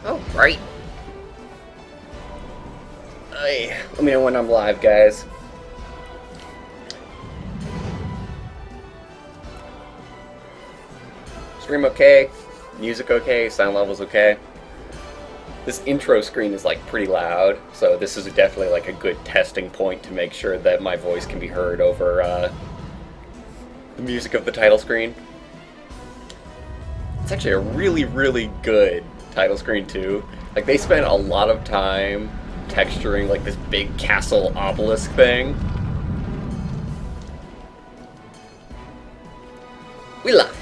Oh, right. Let me know when I'm live, guys. Stream okay, music okay, sound levels okay. This intro screen is like pretty loud, so this is definitely like a good testing point to make sure that my voice can be heard over the music of the title screen. It's actually a really, really good title screen too. Like they spent a lot of time texturing like this big castle obelisk thing. We live.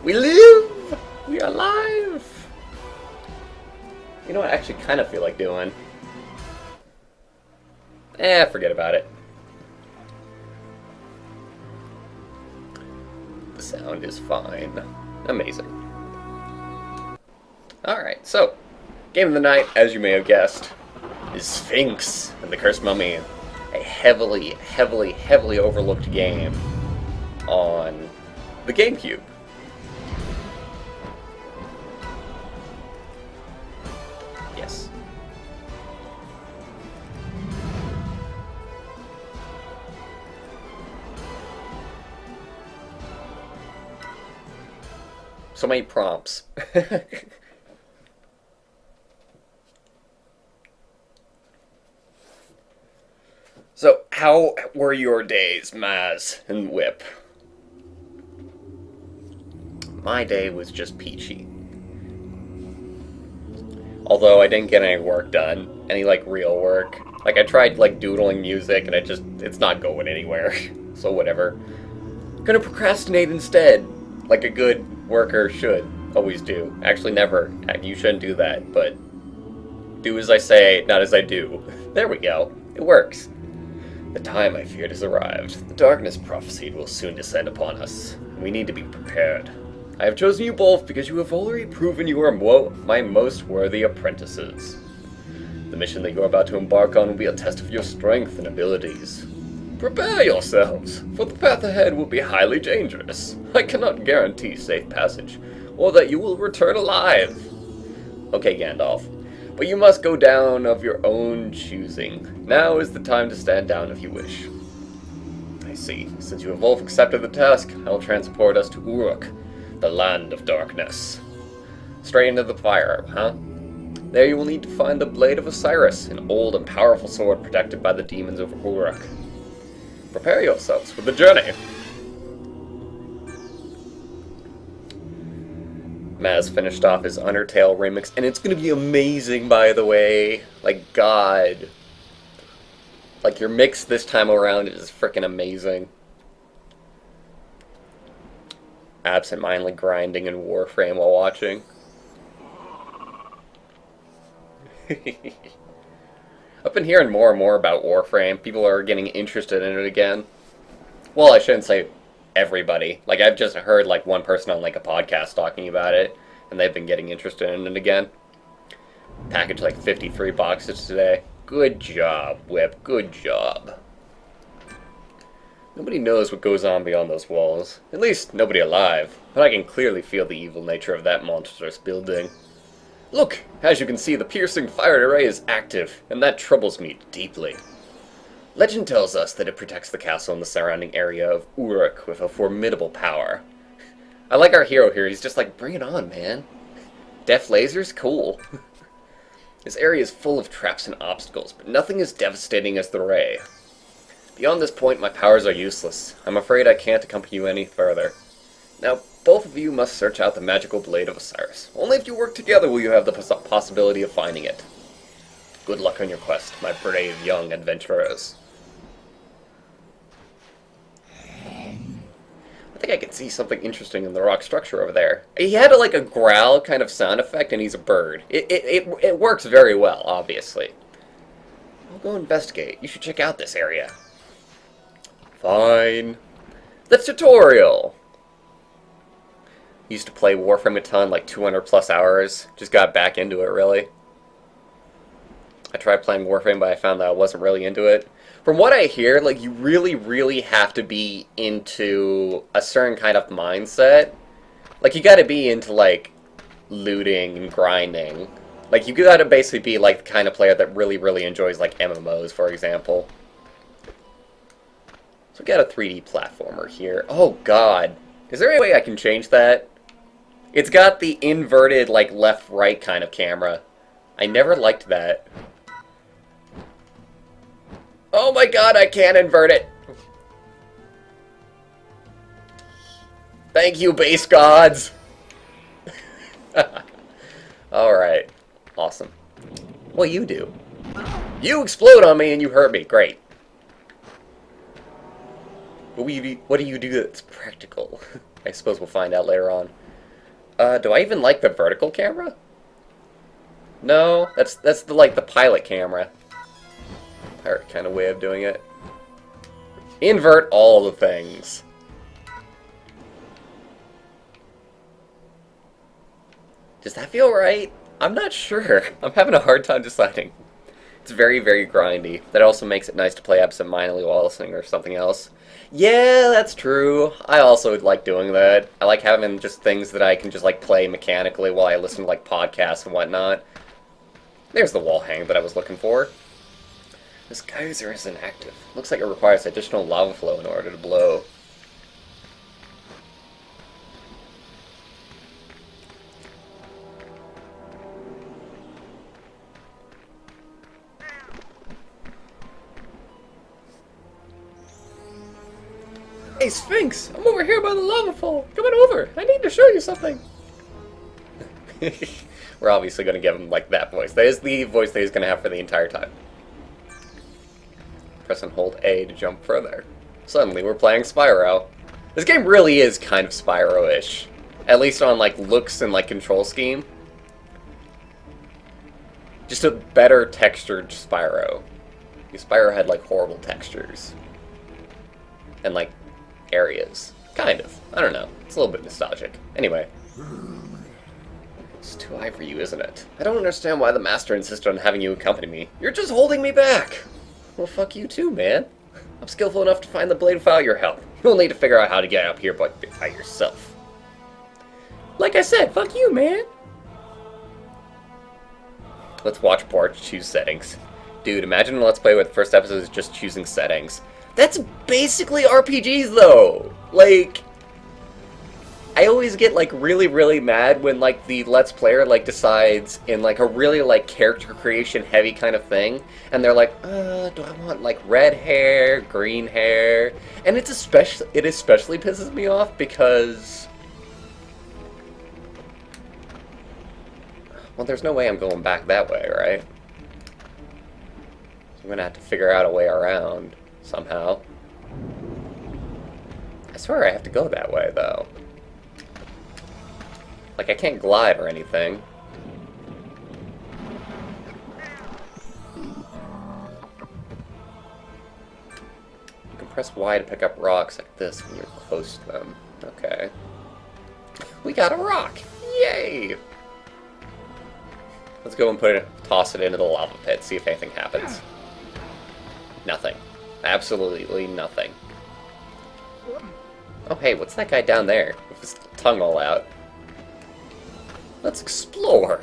We live. We are live. You know what I actually kind of feel like doing? Forget about it. The sound is fine. Amazing. Alright, so, game of the night, as you may have guessed, is Sphinx and the Cursed Mummy. A heavily, heavily, heavily overlooked game on the GameCube. Yes. So many prompts. So, how were your days, Maz and Whip? My day was just peachy. Although I didn't get any work done, any like real work. Like I tried like doodling music and it's not going anywhere. So whatever. Gonna procrastinate instead, like a good worker should always do. Actually never. You shouldn't do that, but do as I say, not as I do. There we go. It works. The time I feared has arrived. The darkness prophesied will soon descend upon us. We need to be prepared. I have chosen you both because you have already proven you are my most worthy apprentices. The mission that you are about to embark on will be a test of your strength and abilities. Prepare yourselves, for the path ahead will be highly dangerous. I cannot guarantee safe passage, or that you will return alive. Okay, Gandalf, but you must go down of your own choosing. Now is the time to stand down if you wish. I see. Since you have both accepted the task, I will transport us to Uruk, the land of darkness. Straight into the fire, huh? There you will need to find the Blade of Osiris, an old and powerful sword protected by the demons of Uruk. Prepare yourselves for the journey. Maz finished off his Undertale remix, and it's gonna be amazing, by the way. Like, God. Like, your mix this time around is freaking amazing. Absent-mindedly grinding in Warframe while watching. I've been hearing more and more about Warframe. People are getting interested in it again. Well, I shouldn't say everybody. Like, I've just heard, like, one person on, like, a podcast talking about it, and they've been getting interested in it again. Packaged, like, 53 boxes today. Good job, Whip. Good job. Nobody knows what goes on beyond those walls. At least, nobody alive. But I can clearly feel the evil nature of that monstrous building. Look! As you can see, the piercing fire array is active, and that troubles me deeply. Legend tells us that it protects the castle and the surrounding area of Uruk with a formidable power. I like our hero here. He's just like, bring it on, man. Def lasers? Cool. This area is full of traps and obstacles, but nothing as devastating as the ray. Beyond this point, my powers are useless. I'm afraid I can't accompany you any further. Now, both of you must search out the magical Blade of Osiris. Only if you work together will you have the possibility of finding it. Good luck on your quest, my brave young adventurers. I think I can see something interesting in the rock structure over there. He had like a growl kind of sound effect, and he's a bird. It works very well, obviously. I'll go investigate. You should check out this area. Fine. The tutorial! Used to play Warframe a ton, like 200 plus hours. Just got back into it, really. I tried playing Warframe, but I found that I wasn't really into it. From what I hear, like, you really, really have to be into a certain kind of mindset. Like, you gotta be into, like, looting and grinding. Like, you gotta basically be, like, the kind of player that really, really enjoys, like, MMOs, for example. So we got a 3D platformer here. Oh, God. Is there any way I can change that? It's got the inverted, like, left-right kind of camera. I never liked that. Oh my God, I can't invert it! Thank you, base gods! Alright. Awesome. What you do? You explode on me and you hurt me. Great. What do you do that's practical? I suppose we'll find out later on. Do I even like the vertical camera? No, that's the, like, the pilot camera. Pirate kind of way of doing it. Invert all the things. Does that feel right? I'm not sure. I'm having a hard time deciding. It's very, very grindy. That also makes it nice to play absentmindedly while listening or something else. Yeah, that's true. I also would like doing that. I like having just things that I can just, like, play mechanically while I listen to, like, podcasts and whatnot. There's the wall hang that I was looking for. This geyser isn't active. Looks like it requires additional lava flow in order to blow. Hey, Sphinx! I'm over here by the lava fall! Come on over! I need to show you something! We're obviously going to give him, like, that voice. That is the voice that he's going to have for the entire time. Press and hold A to jump further. Suddenly, we're playing Spyro. This game really is kind of Spyro-ish. At least on, like, looks and, like, control scheme. Just a better textured Spyro. Because Spyro had, like, horrible textures. And, like, areas. Kind of. I don't know. It's a little bit nostalgic. Anyway. It's too high for you, isn't it? I don't understand why the Master insisted on having you accompany me. You're just holding me back! Well, fuck you too, man. I'm skillful enough to find the blade without your help. You'll need to figure out how to get up here by yourself. Like I said, fuck you, man! Let's watch Bwarch choose settings. Dude, imagine Let's Play with the first episode is just choosing settings. That's basically RPGs, though! Like, I always get, like, really, really mad when, like, the Let's Player, like, decides in, like, a really, like, character creation heavy kind of thing, and they're like, do I want, like, red hair, green hair? And it especially pisses me off because, well, there's no way I'm going back that way, right? So I'm gonna have to figure out a way around, somehow. I swear I have to go that way, though. Like, I can't glide or anything. You can press Y to pick up rocks like this when you're close to them. Okay. We got a rock! Yay! Let's go and toss it into the lava pit, see if anything happens. Nothing. Absolutely nothing. Oh, hey, what's that guy down there with his tongue all out? Let's explore.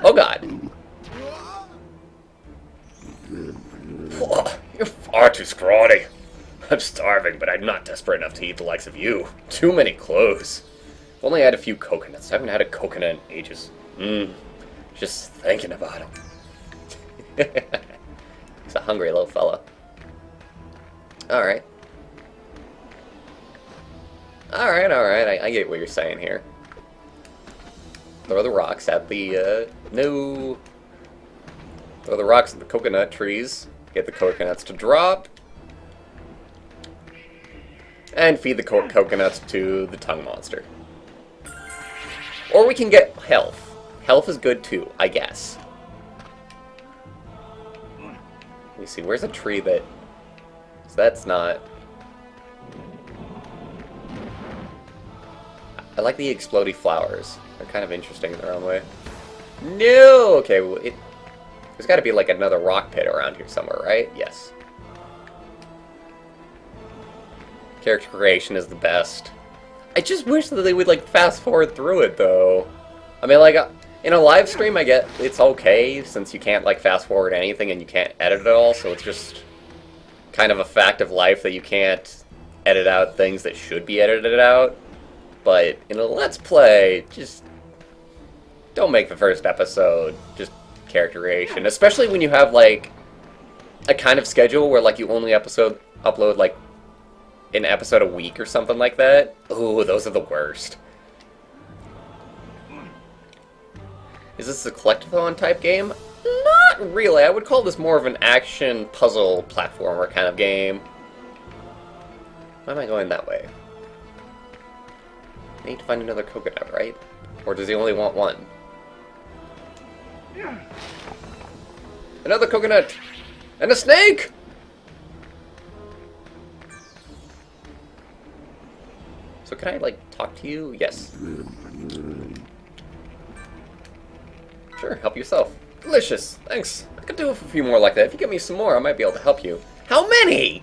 Oh, God. Whoa, you're far too scrawny. I'm starving, but I'm not desperate enough to eat the likes of you. Too many clothes. If only I had a few coconuts. I haven't had a coconut in ages. Just thinking about him. He's a hungry little fella. Alright. Alright, I get what you're saying here. Throw the rocks at the, no. Throw the rocks at the coconut trees. Get the coconuts to drop. And feed the coconuts to the tongue monster. Or we can get health. Health is good too, I guess. Let me see, where's a tree that... So that's not... I like the explodey flowers. They're kind of interesting in their own way. No! Okay, well, there's got to be like another rock pit around here somewhere, right? Yes. Character creation is the best. I just wish that they would like fast forward through it though. I mean, like, In a live stream, I get it's okay, since you can't, like, fast-forward anything and you can't edit it all, so it's just kind of a fact of life that you can't edit out things that should be edited out. But in a Let's Play, just don't make the first episode just character creation, especially when you have, like, a kind of schedule where, like, you only upload, like, an episode a week or something like that. Ooh, those are the worst. Is this a collectathon type game? Not really. I would call this more of an action puzzle platformer kind of game. Why am I going that way? I need to find another coconut, right? Or does he only want one? Another coconut! And a snake! So can I, like, talk to you? Yes. Sure, help yourself. Delicious, thanks. I could do a few more like that. If you give me some more, I might be able to help you. How many?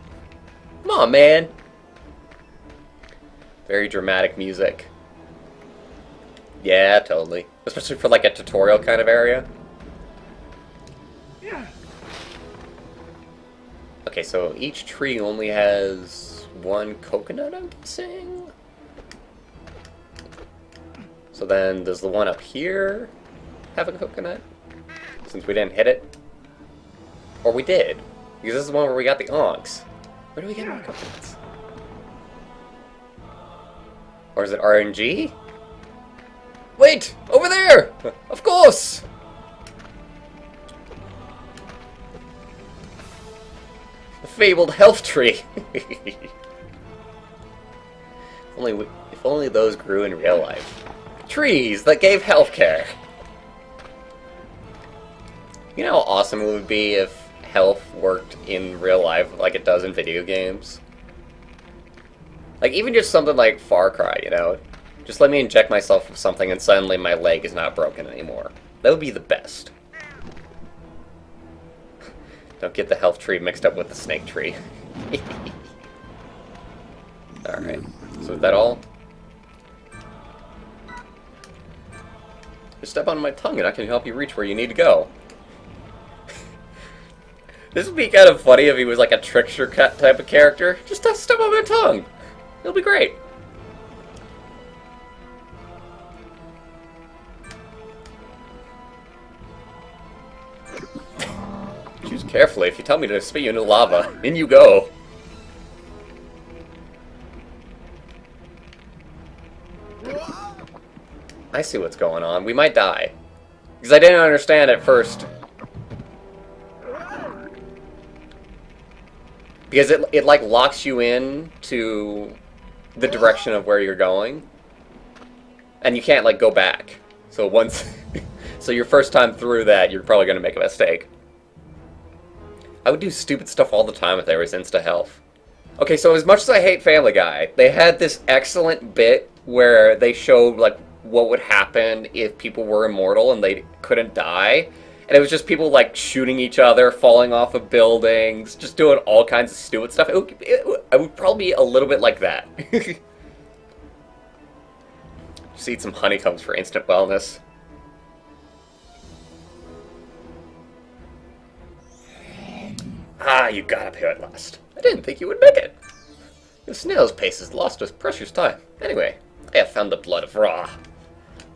Come on, man. Very dramatic music. Yeah, totally. Especially for, like, a tutorial kind of area. Okay, so each tree only has one coconut, I'm guessing? So then, does the one up here have a coconut? Since we didn't hit it? Or we did. Because this is the one where we got the onks. Where do we get more coconuts? Or is it RNG? Wait! Over there! Of course! The fabled health tree! If only those grew in real life. Trees that gave healthcare! You know how awesome it would be if health worked in real life like it does in video games? Like, even just something like Far Cry, you know? Just let me inject myself with something and suddenly my leg is not broken anymore. That would be the best. Don't get the health tree mixed up with the snake tree. Alright, so is that all? Just step on my tongue and I can help you reach where you need to go. This would be kind of funny if he was like a trickster type of character. Just step on my tongue. It'll be great. Choose carefully. If you tell me to spit you into lava, in you go. I see what's going on. We might die. Because I didn't understand at first. Because it like locks you in to the direction of where you're going. And you can't like go back. So once so your first time through that, you're probably going to make a mistake. I would do stupid stuff all the time if there was insta-health. Okay, so as much as I hate Family Guy, they had this excellent bit where they showed like what would happen if people were immortal and they couldn't die. And it was just people, like, shooting each other, falling off of buildings, just doing all kinds of stupid stuff. I would probably be a little bit like that. Just eat some honeycombs for instant wellness. Ah, you got up here at last. I didn't think you would make it. The snail's pace has lost us precious time. Anyway, I have found the blood of Ra.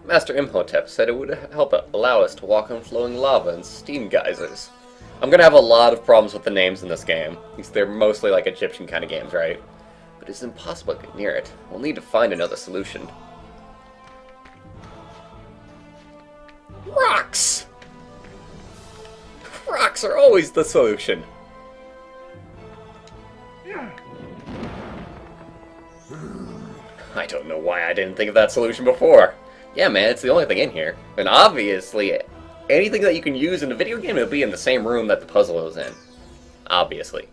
Master Imhotep said it would allow us to walk on flowing lava and steam geysers. I'm gonna have a lot of problems with the names in this game, because they're mostly like Egyptian kind of games, right? But it's impossible to get near it. We'll need to find another solution. Rocks! Rocks are always the solution. I don't know why I didn't think of that solution before. Yeah, man, it's the only thing in here. And obviously, anything that you can use in a video game will be in the same room that the puzzle is in. Obviously.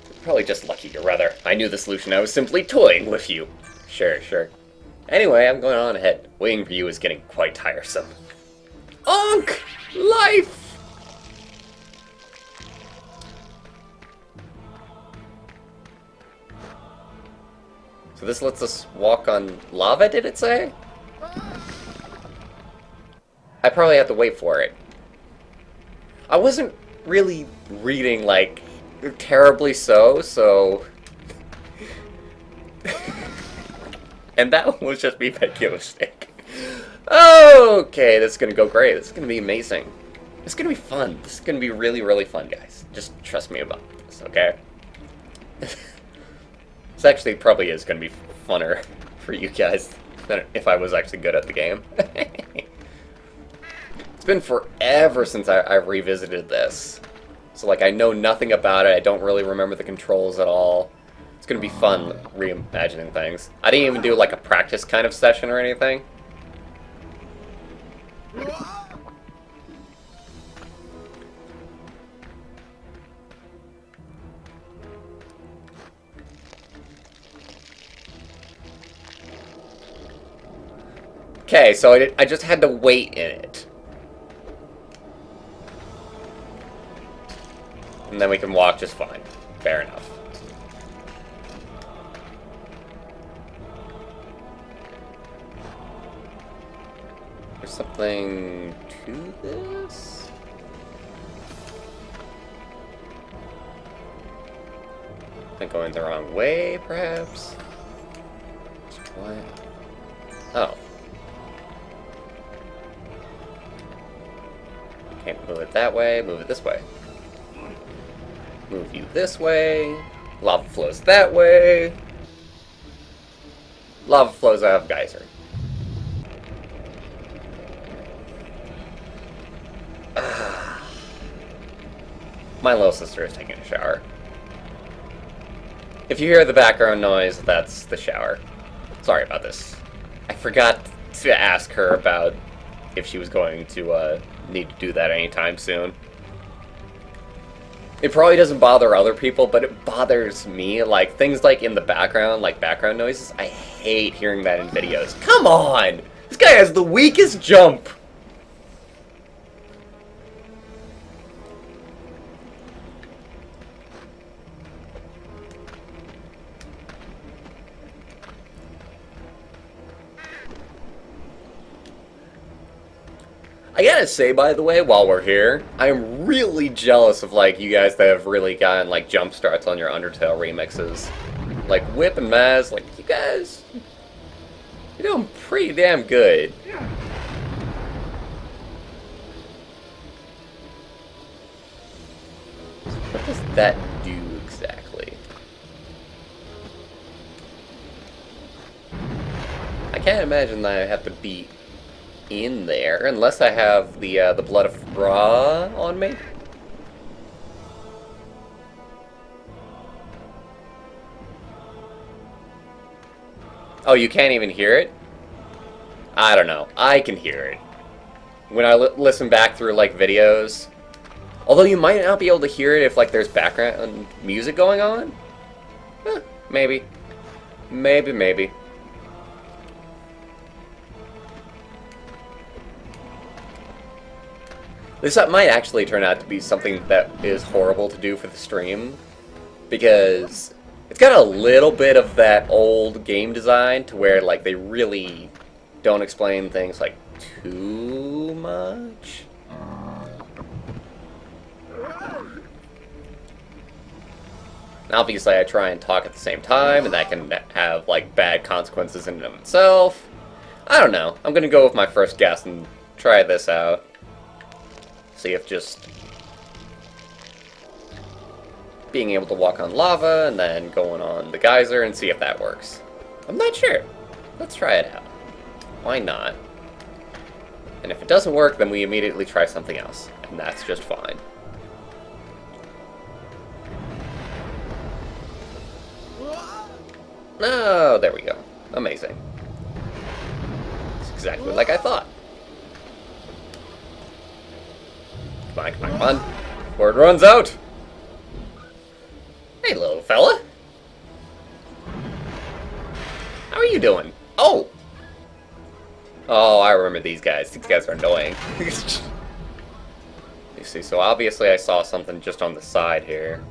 You're probably just lucky, your brother. I knew the solution. I was simply toying with you. Sure, sure. Anyway, I'm going on ahead. Waiting for you is getting quite tiresome. Onk! Life! So this lets us walk on lava, did it say? I probably have to wait for it. I wasn't really reading, like, terribly so... And that was just me making a mistake. Okay, this is gonna go great. This is gonna be amazing. It's gonna be fun. This is gonna be really, really fun, guys. Just trust me about this, okay? This actually probably is gonna be funner for you guys than if I was actually good at the game. It's been forever since I revisited this. So, like, I know nothing about it. I don't really remember the controls at all. It's gonna be fun reimagining things. I didn't even do, like, a practice kind of session or anything. Okay, so I just had to wait in it. And then we can walk just fine. Fair enough. There's something to this? I'm going the wrong way, perhaps? What? Oh. Can't move it that way, move it this way. Move you this way. Lava flows that way. Lava flows out of geyser. My little sister is taking a shower. If you hear the background noise, that's the shower. Sorry about this. I forgot to ask her about if she was going to need to do that anytime soon. It probably doesn't bother other people, but it bothers me. Like, things like in the background, like background noises, I hate hearing that in videos. Come on! This guy has the weakest jump! I gotta say, by the way, while we're here, I am really jealous of, like, you guys that have really gotten, like, jump starts on your Undertale remixes. Like, Whip and Maz, like, you guys, you're doing pretty damn good. What does that do exactly? I can't imagine that I have to beat in there, unless I have the blood of Ra on me. Oh, you can't even hear it? I don't know. I can hear it. When I listen back through, like, videos. Although you might not be able to hear it if, like, there's background music going on. Maybe. Maybe. This might actually turn out to be something that is horrible to do for the stream, because it's got a little bit of that old game design to where, like, they really don't explain things, like, too much. And obviously I try and talk at the same time, and that can have, like, bad consequences in and of itself. I don't know. I'm gonna go with my first guess and try this out. See if just being able to walk on lava and then going on the geyser and see if that works. I'm not sure. Let's try it out. Why not? And if it doesn't work, then we immediately try something else. And that's just fine. Oh, there we go. Amazing. It's exactly like I thought. Come on. Before it runs out. Hey, little fella. How are you doing? Oh! Oh, I remember these guys. These guys are annoying. You see, so obviously I saw something just on the side here.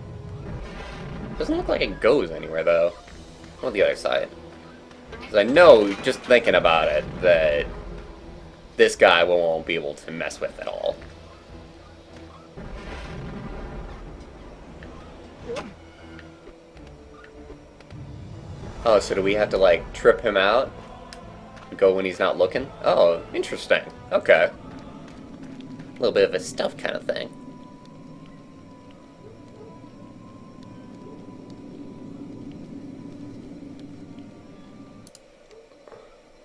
Doesn't look like it goes anywhere, though. On the other side. Because I know, just thinking about it, that this guy we won't be able to mess with at all. Oh, so do we have to, like, trip him out? Go when he's not looking? Oh, interesting. Okay. A little bit of a stealth kind of thing.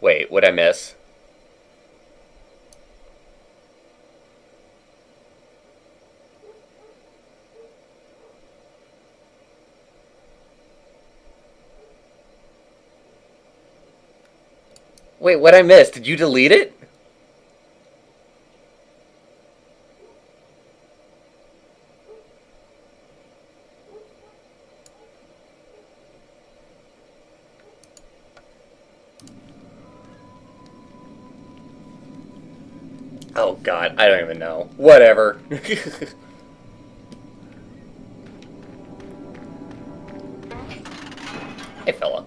Wait, what'd I miss? Wait, what'd I miss? Did you delete it? Oh god, I don't even know. Whatever. Hey, fella.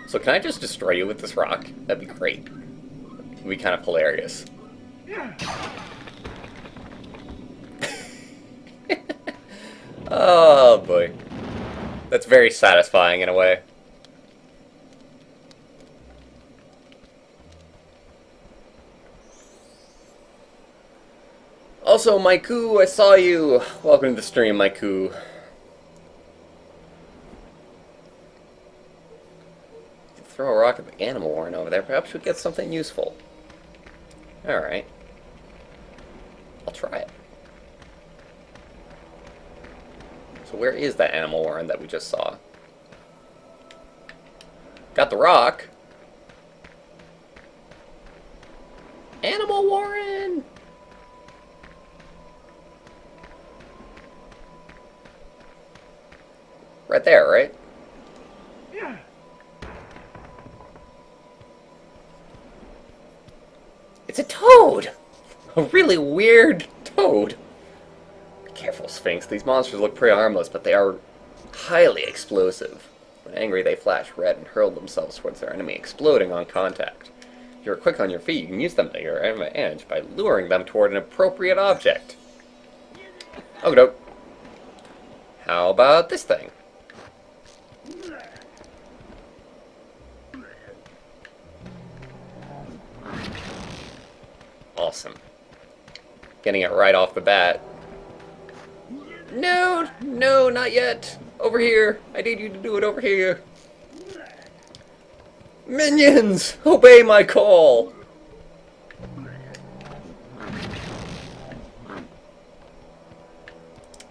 So can I just destroy you with this rock? That'd be great. It'd be kind of hilarious. Oh boy. That's very satisfying in a way. Also, Maiku, I saw you. Welcome to the stream, Maiku. Throw a rock at the animal warren over there. Perhaps we'll get something useful. Alright. I'll try it. So where is that animal warren that we just saw? Got the rock. Animal warren! Right there, right? Yeah. It's a toad! A really weird toad. Be careful, Sphinx. These monsters look pretty harmless, but they are highly explosive. When angry, they flash red and hurl themselves towards their enemy, exploding on contact. If you're quick on your feet, you can use them to your advantage by luring them toward an appropriate object. Oh, no. How about this thing? Awesome. Getting it right off the bat. No, no, not yet. Over here. I need you to do it over here. Minions, obey my call.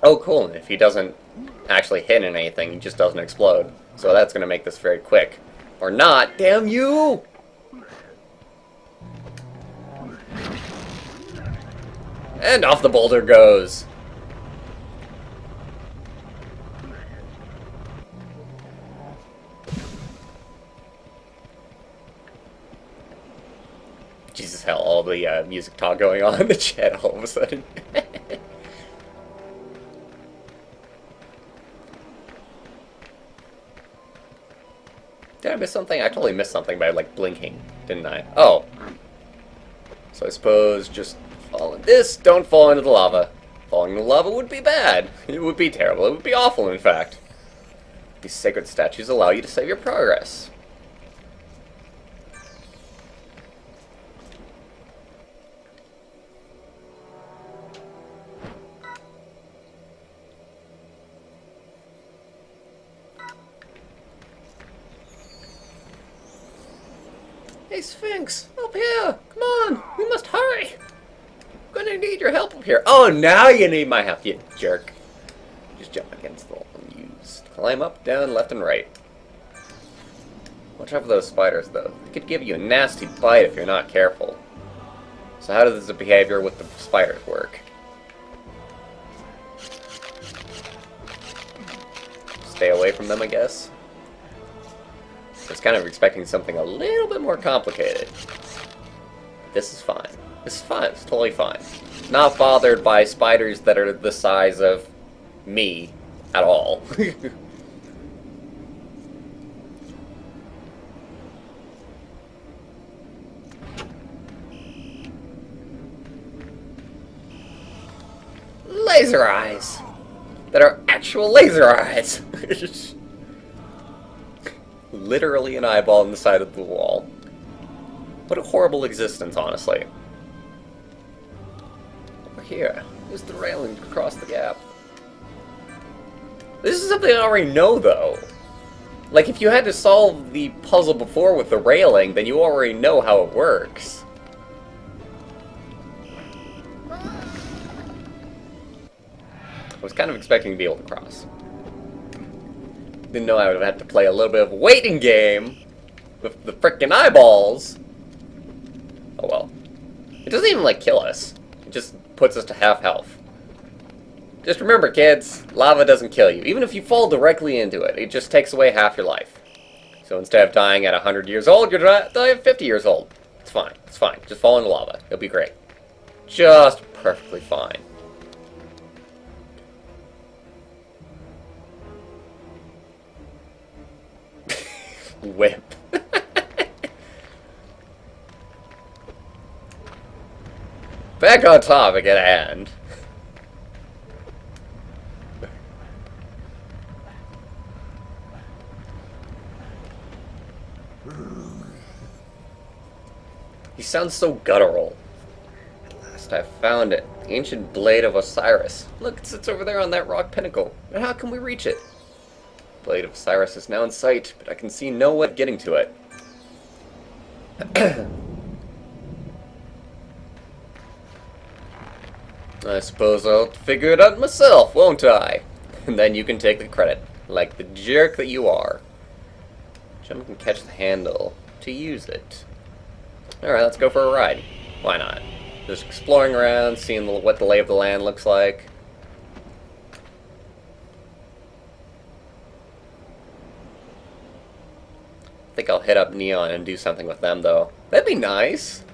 Oh, cool. And if he doesn't actually hit anything, he just doesn't explode. So that's going to make this very quick. Or not. Damn you! And off the boulder goes. Jesus hell, all the music talk going on in the chat all of a sudden. Did I miss something? I totally missed something by, like, blinking, didn't I? Oh. So I suppose just fall in this, don't fall into the lava. Falling into the lava would be bad. It would be terrible. It would be awful, in fact. These sacred statues allow you to save your progress. Hey, Sphinx, up here! Come on, we must hurry! I'm gonna need your help up here. Oh, now you need my help, you jerk. Just jump against the wall and use. Climb up, down, left, and right. Watch out for those spiders, though. They could give you a nasty bite if you're not careful. So how does the behavior with the spiders work? Stay away from them, I guess. I was kind of expecting something a little bit more complicated. This is fine. This is fine. It's totally fine. Not bothered by spiders that are the size of me at all. laser eyes that are actual laser eyes. Literally an eyeball in the side of the wall. What a horrible existence, honestly. Over here. There's the railing across the gap. This is something I already know, though. Like, if you had to solve the puzzle before with the railing, then you already know how it works. I was kind of expecting to be able to cross. Didn't know I would have had to play a little bit of a waiting game with the frickin' eyeballs. Oh well. It doesn't even, like, kill us. It just puts us to half health. Just remember, kids, lava doesn't kill you. Even if you fall directly into it, it just takes away half your life. So instead of dying at 100 years old, you're dying at 50 years old. It's fine. It's fine. Just fall into lava. It'll be great. Just perfectly fine. Whip. Back on topic at hand. He sounds so guttural. At last I found it. The ancient blade of Osiris. Look, it sits over there on that rock pinnacle. And how can we reach it? The blade of Osiris is now in sight, but I can see no way of getting to it. I suppose I'll figure it out myself, won't I? And then you can take the credit, like the jerk that you are. Jump and catch the handle to use it. Alright, let's go for a ride. Why not? Just exploring around, seeing what the lay of the land looks like. I think I'll hit up Neon and do something with them, though. That'd be nice.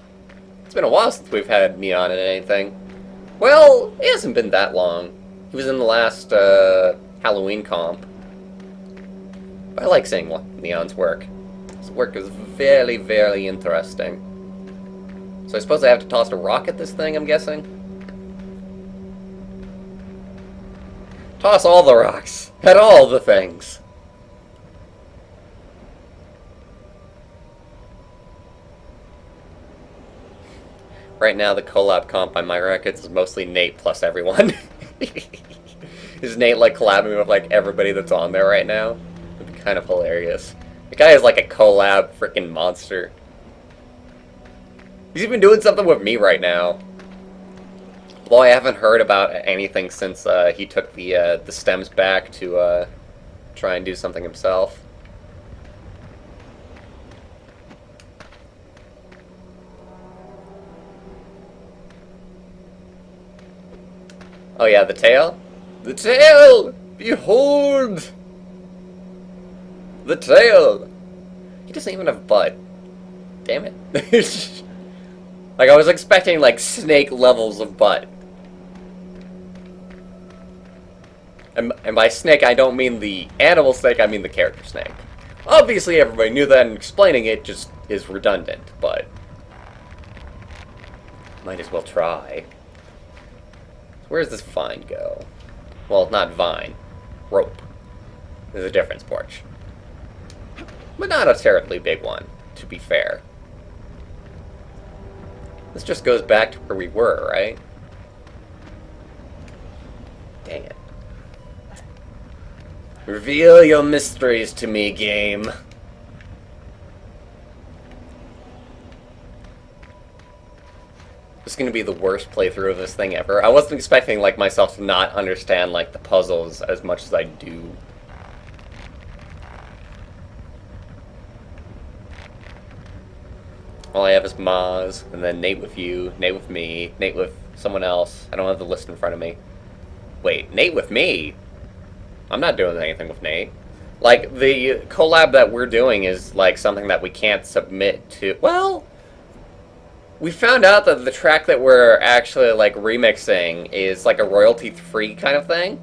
It's been a while since we've had Neon in anything. Well, it hasn't been that long. He was in the last Halloween comp. But I like seeing Neon's work. His work is very, very interesting. So I suppose I have to toss a rock at this thing, I'm guessing? Toss all the rocks at all the things. Right now, the collab comp on my records is mostly Nate plus everyone. Is Nate, like, collabing with, like, everybody that's on there right now? It'd be kind of hilarious. The guy is, like, a collab freaking monster. He's even doing something with me right now. Although I haven't heard about anything since he took the stems back to try and do something himself. Oh yeah, the tail? The tail! Behold! The tail! He doesn't even have butt. Damn it. Like, I was expecting, like, snake levels of butt. And by snake, I don't mean the animal snake, I mean the character snake. Obviously, everybody knew that, and explaining it just is redundant, but might as well try. Where does this vine go? Well, not vine. Rope. There's a difference, Bwarch. But not a terribly big one, to be fair. This just goes back to where we were, right? Dang it. Reveal your mysteries to me, game. This is going to be the worst playthrough of this thing ever. I wasn't expecting, like, myself to not understand, like, the puzzles as much as I do. All I have is Maz, and then Nate with you, Nate with me, Nate with someone else. I don't have the list in front of me. Wait, Nate with me? I'm not doing anything with Nate. Like, the collab that we're doing is, like, something that we can't submit to... Well, we found out that the track that we're actually, like, remixing is, like, a royalty-free kind of thing.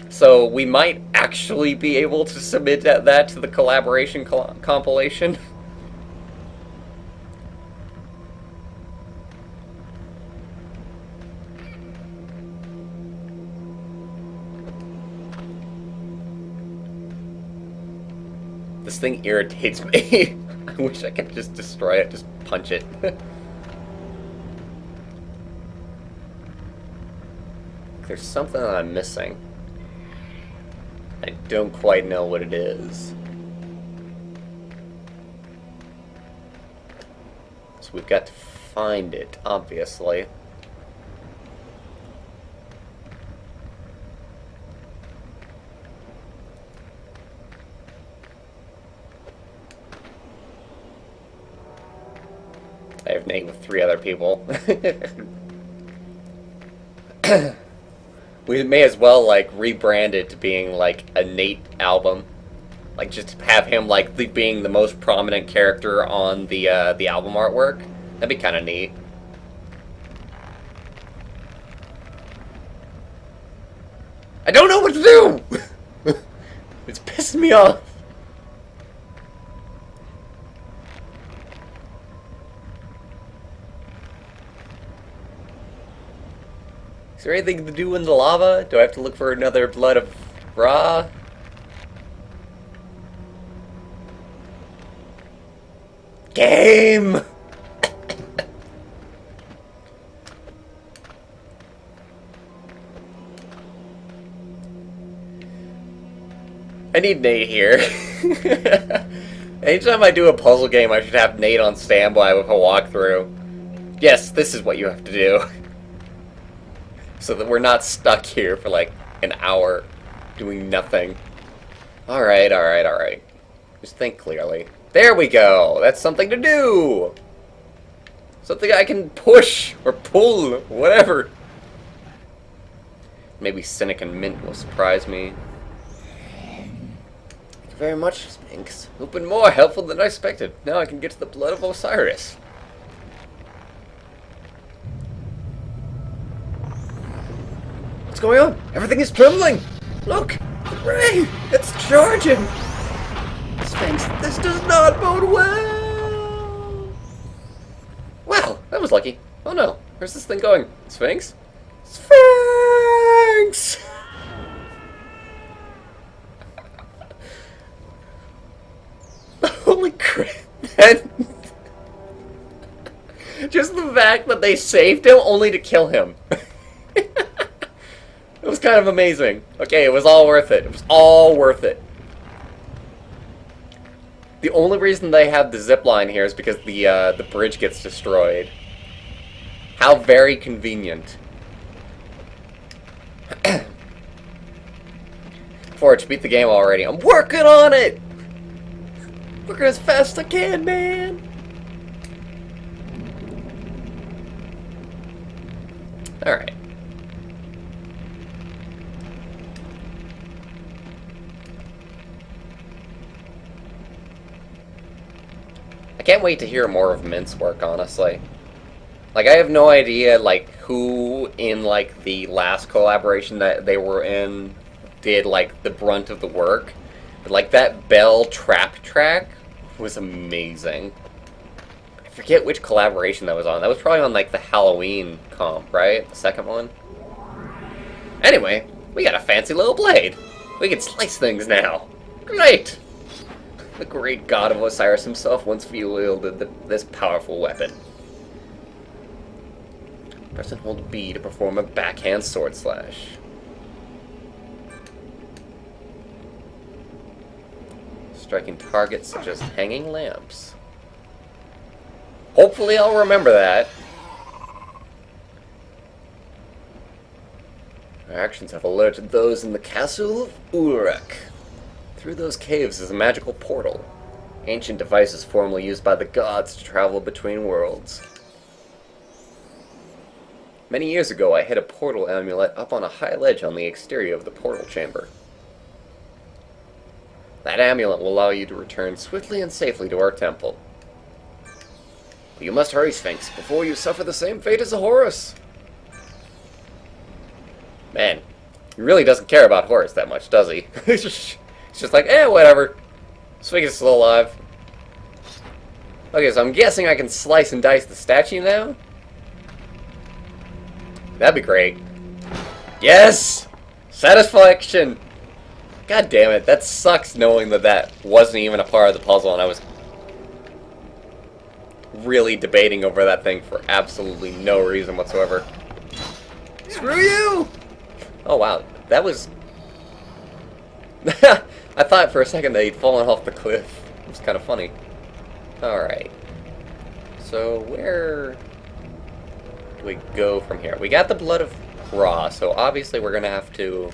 So we might actually be able to submit that to the collaboration compilation. This thing irritates me. I wish I could just destroy it, just punch it. There's something that I'm missing. I don't quite know what it is. So we've got to find it, obviously. I have Nate with 3 other people. We may as well, like, rebrand it to being, like, a Nate album. Like, just have him, like, being the most prominent character on the album artwork. That'd be kind of neat. I don't know what to do! It's pissing me off. Is there anything to do in the lava? Do I have to look for another blood of Ra? Game! I need Nate here. Anytime I do a puzzle game, I should have Nate on standby with a walkthrough. Yes, this is what you have to do. So that we're not stuck here for like an hour doing nothing. Alright, alright, alright. Just think clearly. There we go! That's something to do! Something I can push or pull, whatever. Maybe Cynic and Mint will surprise me. Thank you very much, Sphinx. You've been more helpful than I expected. Now I can get to the blood of Osiris. What's going on? Everything is trembling! Look! The ray! It's charging! Sphinx, this does not bode well! Wow, that was lucky. Oh no, where's this thing going? Sphinx? Sphinx! Holy crap, man. Just the fact that they saved him only to kill him. It was kind of amazing. Okay, it was all worth it. It was all worth it. The only reason they have the zip line here is because the bridge gets destroyed. How very convenient. Bwarch, beat the game already. I'm working on it! Working as fast as I can, man! Alright. I can't wait to hear more of Mint's work, honestly. Like, I have no idea, like, who in, like, the last collaboration that they were in did, like, the brunt of the work. But, like, that Bell trap track was amazing. I forget which collaboration that was on. That was probably on, like, the Halloween comp, right? The second one? Anyway, we got a fancy little blade. We can slice things now. Great! The great god of Osiris himself once wielded this powerful weapon. Press and hold B to perform a backhand sword slash. Striking targets such as hanging lamps. Hopefully I'll remember that. Our actions have alerted those in the castle of Uruk. Through those caves is a magical portal. Ancient devices formerly used by the gods to travel between worlds. Many years ago, I hid a portal amulet up on a high ledge on the exterior of the portal chamber. That amulet will allow you to return swiftly and safely to our temple. But you must hurry, Sphinx, before you suffer the same fate as a Horus. Man, he really doesn't care about Horus that much, does he? It's just like, whatever. Sphinx is still alive. Okay, so I'm guessing I can slice and dice the statue now? That'd be great. Yes! Satisfaction! God damn it, that sucks knowing that that wasn't even a part of the puzzle and I was really debating over that thing for absolutely no reason whatsoever. Screw you! Oh wow, that was... I thought for a second that he'd fallen off the cliff. It was kind of funny. Alright. So where do we go from here? We got the blood of Ra, so obviously we're going to have to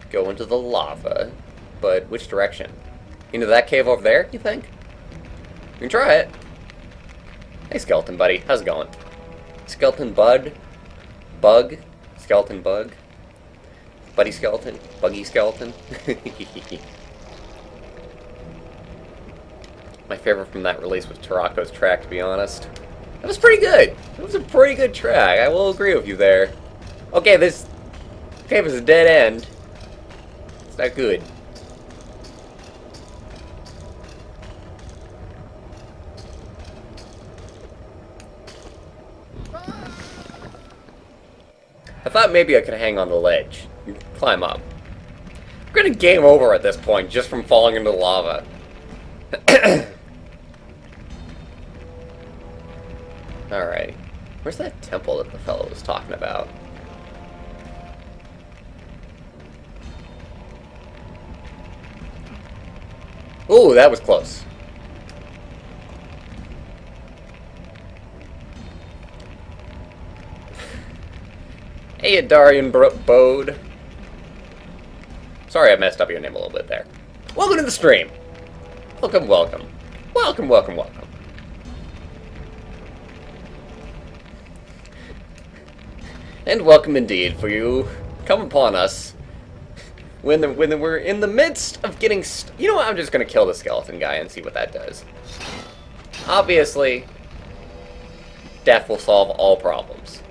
go into the lava. But which direction? Into that cave over there, you think? We can try it. Hey, skeleton buddy. How's it going? Skeleton bud? Bug? Skeleton bug? Buddy skeleton? Buggy skeleton? My favorite from that release was Tarako's track, to be honest. That was pretty good. It was a pretty good track. I will agree with you there. Okay, this cave is a dead end. It's not good. I thought maybe I could hang on the ledge and climb up. I'm gonna game over at this point just from falling into the lava. Alright. Where's that temple that the fellow was talking about? Ooh, that was close. Hey, Darian Bode. Sorry I messed up your name a little bit there. Welcome to the stream. Welcome, welcome. Welcome, welcome, welcome. And welcome indeed, for you come upon us when we're in the midst of getting... You know what, I'm just going to kill the skeleton guy and see what that does. Obviously, death will solve all problems.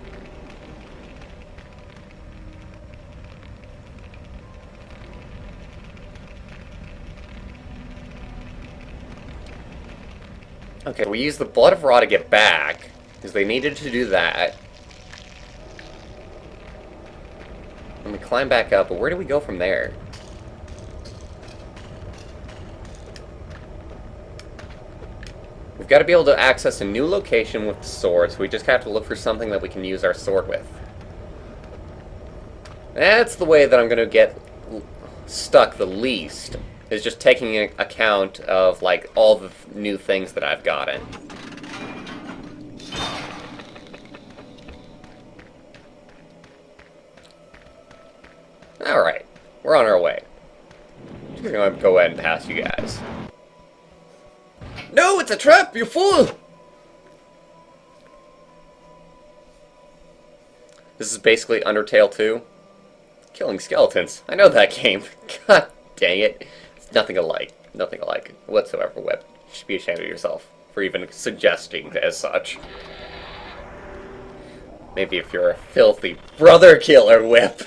Okay, we use the blood of Ra to get back, because they needed to do that. And we climb back up, but where do we go from there? We've got to be able to access a new location with the sword, so we just have to look for something that we can use our sword with. That's the way that I'm going to get stuck the least, is just taking account of, like, all the new things that I've gotten. Alright, we're on our way. Just gonna go ahead and pass you guys. No, it's a trap, you fool! This is basically Undertale 2. Killing skeletons. I know that game. God dang it. It's nothing alike. Nothing alike whatsoever, Web. You should be ashamed of yourself for even suggesting as such. Maybe if you're a filthy brother killer, Whip.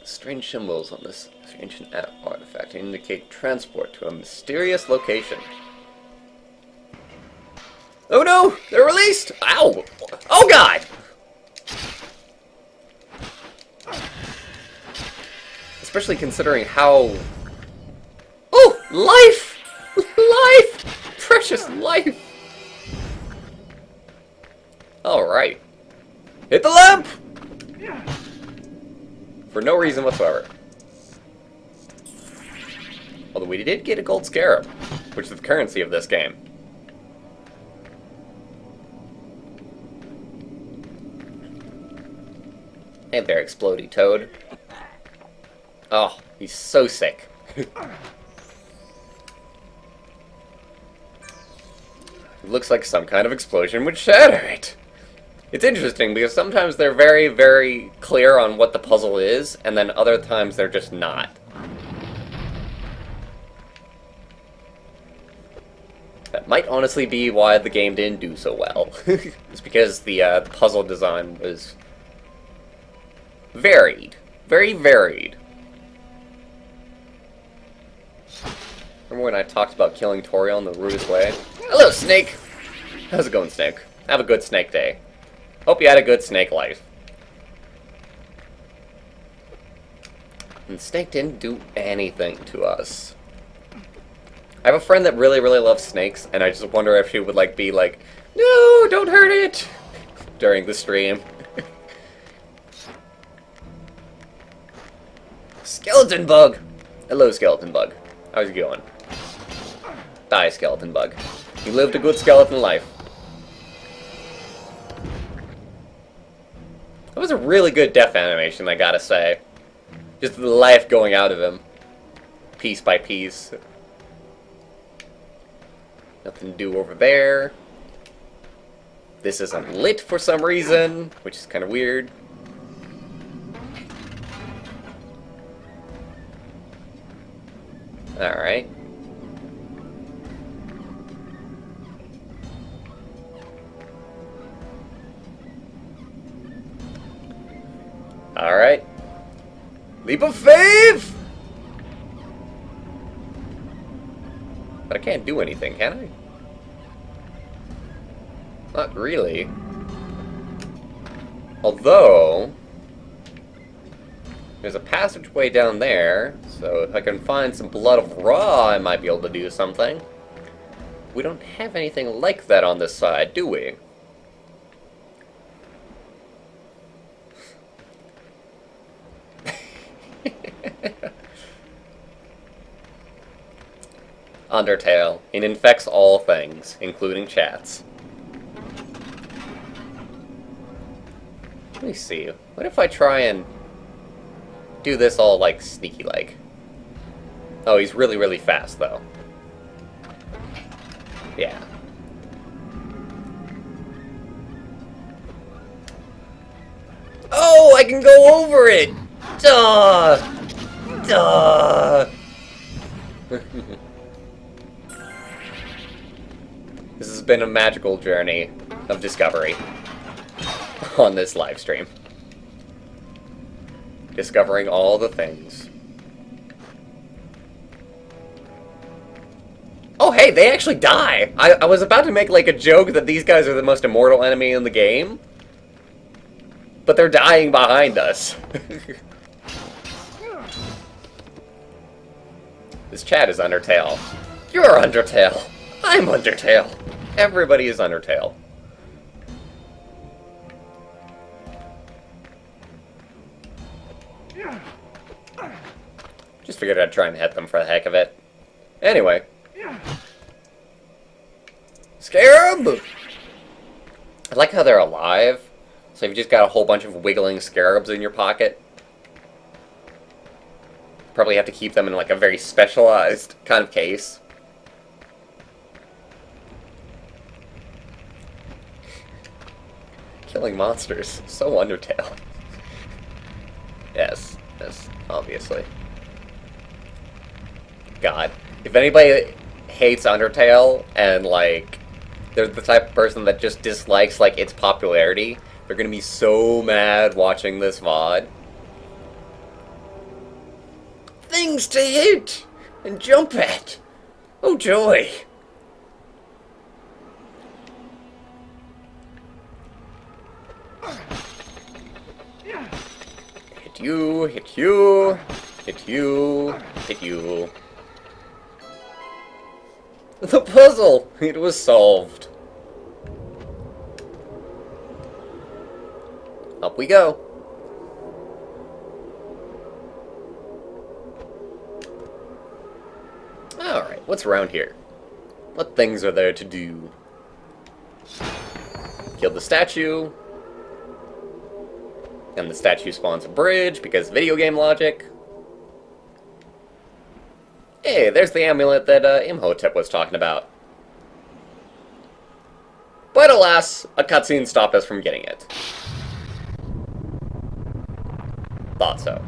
Strange symbols on this ancient artifact indicate transport to a mysterious location. Oh no! They're released! Ow! Oh god! Especially considering how... Oh! Life! Life! Precious life! Alright. Hit the lamp! For no reason whatsoever. Although we did get a gold scarab, which is the currency of this game. Hey there, explodey toad. Oh, he's so sick. It looks like some kind of explosion would shatter it. It's interesting because sometimes they're very, very clear on what the puzzle is, and then other times they're just not. That might honestly be why the game didn't do so well. It's because the puzzle design was varied. Very varied. Remember when I talked about killing Toriel in the rudest way? Hello, Snake! How's it going, Snake? Have a good Snake day. Hope you had a good snake life. And the snake didn't do anything to us. I have a friend that really, really loves snakes, and I just wonder if she would, like, be like, no, don't hurt it! During the stream. Skeleton bug! Hello, skeleton bug. How's it going? Die, skeleton bug. You lived a good skeleton life. That was a really good death animation, I gotta say. Just the life going out of him. Piece by piece. Nothing to do over there. This isn't lit for some reason, which is kind of weird. Alright. Alright. Leap of faith! But I can't do anything, can I? Not really. Although, there's a passageway down there, so if I can find some blood of Ra, I might be able to do something. We don't have anything like that on this side, do we? Undertale. It infects all things, including chats. Let me see. What if I try and do this all, like, sneaky-like? Oh, he's really, really fast, though. Yeah. Oh, I can go over it! Duh! Duh! This has been a magical journey of discovery on this live stream. Discovering all the things. Oh, hey, they actually die! I was about to make, like, a joke that these guys are the most immortal enemy in the game. But they're dying behind us. This chat is Undertale. You're Undertale. I'm Undertale. Everybody is Undertale. Just figured I'd try and hit them for the heck of it. Anyway. Scarab! I like how they're alive. So you've just got a whole bunch of wiggling scarabs in your pocket. Probably have to keep them in like a very specialized kind of case. Killing monsters. So Undertale. Yes, obviously. God. If anybody hates Undertale and, like, they're the type of person that just dislikes, like, its popularity, they're gonna be so mad watching this VOD. Things to hit and jump at! Oh joy! Hit you, hit you, hit you, hit you. The puzzle! It was solved. Up we go. Alright, what's around here? What things are there to do? Kill the statue. And the statue spawns a bridge because video game logic. Hey, there's the amulet that Imhotep was talking about. But alas, a cutscene stopped us from getting it. Thought so.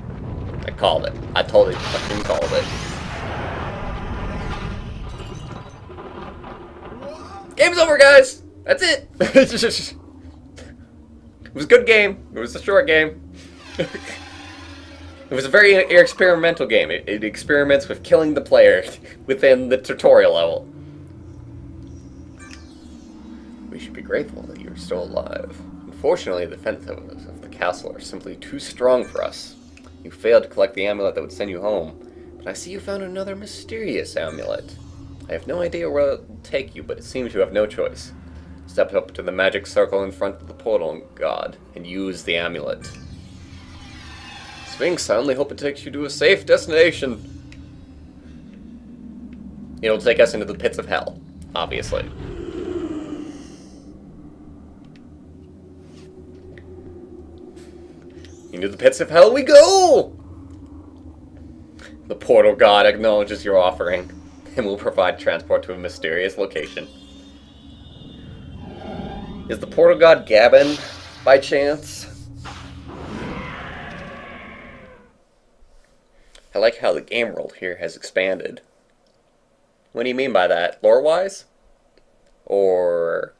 I called it. I totally fucking called it. Game's over, guys! That's it! It was a good game. It was a short game. It was a very experimental game. It experiments with killing the player within the tutorial level. We should be grateful that you're still alive. Unfortunately, the defenses of the castle are simply too strong for us. You failed to collect the amulet that would send you home, but I see you found another mysterious amulet. I have no idea where it will take you, but it seems you have no choice. Step up to the magic circle in front of the portal, God, and use the amulet. Sphinx, I only hope it takes you to a safe destination. It'll take us into the pits of hell, obviously. Into the pits of hell we go! The portal god acknowledges your offering and will provide transport to a mysterious location. Is the portal god Gavin, by chance? I like how the game world here has expanded. What do you mean by that? Lore-wise? Or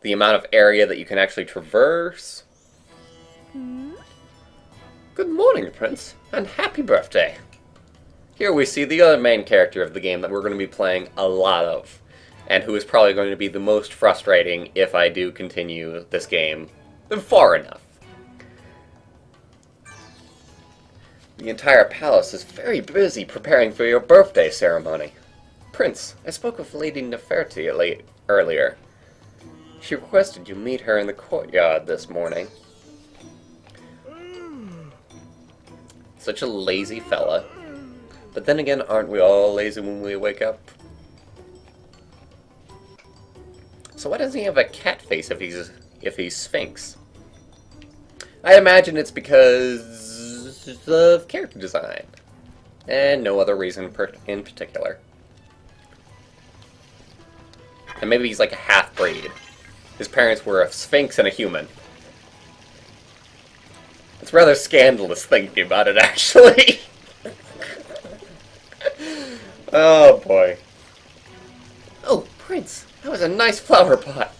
the amount of area that you can actually traverse? Good morning, Prince, and happy birthday. Here we see the other main character of the game that we're going to be playing a lot of, and who is probably going to be the most frustrating if I do continue this game far enough. The entire palace is very busy preparing for your birthday ceremony. Prince, I spoke with Lady Neferti earlier. She requested you meet her in the courtyard this morning. Such a lazy fella. But then again, aren't we all lazy when we wake up? So why doesn't he have a cat face if he's Sphinx? I imagine it's because of character design. And no other reason in particular. And maybe he's like a half-breed. His parents were a Sphinx and a human. It's rather scandalous thinking about it, actually. Oh, boy. Oh, Prince, that was a nice flower pot.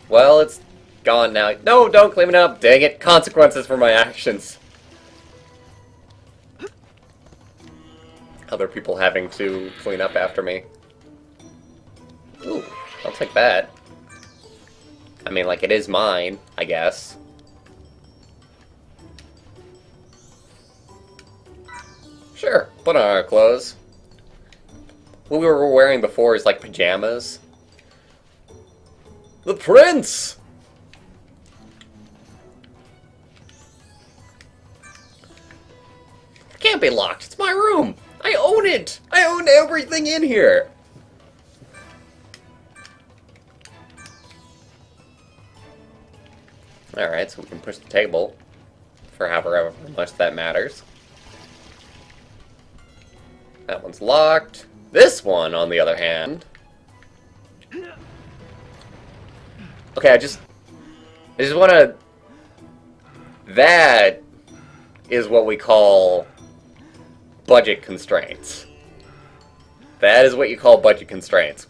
Well, it's gone now. No, don't clean it up. Dang it. Consequences for my actions. Other people having to clean up after me. Ooh, I'll take that. I mean, like, it is mine, I guess. Sure, put on our clothes. What we were wearing before is like pajamas. The prince! It can't be locked. It's my room. I own it. I own everything in here. Alright, so we can push the table for however much that matters. That one's locked. This one, on the other hand... Okay, I just want to... That is what we call budget constraints. That is what you call budget constraints.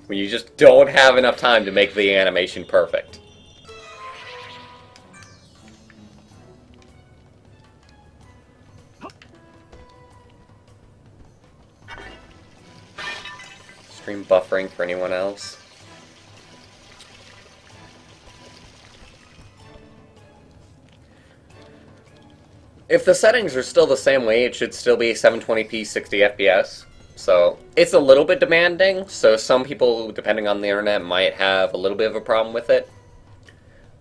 When you just don't have enough time to make the animation perfect. Stream buffering for anyone else. If the settings are still the same way, it should still be 720p 60 FPS. So, it's a little bit demanding, so some people, depending on the internet, might have a little bit of a problem with it.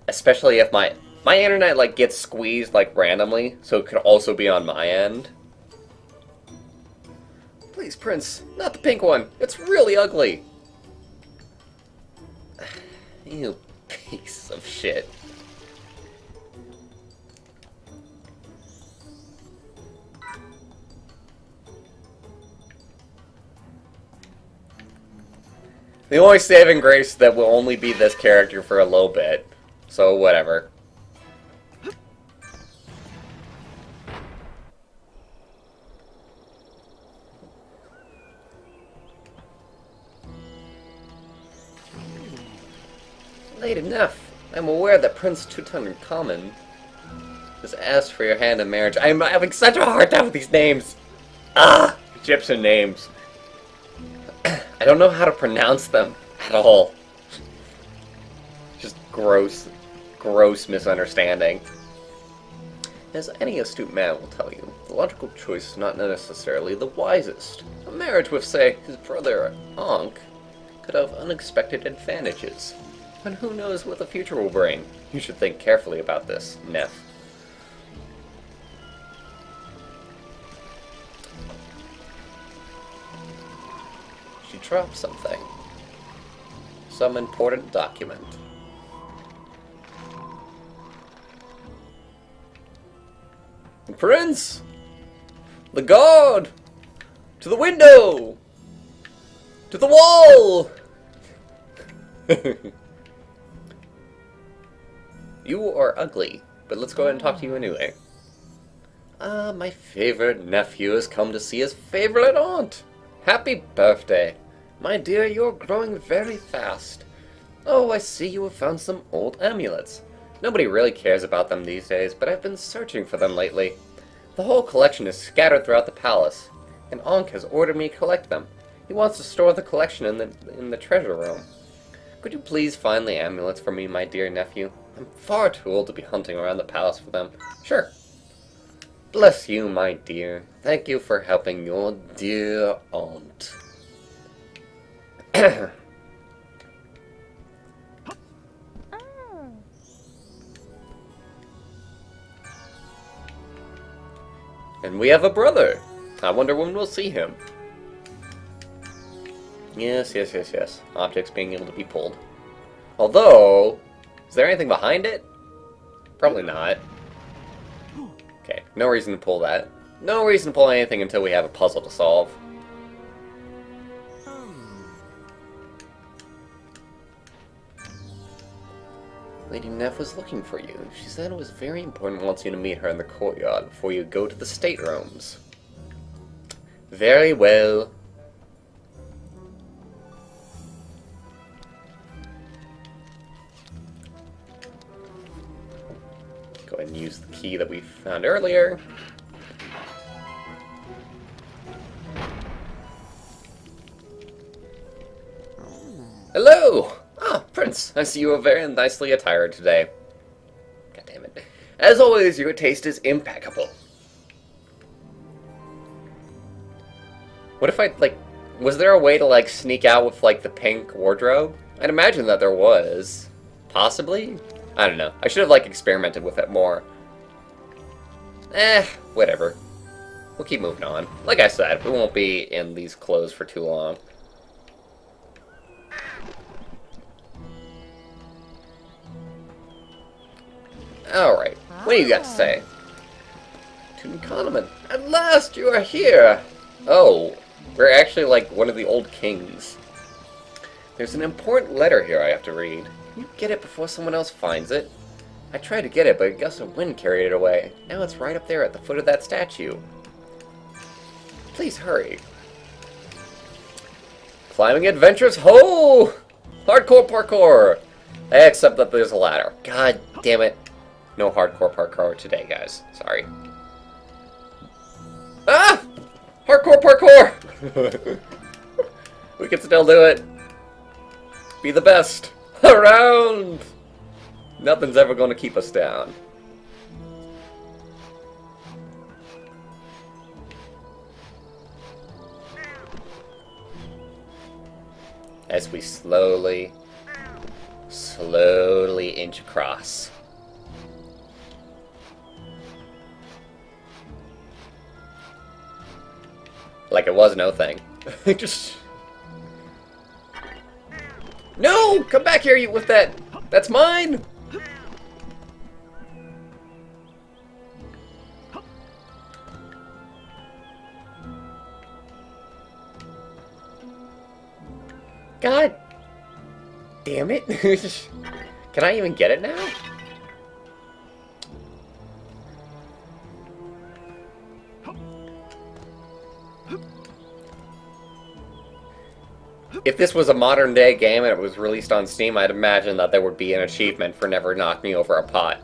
Especially if my internet, like, gets squeezed, like, randomly, so it could also be on my end. Please, Prince, not the pink one. It's really ugly. You piece of shit. The only saving grace that will only be this character for a little bit. So, whatever. Late enough. I'm aware that Prince Tutankhamun has asked for your hand in marriage. I'm having such a hard time with these names. Ah! Egyptian names. I don't know how to pronounce them. At all. Just gross misunderstanding. As any astute man will tell you, the logical choice is not necessarily the wisest. A marriage with, say, his brother Ankh could have unexpected advantages. And who knows what the future will bring? You should think carefully about this, Neff. She dropped something. Some important document. Prince! The guard! To the window! To the wall! You are ugly, but let's go ahead and talk to you anyway. My favorite nephew has come to see his favorite aunt. Happy birthday. My dear, you're growing very fast. Oh, I see you have found some old amulets. Nobody really cares about them these days, but I've been searching for them lately. The whole collection is scattered throughout the palace, and Ankh has ordered me to collect them. He wants to store the collection in the treasure room. Could you please find the amulets for me, my dear nephew? I'm far too old to be hunting around the palace for them. Sure. Bless you, my dear. Thank you for helping your dear aunt. And we have a brother. I wonder when we'll see him. Yes. Objects being able to be pulled. Although, is there anything behind it? Probably not. Okay, no reason to pull that. No reason to pull anything until we have a puzzle to solve. Lady Neff was looking for you. She said it was very important and wants you to meet her in the courtyard before you go to the staterooms. Very well. Go ahead and use the key that we found earlier. Hello! Ah, Prince, I see you are very nicely attired today. God damn it. As always, your taste is impeccable. What if I, was there a way to, sneak out with, the pink wardrobe? I'd imagine that there was. Possibly? I don't know. I should have, experimented with it more. Whatever. We'll keep moving on. Like I said, we won't be in these clothes for too long. Alright, what do you got to say? Tutankhamun, at last you are here! Oh, we're actually one of the old kings. There's an important letter here I have to read. Can you get it before someone else finds it? I tried to get it, but a gust of wind carried it away. Now it's right up there at the foot of that statue. Please hurry. Climbing adventures, ho! Hardcore parkour! Except that there's a ladder. God damn it. No hardcore parkour today, guys. Sorry. Ah! Hardcore parkour! We can still do it. Be the best. Around! Nothing's ever going to keep us down. As we slowly inch across. Like it was no thing. Just... No! Come back here, you with that! That's mine! God damn it. Can I even get it now? If this was a modern day game and it was released on Steam, I'd imagine that there would be an achievement for never knock me over a pot.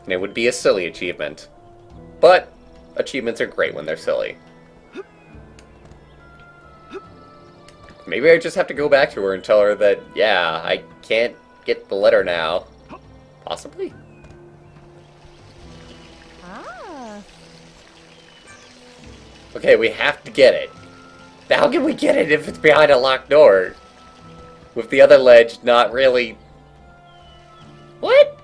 And it would be a silly achievement. But achievements are great when they're silly. Maybe I just have to go back to her and tell her that, yeah, I can't get the letter now. Possibly. Ah. Okay, we have to get it. How can we get it if it's behind a locked door? With the other ledge not really... What?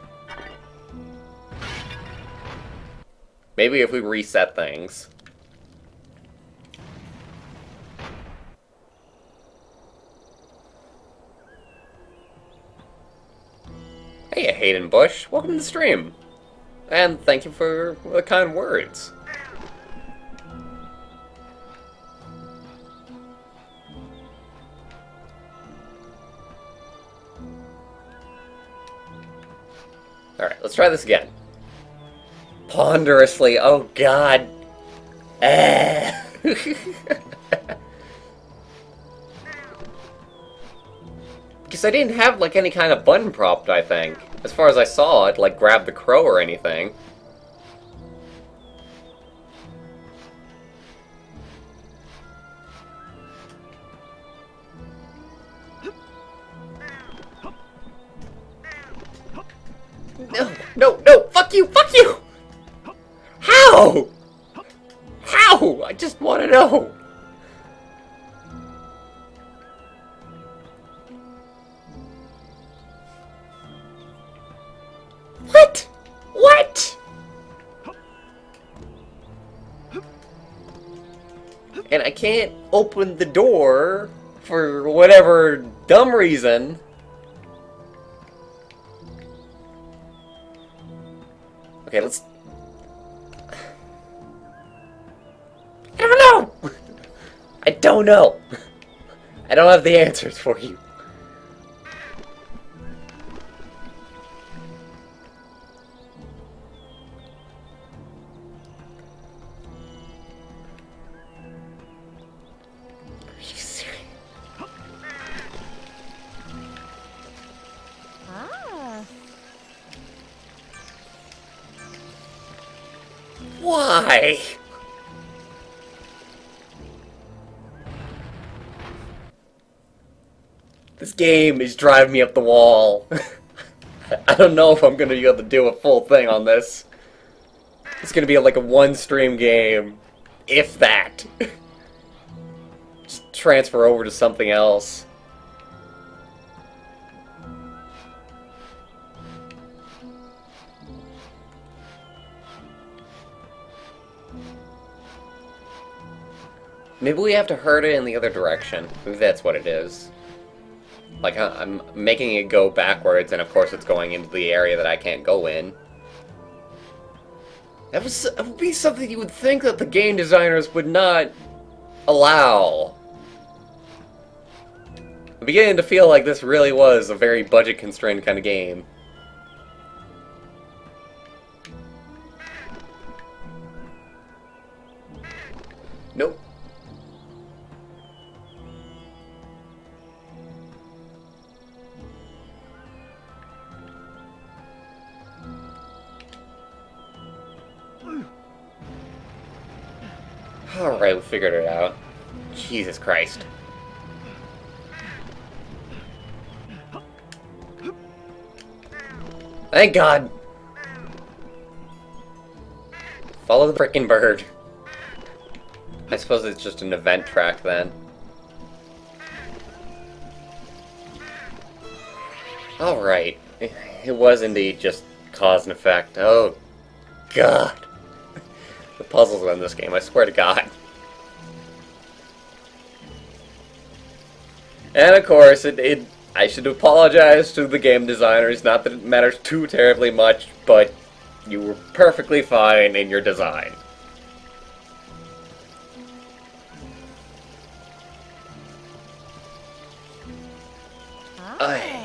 Maybe if we reset things. Hey, Hayden Bush. Welcome to the stream. And thank you for the kind words. Alright, let's try this again. Ponderously, oh god. Because I didn't have, like, any kind of button prompt, I think. As far as I saw it, like, grab the crow or anything. No, no, no, fuck you, fuck you! How? How? I just want to know. What? What? And I can't open the door for whatever dumb reason. Okay, let's... I don't know! I don't know! I don't have the answers for you. Are you serious? Ah. Why? This game is driving me up the wall. I don't know if I'm gonna be able to do a full thing on this. It's gonna be like a one-stream game, if that. Just transfer over to something else. Maybe we have to hurt it in the other direction. Maybe that's what it is. Like, I'm making it go backwards, and of course it's going into the area that I can't go in. That would be something you would think that the game designers would not allow. I'm beginning to feel like this really was a very budget-constrained kind of game. Nope. Alright, we figured it out. Jesus Christ. Thank God! Follow the frickin' bird. I suppose it's just an event track then. Alright. It was indeed just cause and effect. Oh, God. The puzzles in this game, I swear to God. And of course, I should apologize to the game designers, not that it matters too terribly much, but you were perfectly fine in your design.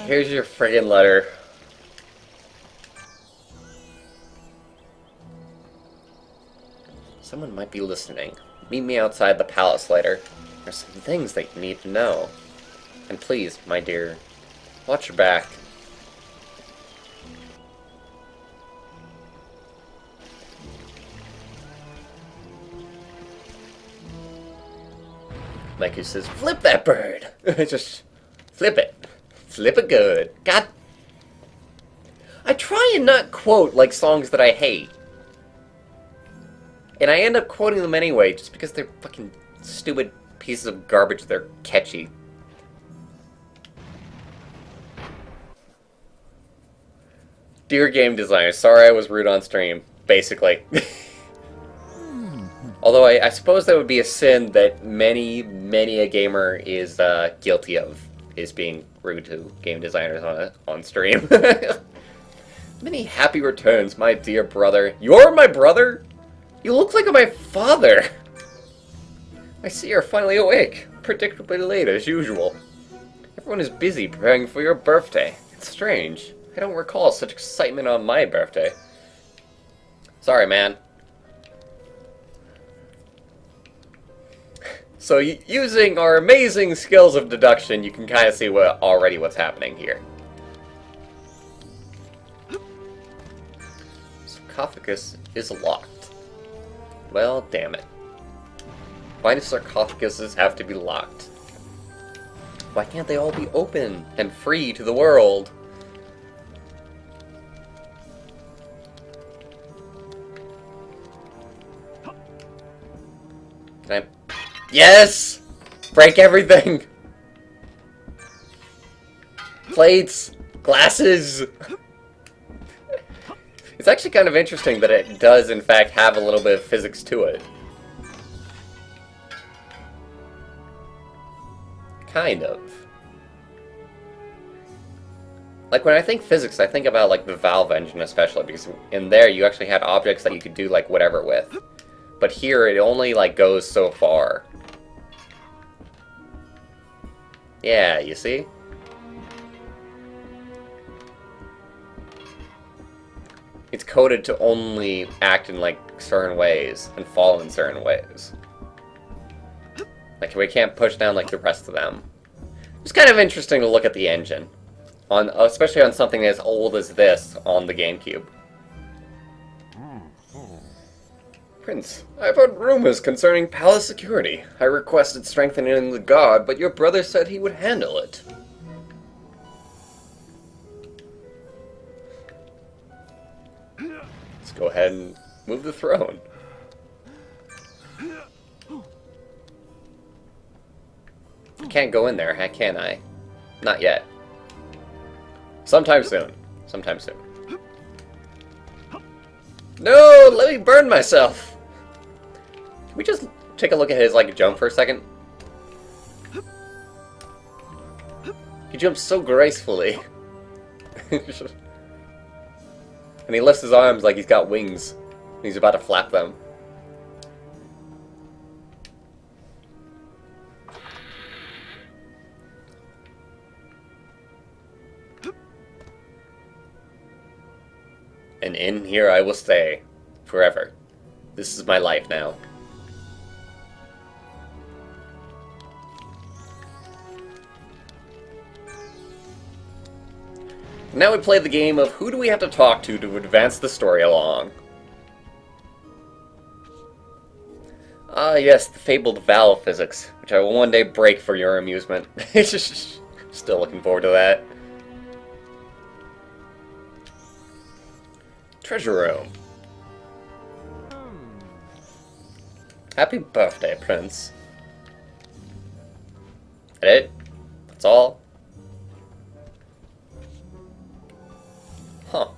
Here's your friggin' letter. Someone might be listening. Meet me outside the palace later. There's some things that you need to know. And please, my dear, watch your back. Like who says, flip that bird! Just flip it. Flip it good. God. I try and not quote, like, songs that I hate. And I end up quoting them anyway, just because they're fucking stupid pieces of garbage. They're catchy. Dear game designer, sorry I was rude on stream. Basically. Although I suppose that would be a sin that many a gamer is guilty of, is being rude to game designers on stream. Many happy returns, my dear brother. You're my brother? You look like my father. I see you're finally awake. Predictably late as usual. Everyone is busy preparing for your birthday. It's strange. I don't recall such excitement on my birthday. Sorry, man. So, using our amazing skills of deduction, you can kind of see what's happening here. Sarcophagus is locked. Well, damn it. Why do sarcophaguses have to be locked? Why can't they all be open and free to the world? Can I... Yes! Break everything! Plates! Glasses! It's actually kind of interesting that it does, in fact, have a little bit of physics to it. Kind of. Like, when I think physics, I think about, like, the Valve engine especially, because in there you actually had objects that you could do, like, whatever with. But here, it only, like, goes so far. Yeah, you see? It's coded to only act in, like, certain ways, and fall in certain ways. Like, we can't push down, like, the rest of them. It's kind of interesting to look at the engine. Especially on something as old as this on the GameCube. Prince, I've heard rumors concerning palace security. I requested strengthening the guard, but your brother said he would handle it. Let's go ahead and move the throne. I can't go in there, can I? Not yet. Sometime soon. Sometime soon. No! Let me burn myself! Can we just take a look at his, like, jump for a second? He jumps so gracefully. And he lifts his arms like he's got wings. He's about to flap them. And in here I will stay. Forever. This is my life now. Now we play the game of who do we have to talk to advance the story along. Ah yes, the fabled Valve physics, which I will one day break for your amusement. Still looking forward to that. Treasure room. Happy birthday, Prince. That it? That's all? Huh.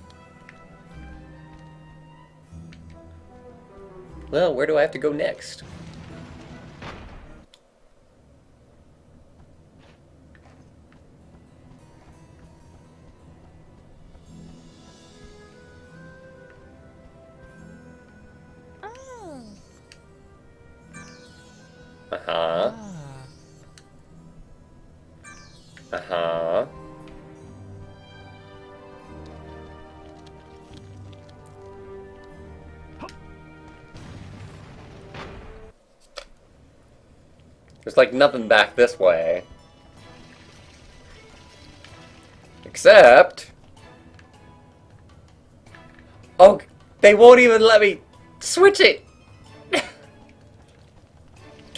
Well, where do I have to go next? Uh-huh. Uh-huh. There's like nothing back this way. Except... Oh, they won't even let me switch it!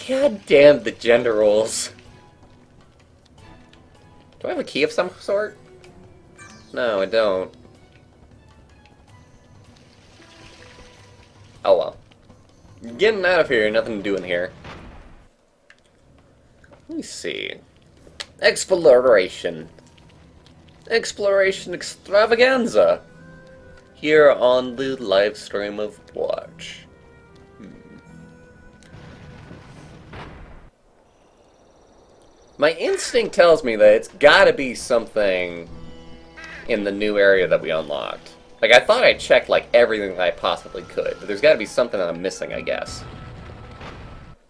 God damn the gender roles. Do I have a key of some sort? No, I don't. Oh well. Getting out of here, nothing to do in here. Let me see. Exploration. Exploration extravaganza. Here on the live stream of Bwarch. My instinct tells me that it's gotta be something in the new area that we unlocked. Like, I thought I checked, like, everything that I possibly could, but there's gotta be something that I'm missing, I guess.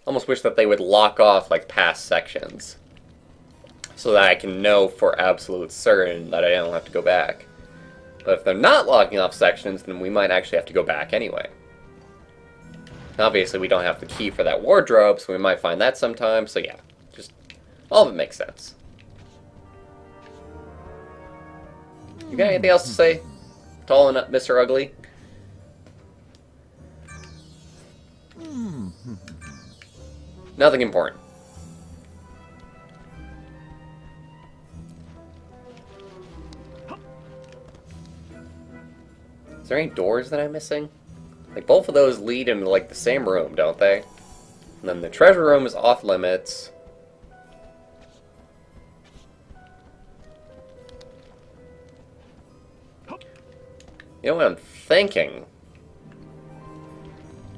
Almost wish that they would lock off, like, past sections. So that I can know for absolute certain that I don't have to go back. But if they're not locking off sections, then we might actually have to go back anyway. Obviously, we don't have the key for that wardrobe, so we might find that sometime, so yeah. Just, all of it makes sense. You got anything else to say? Tall and Mr. Ugly? Nothing important. Is there any doors that I'm missing? Like, both of those lead into, like, the same room, don't they? And then the treasure room is off limits. You know what I'm thinking?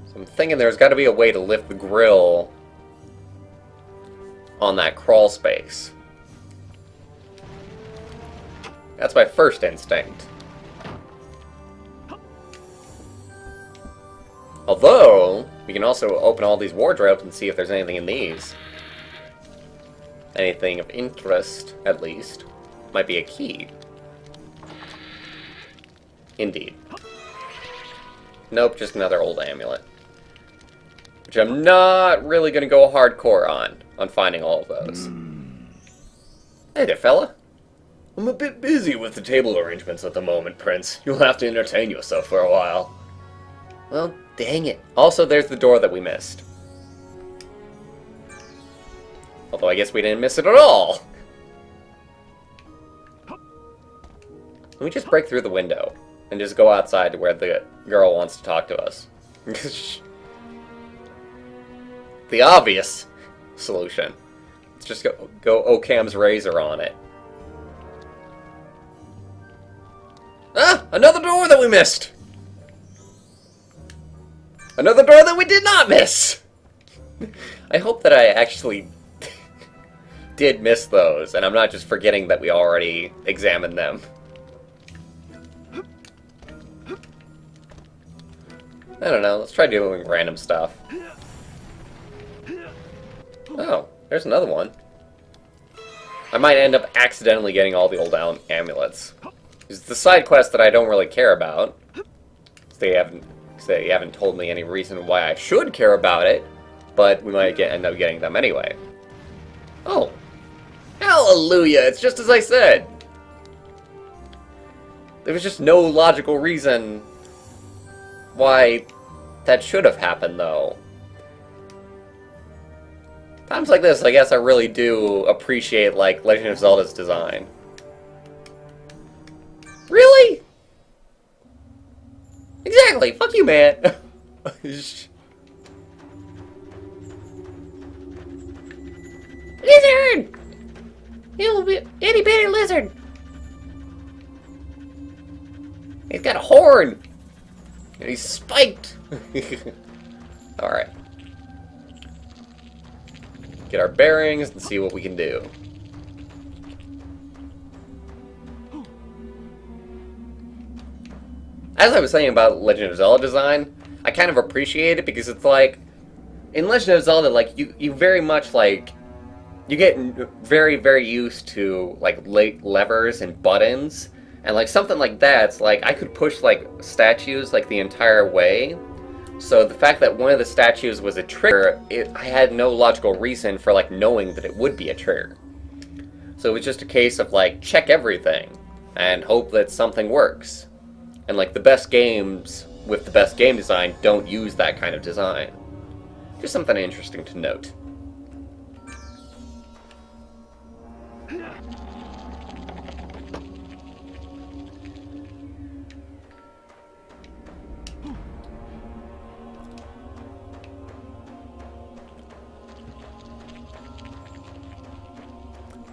So I'm thinking there's got to be a way to lift the grill on that crawl space. That's my first instinct. Although, we can also open all these wardrobes and see if there's anything in these. Anything of interest, at least. Might be a key. Indeed. Nope, just another old amulet. Which I'm not really going to go hardcore on finding all of those. Hey there, fella. I'm a bit busy with the table arrangements at the moment, Prince. You'll have to entertain yourself for a while. Well, dang it. Also, there's the door that we missed. Although I guess we didn't miss it at all. Let me just break through the window and just go outside to where the girl wants to talk to us. The obvious solution. Let's just go Occam's razor on it. Ah! Another door that we missed! Another door that we did not miss! I hope that I actually did miss those, and I'm not just forgetting that we already examined them. I don't know, let's try doing random stuff. Oh, there's another one. I might end up accidentally getting all the old amulets. It's the side quest that I don't really care about. They haven't told me any reason why I should care about it, but we might end up getting them anyway. Oh. Hallelujah, it's just as I said! There was just no logical reason why that should have happened, though. Times like this, I guess I really do appreciate, like, Legend of Zelda's design. Really? Exactly! Fuck you, man! Lizard! Little bit itty bitty lizard! He's got a horn! And he's spiked! Alright. Get our bearings and see what we can do. As I was saying about Legend of Zelda design, I kind of appreciate it because it's like, in Legend of Zelda, like, you very much, like, you get very, very used to, like, levers and buttons, and, like, something like that, it's like, I could push, like, statues, like, the entire way, so the fact that one of the statues was a trigger, I had no logical reason for, like, knowing that it would be a trigger. So it was just a case of, like, check everything, and hope that something works. And, like, the best games with the best game design don't use that kind of design. Just something interesting to note.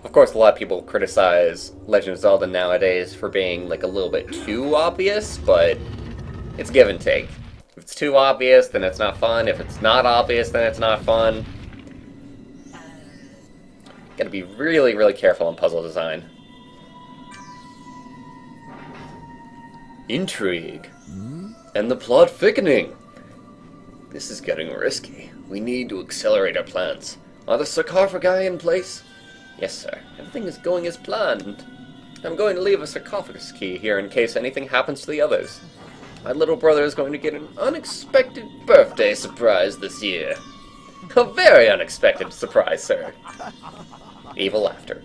Of course, a lot of people criticize Legend of Zelda nowadays for being like a little bit too obvious, but it's give and take. If it's too obvious, then it's not fun. If it's not obvious, then it's not fun. Gotta be really, really careful in puzzle design. Intrigue. And the plot thickening. This is getting risky. We need to accelerate our plans. Are the sarcophagi in place? Yes, sir. Everything is going as planned. I'm going to leave a sarcophagus key here in case anything happens to the others. My little brother is going to get an unexpected birthday surprise this year. A very unexpected surprise, sir. Evil laughter.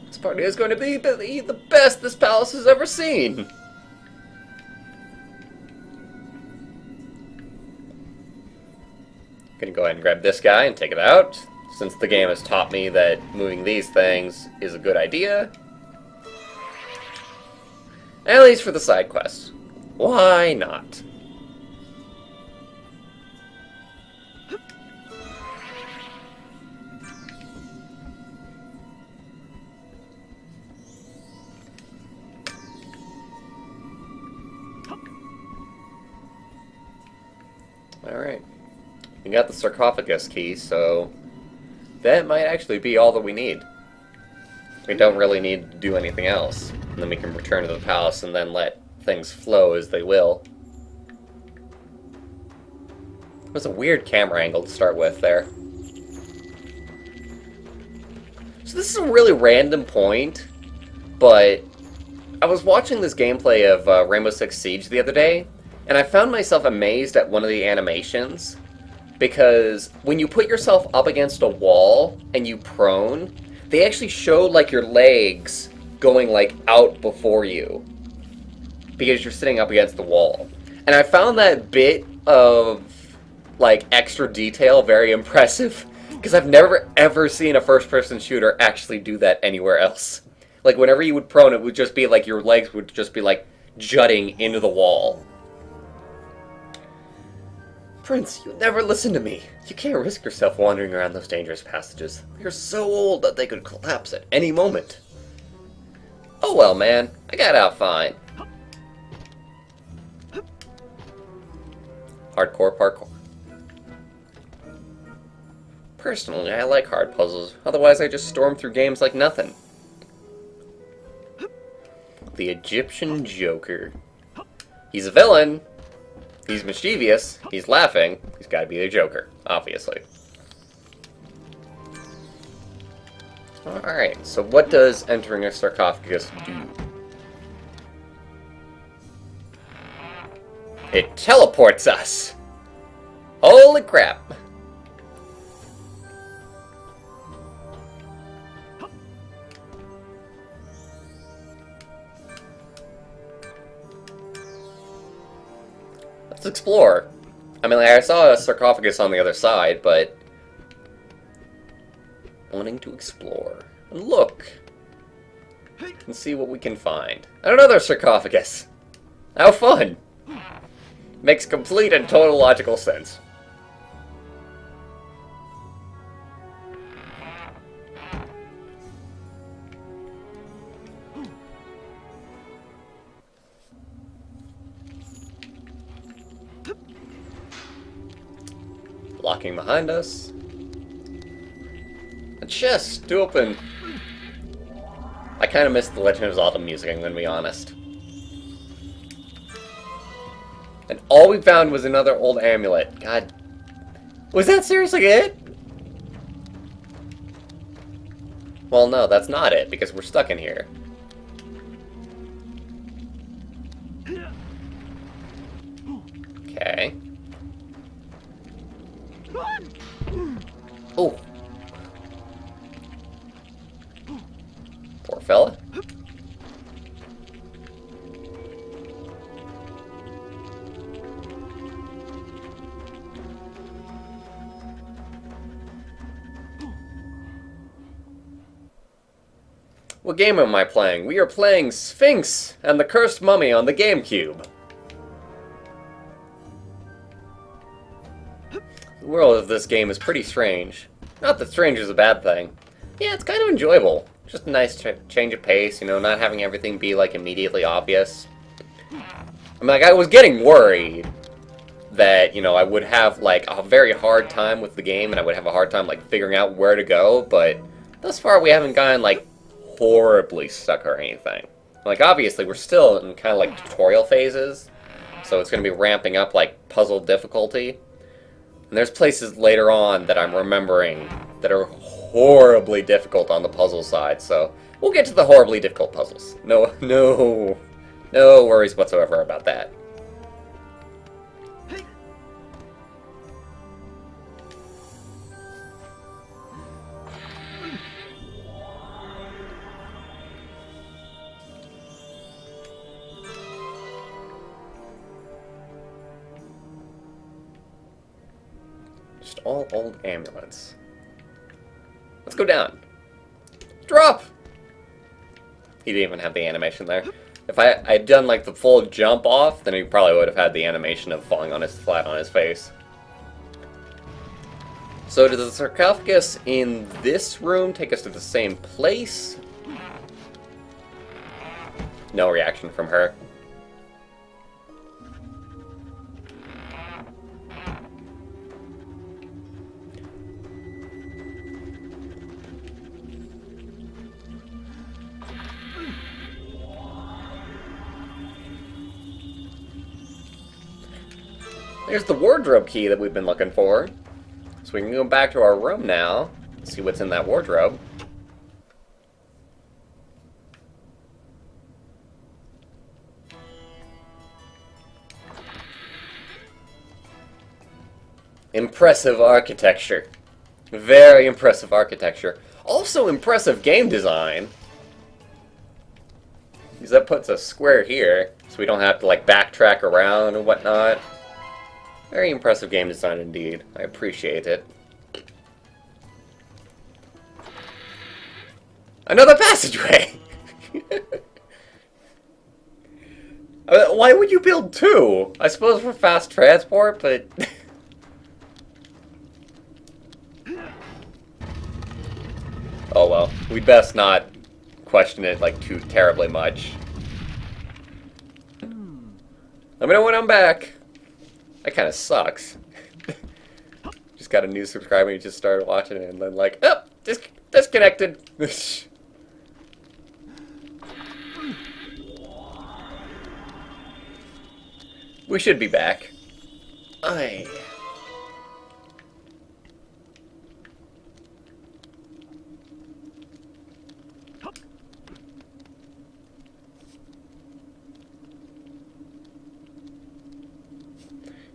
This party is going to be the best this palace has ever seen. Gonna go ahead and grab this guy and take it out, since the game has taught me that moving these things is a good idea. At least for the side quests. Why not? Alright. We got the sarcophagus key, so that might actually be all that we need. We don't really need to do anything else. And then we can return to the palace and then let things flow as they will. It was a weird camera angle to start with there. So this is a really random point, but I was watching this gameplay of Rainbow Six Siege the other day, and I found myself amazed at one of the animations, because when you put yourself up against a wall and you prone, they actually show like your legs going like out before you because you're sitting up against the wall. And I found that bit of like extra detail very impressive, because I've never ever seen a first-person shooter actually do that anywhere else. Like whenever you would prone, it would just be like your legs would just be like jutting into the wall. Prince, you never listen to me. You can't risk yourself wandering around those dangerous passages. They're so old that they could collapse at any moment. Oh well, man. I got out fine. Hardcore parkour. Personally, I like hard puzzles. Otherwise, I just storm through games like nothing. The Egyptian Joker. He's a villain. He's mischievous, he's laughing, he's gotta be the Joker, obviously. Alright, so what does entering a sarcophagus do? It teleports us! Holy crap! Let's explore. I mean, like, I saw a sarcophagus on the other side, but wanting to explore and look and see what we can find. And another sarcophagus. How fun! Makes complete and total logical sense. Locking behind us. A chest to open. I kind of missed the Legend of Zelda music, I'm going to be honest. And all we found was another old amulet. God. Was that seriously it? Well, no, that's not it, because we're stuck in here. Okay. Oh. Poor fella. What game am I playing? We are playing Sphinx and the Cursed Mummy on the GameCube. The world of this game is pretty strange. Not that strange is a bad thing. Yeah, it's kind of enjoyable. Just a nice change of pace, you know, not having everything be, like, immediately obvious. I mean, like, I was getting worried that, you know, I would have, like, a very hard time with the game, and I would have a hard time, like, figuring out where to go, but thus far we haven't gotten, like, horribly stuck or anything. Like, obviously, we're still in kind of, like, tutorial phases, so it's going to be ramping up, like, puzzle difficulty. And there's places later on that I'm remembering that are horribly difficult on the puzzle side, so we'll get to the horribly difficult puzzles. No worries whatsoever about that. Just all old amulets. Let's go down. Drop! He didn't even have the animation there. If I had done like the full jump off, then he probably would have had the animation of falling on his flat on his face. So does the sarcophagus in this room take us to the same place? No reaction from her. There's the wardrobe key that we've been looking for. So we can go back to our room now, see what's in that wardrobe. Impressive architecture. Very impressive architecture. Also impressive game design. Because that puts a square here, so we don't have to like backtrack around and whatnot. Very impressive game design indeed. I appreciate it. Another passageway! Why would you build two? I suppose for fast transport, but... oh well. We'd best not question it, like, too terribly much. Let me know when I'm back. That kind of sucks. Just got a new subscriber and just started watching it and then like, oh, disconnected. We should be back. Aye.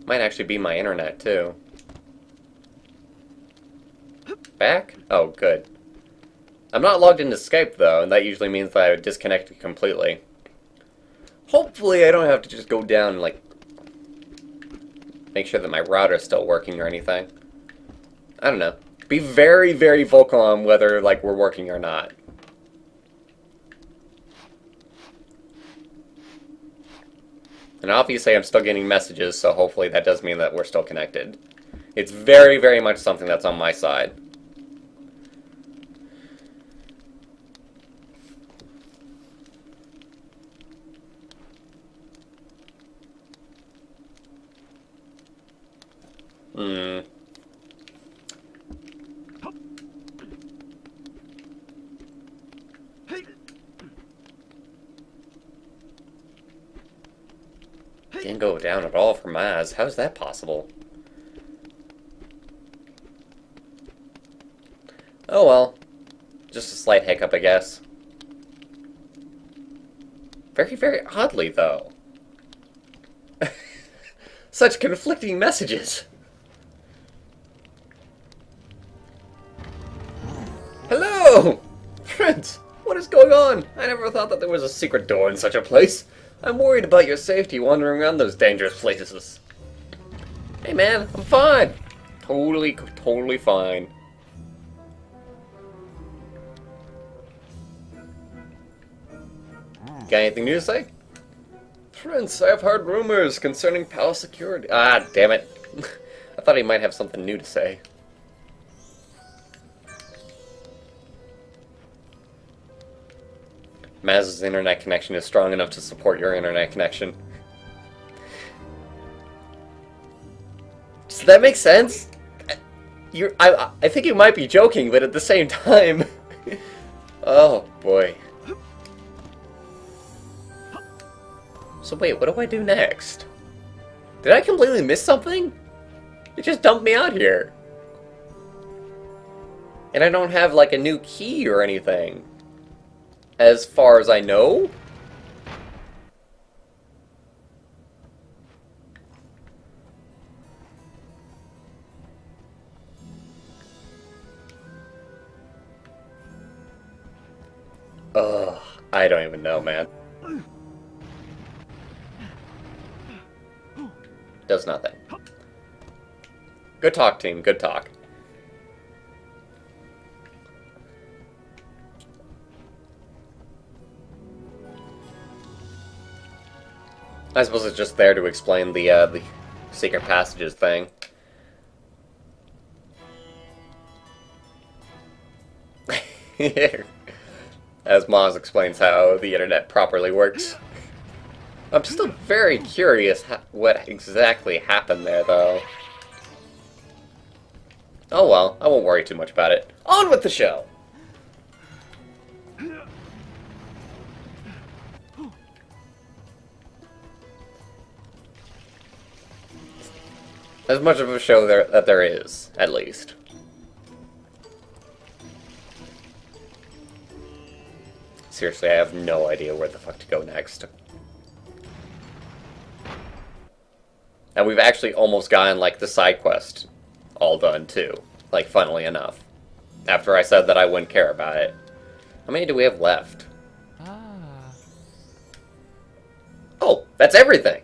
Might actually be my internet, too. Back? Oh, good. I'm not logged into Skype, though, and that usually means that I would disconnect completely. Hopefully I don't have to just go down and, like, make sure that my router's still working or anything. I don't know. Be very, very vocal on whether, like, we're working or not. And obviously I'm still getting messages, so hopefully that does mean that we're still connected. It's very, very much something that's on my side. Didn't go down at all for Maz. How is that possible? Oh well. Just a slight hiccup, I guess. Very, very oddly, though. Such conflicting messages. Hello! Prince, what is going on? I never thought that there was a secret door in such a place. I'm worried about your safety wandering around those dangerous places. Hey man, I'm fine. Totally fine. Got anything new to say? Prince, I've heard rumors concerning palace security. Ah, damn it. I thought he might have something new to say. Maz's internet connection is strong enough to support your internet connection. Does that make sense? I think you might be joking, but at the same time... Oh, boy. So wait, what do I do next? Did I completely miss something? It just dumped me out here. And I don't have, like, a new key or anything. As far as I know? Ugh, I don't even know, man. Does nothing. Good talk, team. Good talk. I suppose it's just there to explain the secret passages thing. As Maz explains how the internet properly works. I'm still very curious what exactly happened there, though. Oh well, I won't worry too much about it. On with the show! As much of a show that there is, at least. Seriously, I have no idea where the fuck to go next. And we've actually almost gotten, like, the side quest all done, too. Like, funnily enough. After I said that I wouldn't care about it. How many do we have left? Oh, that's everything!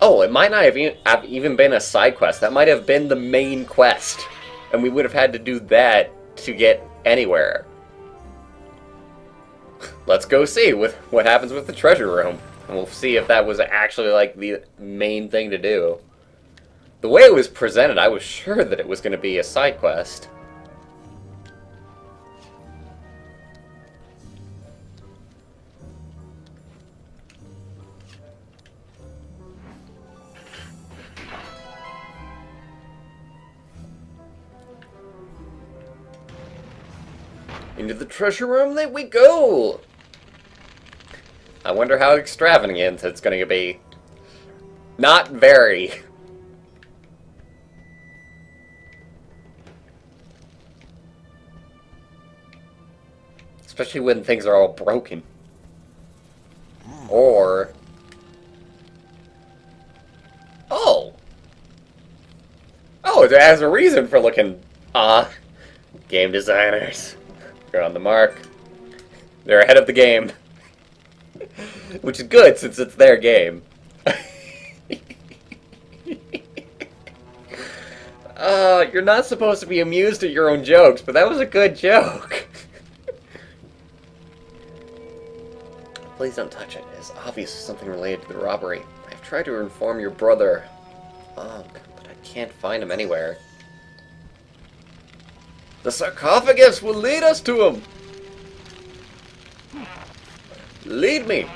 Oh, it might not have even been a side quest. That might have been the main quest. And we would have had to do that to get anywhere. Let's go see what happens with the treasure room. And we'll see if that was actually, like, the main thing to do. The way it was presented, I was sure that it was going to be a side quest. Into the treasure room that we go! I wonder how extravagant it's going to be. Not very. Especially when things are all broken. Or... Oh! Oh, it has a reason for looking... game designers. They're on the mark. They're ahead of the game. Which is good, since it's their game. You're not supposed to be amused at your own jokes, but that was a good joke. Please don't touch it. It's obviously something related to the robbery. I've tried to inform your brother, but I can't find him anywhere. The sarcophagus will lead us to him! Lead me!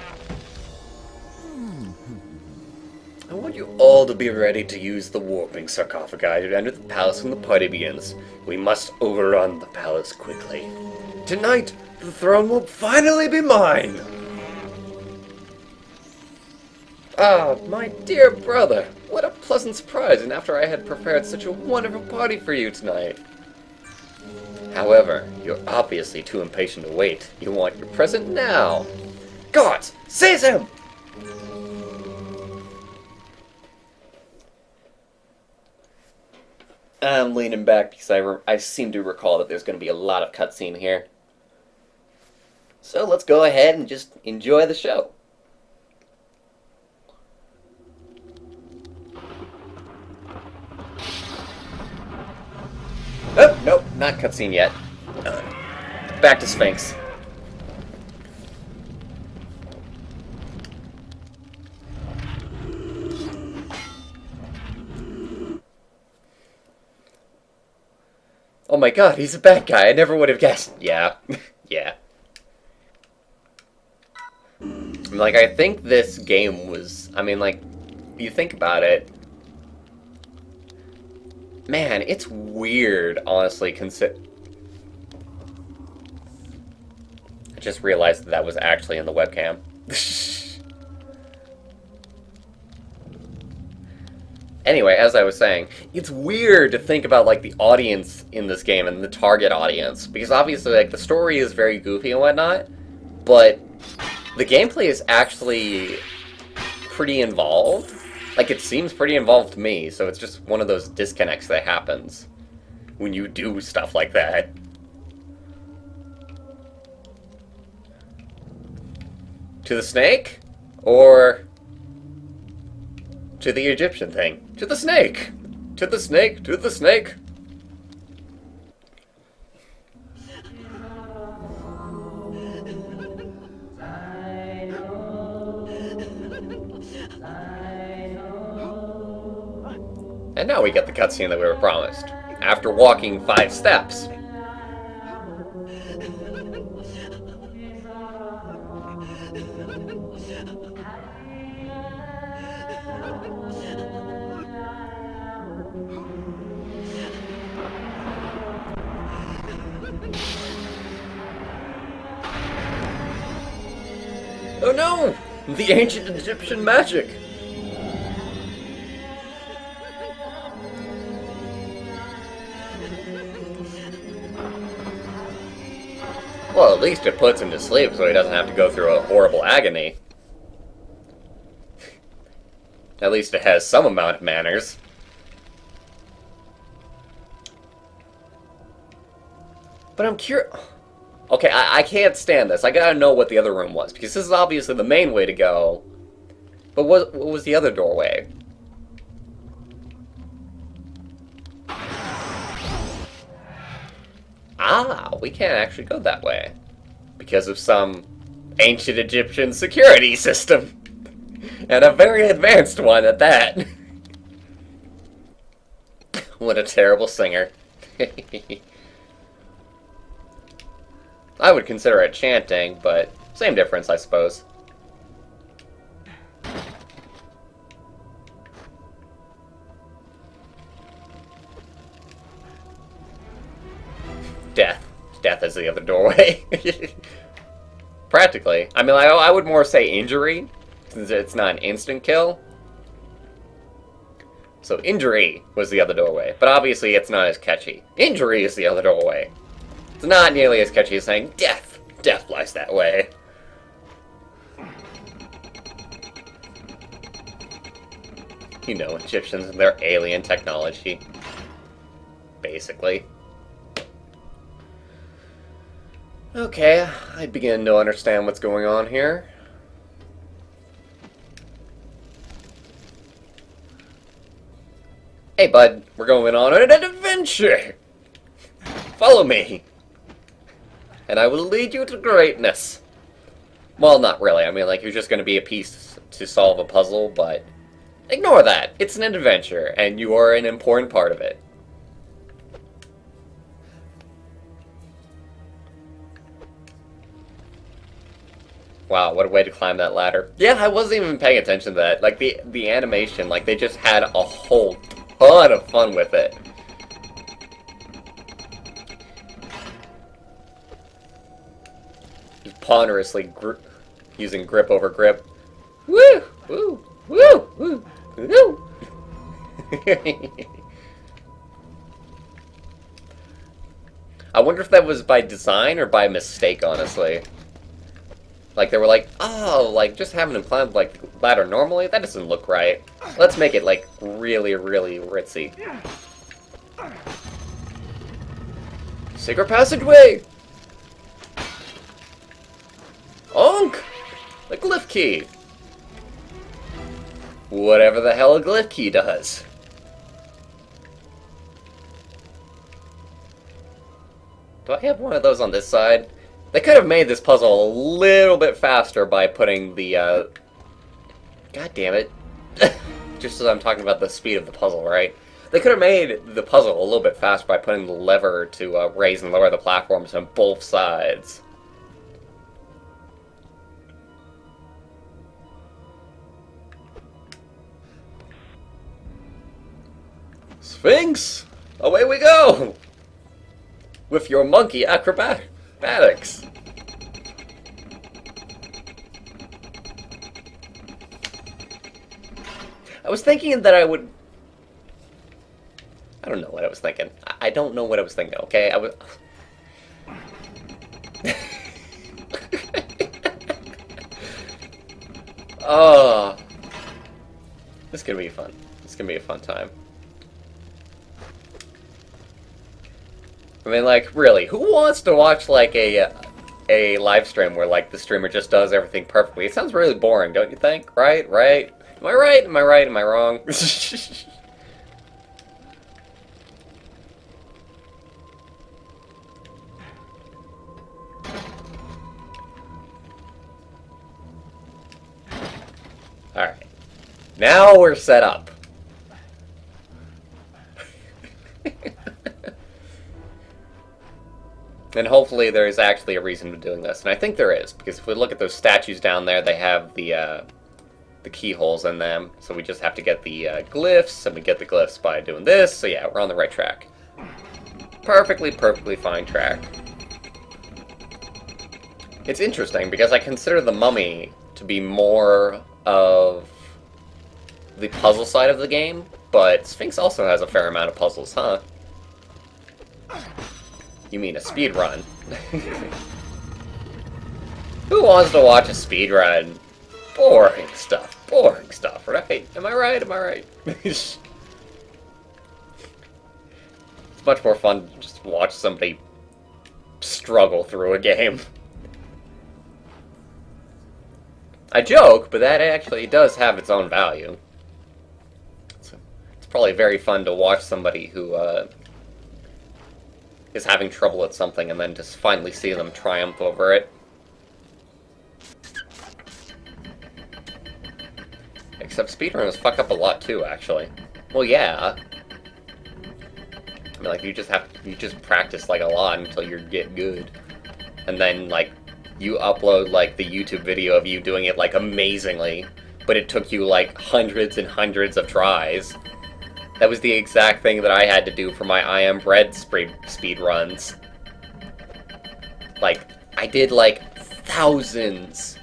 I want you all to be ready to use the warping sarcophagi to enter the palace when the party begins. We must overrun the palace quickly. Tonight, the throne will finally be mine! Ah, my dear brother, what a pleasant surprise, and after I had prepared such a wonderful party for you tonight. However, you're obviously too impatient to wait. You want your present now. Guards, seize him! I'm leaning back because I seem to recall that there's going to be a lot of cutscene here. So let's go ahead and just enjoy the show. Oh, nope, not cutscene yet. Back to Sphinx. Oh my god, he's a bad guy. I never would have guessed. Yeah. Yeah. Like, I think this game was... I mean, like, you think about it... Man, it's weird, honestly, I just realized that that was actually in the webcam. Anyway, as I was saying, it's weird to think about, like, the audience in this game and the target audience. Because obviously, like, the story is very goofy and whatnot, but the gameplay is actually pretty involved. Like, it seems pretty involved to me, so it's just one of those disconnects that happens when you do stuff like that. To the snake? Or... to the Egyptian thing? To the snake! To the snake! To the snake! And now we get the cutscene that we were promised. After walking 5 steps. Oh no! The ancient Egyptian magic! Well, at least it puts him to sleep so he doesn't have to go through a horrible agony. At least it has some amount of manners. But I'm curious... Okay, I can't stand this. I gotta know what the other room was, because this is obviously the main way to go. But what was the other doorway? Ah, we can't actually go that way. Because of some ancient Egyptian security system. And a very advanced one at that. What a terrible singer. I would consider it chanting, but same difference, I suppose. Death. Death is the other doorway. Practically. I mean, I would more say injury, since it's not an instant kill. So injury was the other doorway, but obviously it's not as catchy. Injury is the other doorway. It's not nearly as catchy as saying death. Death lies that way. You know, Egyptians and their alien technology. Basically. Okay, I begin to understand what's going on here. Hey bud, we're going on an adventure! Follow me! And I will lead you to greatness. Well, not really. I mean, like, you're just going to be a piece to solve a puzzle, but ignore that. It's an adventure, and you are an important part of it. Wow, what a way to climb that ladder. Yeah, I wasn't even paying attention to that. Like, the animation, like, they just had a whole ton of fun with it. Ponderously using grip over grip. Woo! Woo! Woo! Woo! Woo! I wonder if that was by design or by mistake, honestly. Like, they were like, oh, like, just having him climb, like, the ladder normally? That doesn't look right. Let's make it, like, really, really ritzy. Secret passageway! Onk! The glyph key! Whatever the hell a glyph key does. Do I have one of those on this side? They could have made this puzzle a little bit faster by putting the, God damn it. Just as I'm talking about the speed of the puzzle, right? They could have made the puzzle a little bit faster by putting the lever to raise and lower the platforms on both sides. Sphinx! Away we go! With your monkey acrobatics. I was thinking that I would... I don't know what I was thinking. I don't know what I was thinking, okay? I was... Oh. This is gonna be fun. This is gonna be a fun time. I mean, like, really, who wants to watch, like, a live stream where, like, the streamer just does everything perfectly? It sounds really boring, don't you think? Right? Right? Am I right? Am I right? Am I wrong? Alright. Now we're set up. And hopefully there is actually a reason for doing this. And I think there is, because if we look at those statues down there, they have the keyholes in them. So we just have to get the glyphs, and we get the glyphs by doing this. So yeah, we're on the right track. Perfectly fine track. It's interesting, because I consider the mummy to be more of the puzzle side of the game, but Sphinx also has a fair amount of puzzles, huh? You mean a speed run? Who wants to watch a speed run? Boring stuff, right? Am I right? Am I right? It's much more fun to just watch somebody struggle through a game. I joke, but that actually does have its own value. It's probably very fun to watch somebody who is having trouble at something and then just finally see them triumph over it. Except speedrunners fuck up a lot too, actually. Well, yeah. I mean, like, you just practice, like, a lot until you get good. And then, like, you upload, like, the YouTube video of you doing it, like, amazingly. But it took you, like, hundreds and hundreds of tries. That was the exact thing that I had to do for my I Am Bread speed runs. Like, I did, like, thousands.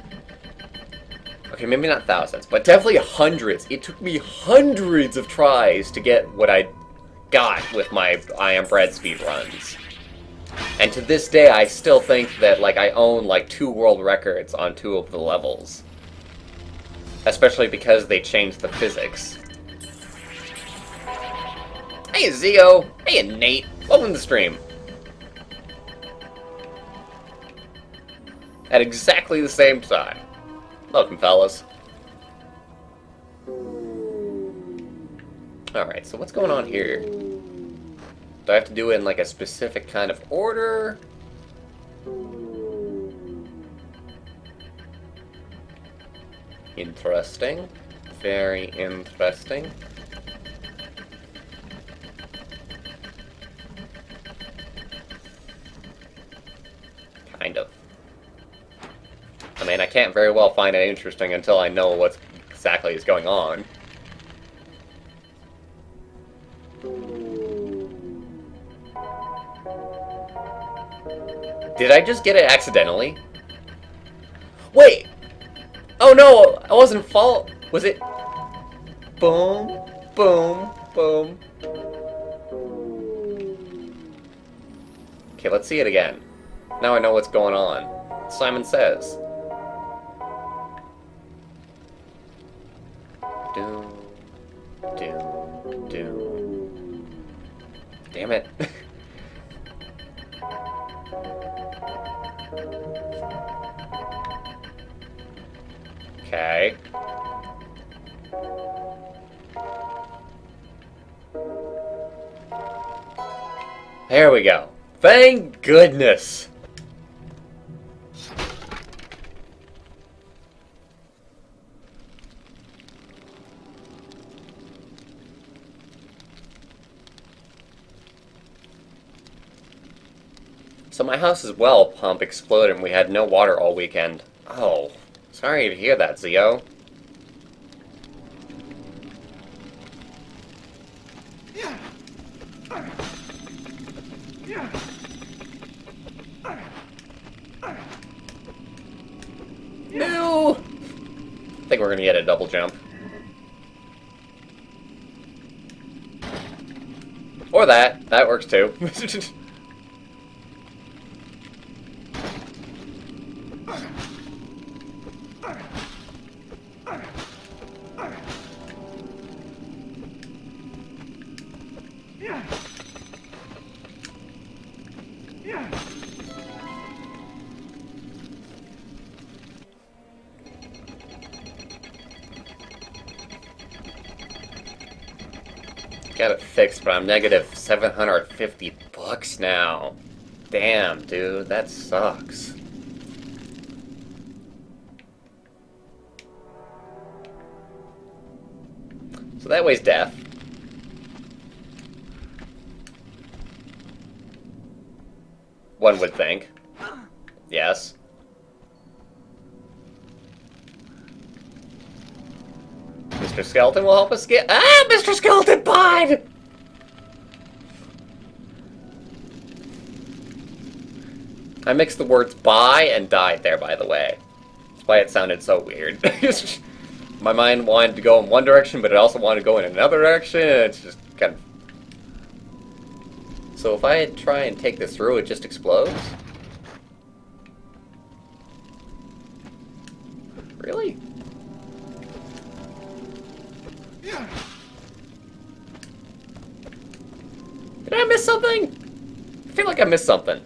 Okay, maybe not thousands, but definitely hundreds. It took me hundreds of tries to get what I got with my I Am Bread speed runs. And to this day, I still think that, like, I own, like, 2 world records on 2 of the levels. Especially because they changed the physics. Hey, Zio! Hey, Nate! Welcome to the stream! At exactly the same time. Welcome, fellas. Alright, so what's going on here? Do I have to do it in, like, a specific kind of order? Interesting. Very interesting. Kind of. I mean, I can't very well find it interesting until I know what exactly is going on. Did I just get it accidentally? Wait! Oh no! I wasn't fault. Was it? Boom, boom, boom. Okay, let's see it again. Now I know what's going on. Simon Says. Doom, doom, doom. Damn it. Okay. There we go. Thank goodness. So my house's well pump exploded and we had no water all weekend. Oh, sorry to hear that, Zio. No! I think we're gonna get a double jump. Or that. That works too. Got it fixed, but I'm negative 750 bucks now. Damn, dude, that sucks. So that way's death. One would think. Yes. Mr. Skeleton will help us get— Ah! Mr. Skeleton died! I mixed the words "buy" and "died" there, by the way. That's why it sounded so weird. My mind wanted to go in one direction, but it also wanted to go in another direction. It's just kind of... So if I try and take this through, it just explodes? Really? Did I miss something? I feel like I missed something.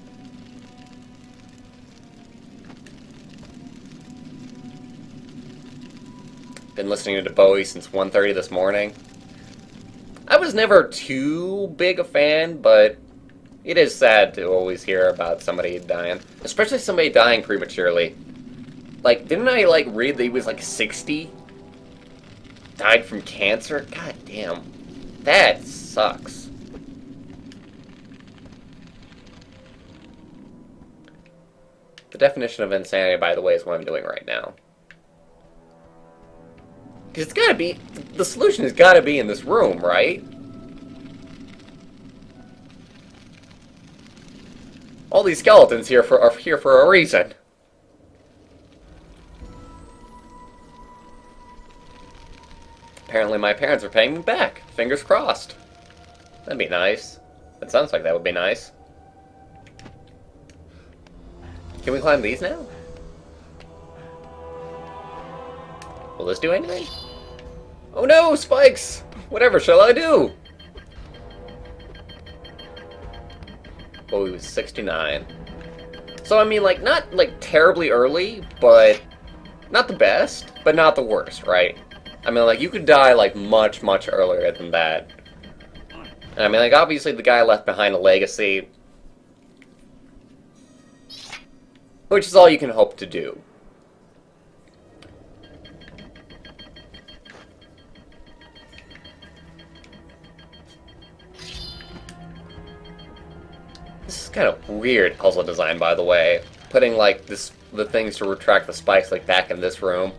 Been listening to Bowie since 1:30 this morning. I was never too big a fan, but it is sad to always hear about somebody dying. Especially somebody dying prematurely. Like, didn't I, like, read that he was, like, 60? Died from cancer? God damn. That sucks. The definition of insanity, by the way, is what I'm doing right now. Because it's gotta be... The solution has gotta be in this room, right? All these skeletons are here for a reason. Apparently my parents are paying me back. Fingers crossed. That'd be nice. That sounds like that would be nice. Can we climb these now? Will this do anything? Oh no, spikes! Whatever shall I do? Oh, he was 69. So, I mean, like, not, like, terribly early, but not the best, but not the worst, right? I mean, like, you could die, like, much, much earlier than that. And I mean, like, obviously the guy left behind a legacy, which is all you can hope to do. This is kind of weird puzzle design, by the way. Putting, like, the things to retract the spikes, like, back in this room.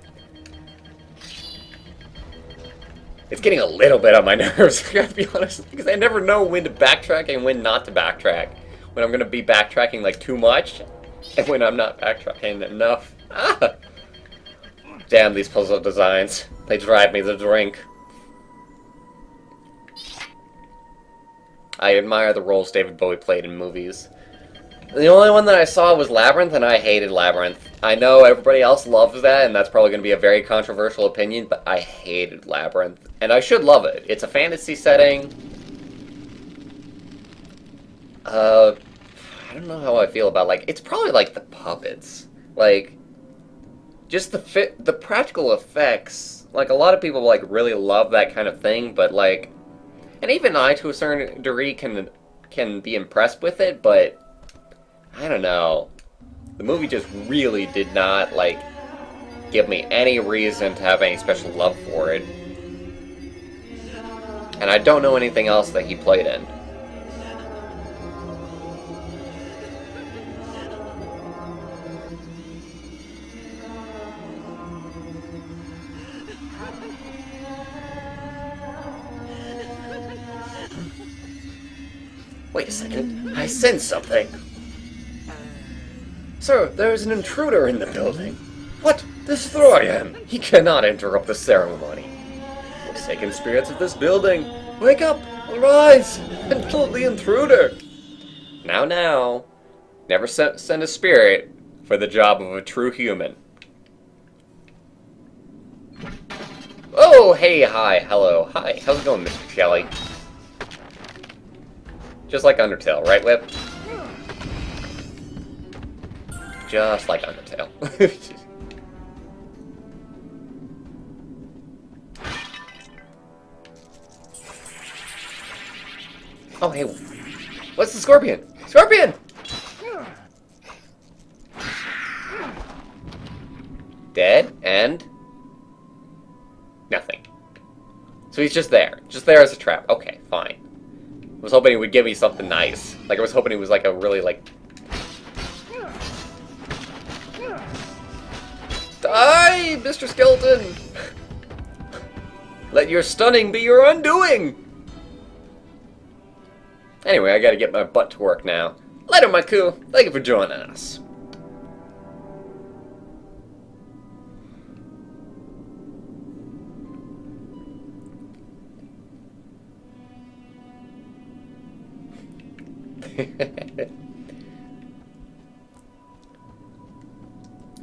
It's getting a little bit on my nerves, I gotta be honest, because I never know when to backtrack and when not to backtrack. When I'm gonna be backtracking, like, too much, and when I'm not backtracking enough. Ah! Damn these puzzle designs. They drive me the drink. I admire the roles David Bowie played in movies. The only one that I saw was Labyrinth, and I hated Labyrinth. I know everybody else loves that, and that's probably going to be a very controversial opinion, but I hated Labyrinth. And I should love it. It's a fantasy setting. I don't know how I feel about, like, it's probably, like, the puppets. Like, just the practical effects. Like, a lot of people, like, really love that kind of thing, but, like, and even I, to a certain degree, can be impressed with it, but I don't know. The movie just really did not, like, give me any reason to have any special love for it. And I don't know anything else that he played in. Wait a second. I sense something. Sir, there is an intruder in the building. What? Destroy him! He cannot interrupt the ceremony. Forsaken spirits of this building, wake up, arise, and kill the intruder. Now. Never send a spirit for the job of a true human. Oh, hey, hi, hello, hi. How's it going, Mr. Shelley? Just like Undertale, right, Whip? Just like Undertale. Oh, hey. What's the scorpion? Scorpion! Dead, and... nothing. So he's just there. Just there as a trap. Okay, fine. I was hoping he would give me something nice. Like, I was hoping he was, like, a really, like... Die, Mr. Skeleton! Let your stunning be your undoing! Anyway, I gotta get my butt to work now. Later, Maku. Thank you for joining us.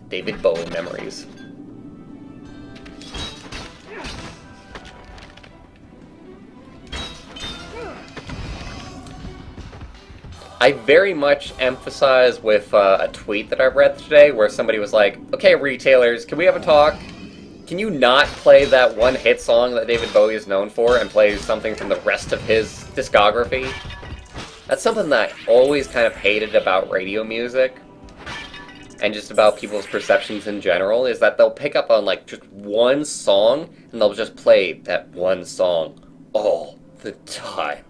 David Bowie memories. I very much emphasize with a tweet that I read today where somebody was like, okay, retailers, can we have a talk? Can you not play that one hit song that David Bowie is known for and play something from the rest of his discography? That's something that I always kind of hated about radio music and just about people's perceptions in general, is that they'll pick up on like just one song and they'll just play that one song all the time.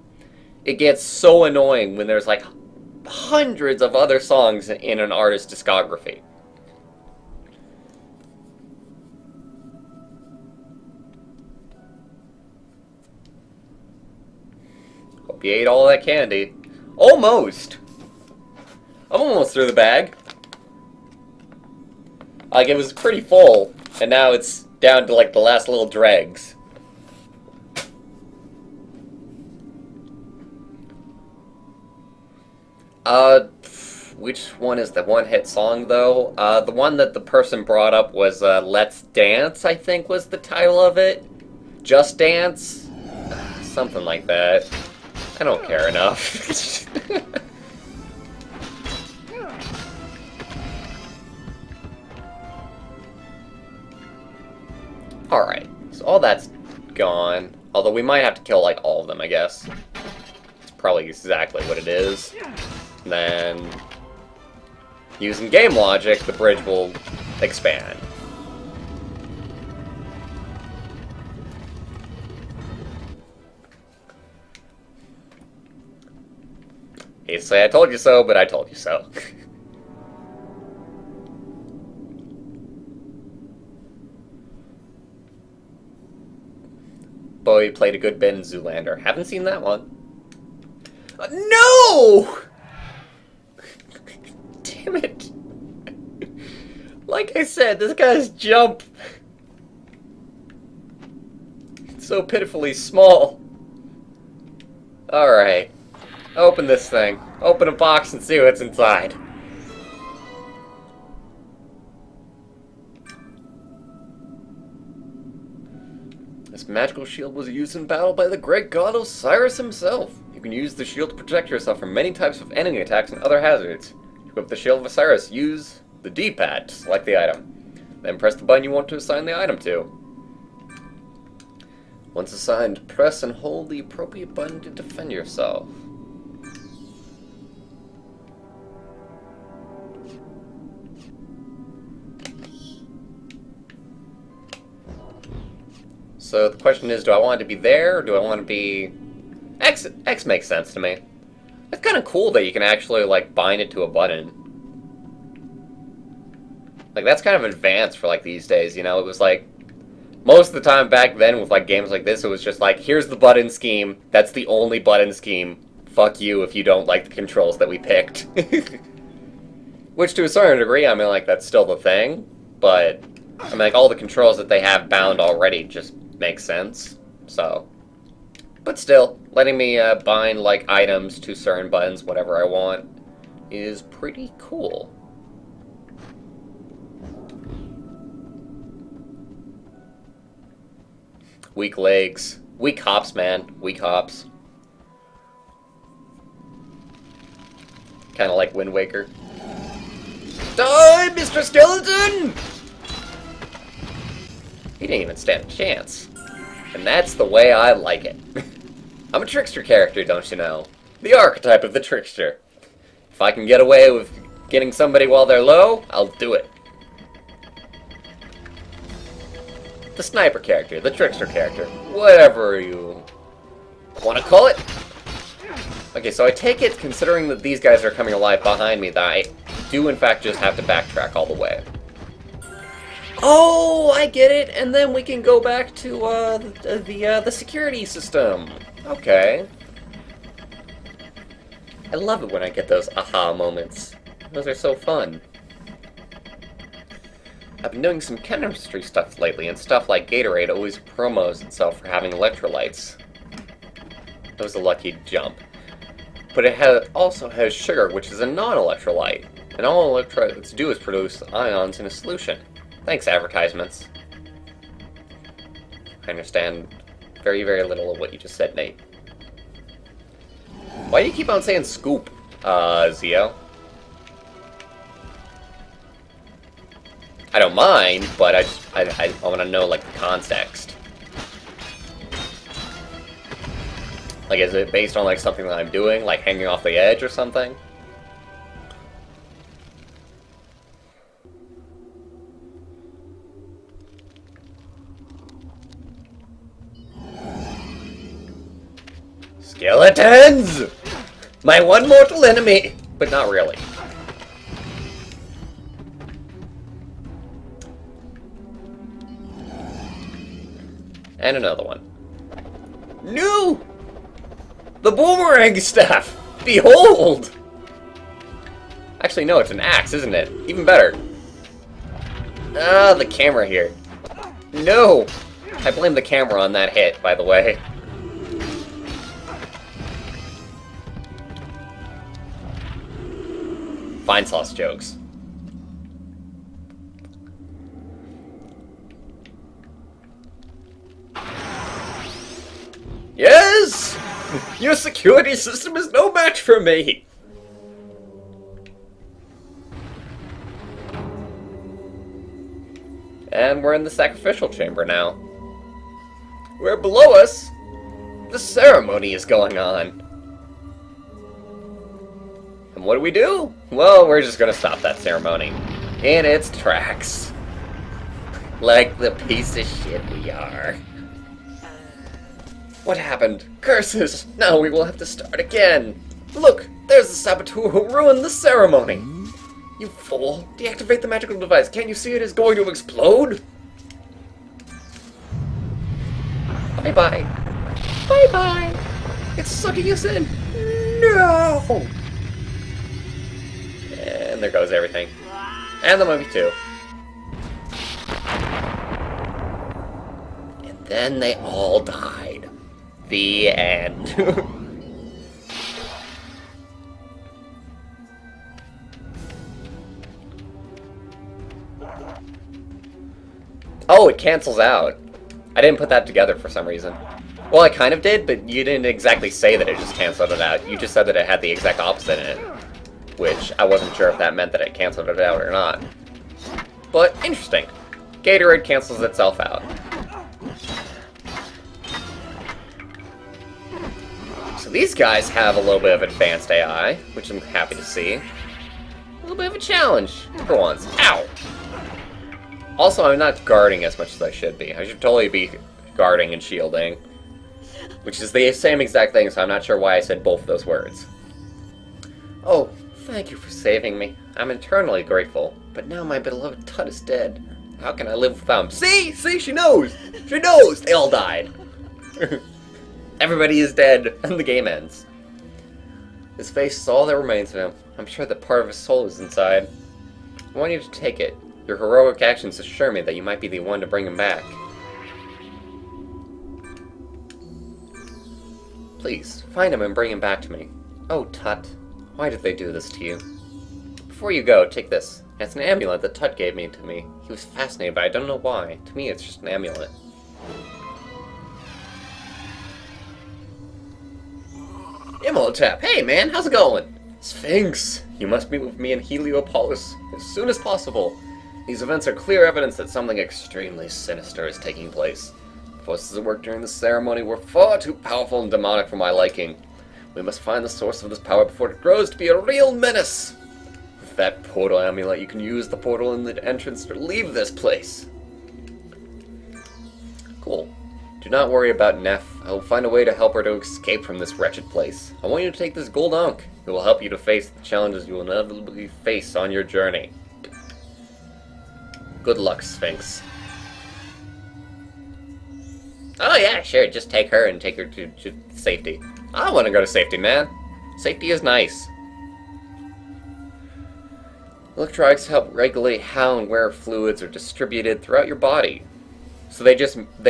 It gets so annoying when there's like hundreds of other songs in an artist's discography. Hope you ate all that candy. Almost! I'm almost through the bag. Like, it was pretty full, and now it's down to like the last little dregs. Which one is the one-hit song, though? The one that the person brought up was, Let's Dance, I think was the title of it. Just Dance? Something like that. I don't care enough. Alright, so all that's gone. Although we might have to kill, like, all of them, I guess. It's probably exactly what it is. And then, using game logic, the bridge will expand. He'd say, I told you so, but I told you so. Bowie played a good bit in Zoolander. Haven't seen that one. No! Damn it. Like I said, this guy's jump. It's so pitifully small. Alright. Open this thing. Open a box and see what's inside. This magical shield was used in battle by the great god Osiris himself. You can use the shield to protect yourself from many types of enemy attacks and other hazards. To equip the shield of Osiris, use the D-pad to select the item. Then press the button you want to assign the item to. Once assigned, press and hold the appropriate button to defend yourself. So the question is, do I want it to be there, or do I want it to be... X makes sense to me. It's kind of cool that you can actually, like, bind it to a button. Like, that's kind of advanced for, like, these days, you know? It was, like, most of the time back then with, like, games like this, it was just, like, here's the button scheme. That's the only button scheme fuck you if you don't like the controls that we picked. Which, to a certain degree, I mean, like, that's still the thing, but, I mean, like, all the controls that they have bound already just make sense, so. But still, letting me bind, like, items to certain buttons, whatever I want, is pretty cool. Weak legs. Weak hops, man. Weak hops. Kind of like Wind Waker. Die, Mr. Skeleton! He didn't even stand a chance. And that's the way I like it. I'm a trickster character, don't you know? The archetype of the trickster. If I can get away with getting somebody while they're low, I'll do it. The sniper character, the trickster character, whatever you want to call it. Okay, so I take it, considering that these guys are coming alive behind me, that I do in fact just have to backtrack all the way. Oh, I get it, and then we can go back to the security system. Okay. I love it when I get those aha moments. Those are so fun. I've been doing some chemistry stuff lately, and stuff like Gatorade always promos itself for having electrolytes. That was a lucky jump. But it also has sugar, which is a non-electrolyte. And all electrolytes do is produce ions in a solution. Thanks, advertisements. I understand very, very little of what you just said, Nate. Why do you keep on saying scoop, Zio? I don't mind, but I want to know, like, the context. Like, is it based on, like, something that I'm doing? Like, hanging off the edge or something? Skeletons! My one mortal enemy! But not really. And another one. No! The boomerang staff! Behold! Actually, no, it's an axe, isn't it? Even better. Ah, the camera here. No! I blame the camera on that hit, by the way. Fine sauce jokes. Yes! Your security system is no match for me! And we're in the sacrificial chamber now. Where below us, the ceremony is going on. And what do? Well, we're just gonna stop that ceremony. In its tracks. Like the piece of shit we are. What happened? Curses! Now we will have to start again! Look! There's the saboteur who ruined the ceremony! You fool! Deactivate the magical device! Can't you see it is going to explode? Bye-bye! Bye-bye! It's sucking us in! No! And there goes everything. And the mummy too. And then they all died. The end. Oh, it cancels out. I didn't put that together for some reason. Well, I kind of did, but you didn't exactly say that it just canceled it out. You just said that it had the exact opposite in it. Which, I wasn't sure if that meant that it canceled it out or not. But, interesting. Gatorade cancels itself out. So these guys have a little bit of advanced AI, which I'm happy to see. A little bit of a challenge, for once. Ow! Also, I'm not guarding as much as I should be. I should totally be guarding and shielding. Which is the same exact thing, so I'm not sure why I said both of those words. Oh, thank you for saving me. I'm eternally grateful. But now my beloved Tut is dead. How can I live without him? See? See? She knows! She knows! They all died. Everybody is dead, and the game ends. His face is all that remains of him. I'm sure that part of his soul is inside. I want you to take it. Your heroic actions assure me that you might be the one to bring him back. Please, find him and bring him back to me. Oh, Tut. Why did they do this to you? Before you go, take this. It's an amulet that Tut gave to me. He was fascinated, but I don't know why. To me, it's just an amulet. Imhotep, hey man, how's it going? Sphinx, you must meet with me in Heliopolis as soon as possible. These events are clear evidence that something extremely sinister is taking place. The forces at work during this ceremony were far too powerful and demonic for my liking. We must find the source of this power before it grows to be a real menace. With that portal amulet, you can use the portal in the entrance to leave this place. Cool. Do not worry about Neff. I will find a way to help her to escape from this wretched place. I want you to take this gold ankh. It will help you to face the challenges you will inevitably face on your journey. Good luck, Sphinx. Oh yeah, sure, just take her and take her to safety. I want to go to safety, man. Safety is nice. Electrolytes help regulate how and where fluids are distributed throughout your body. So they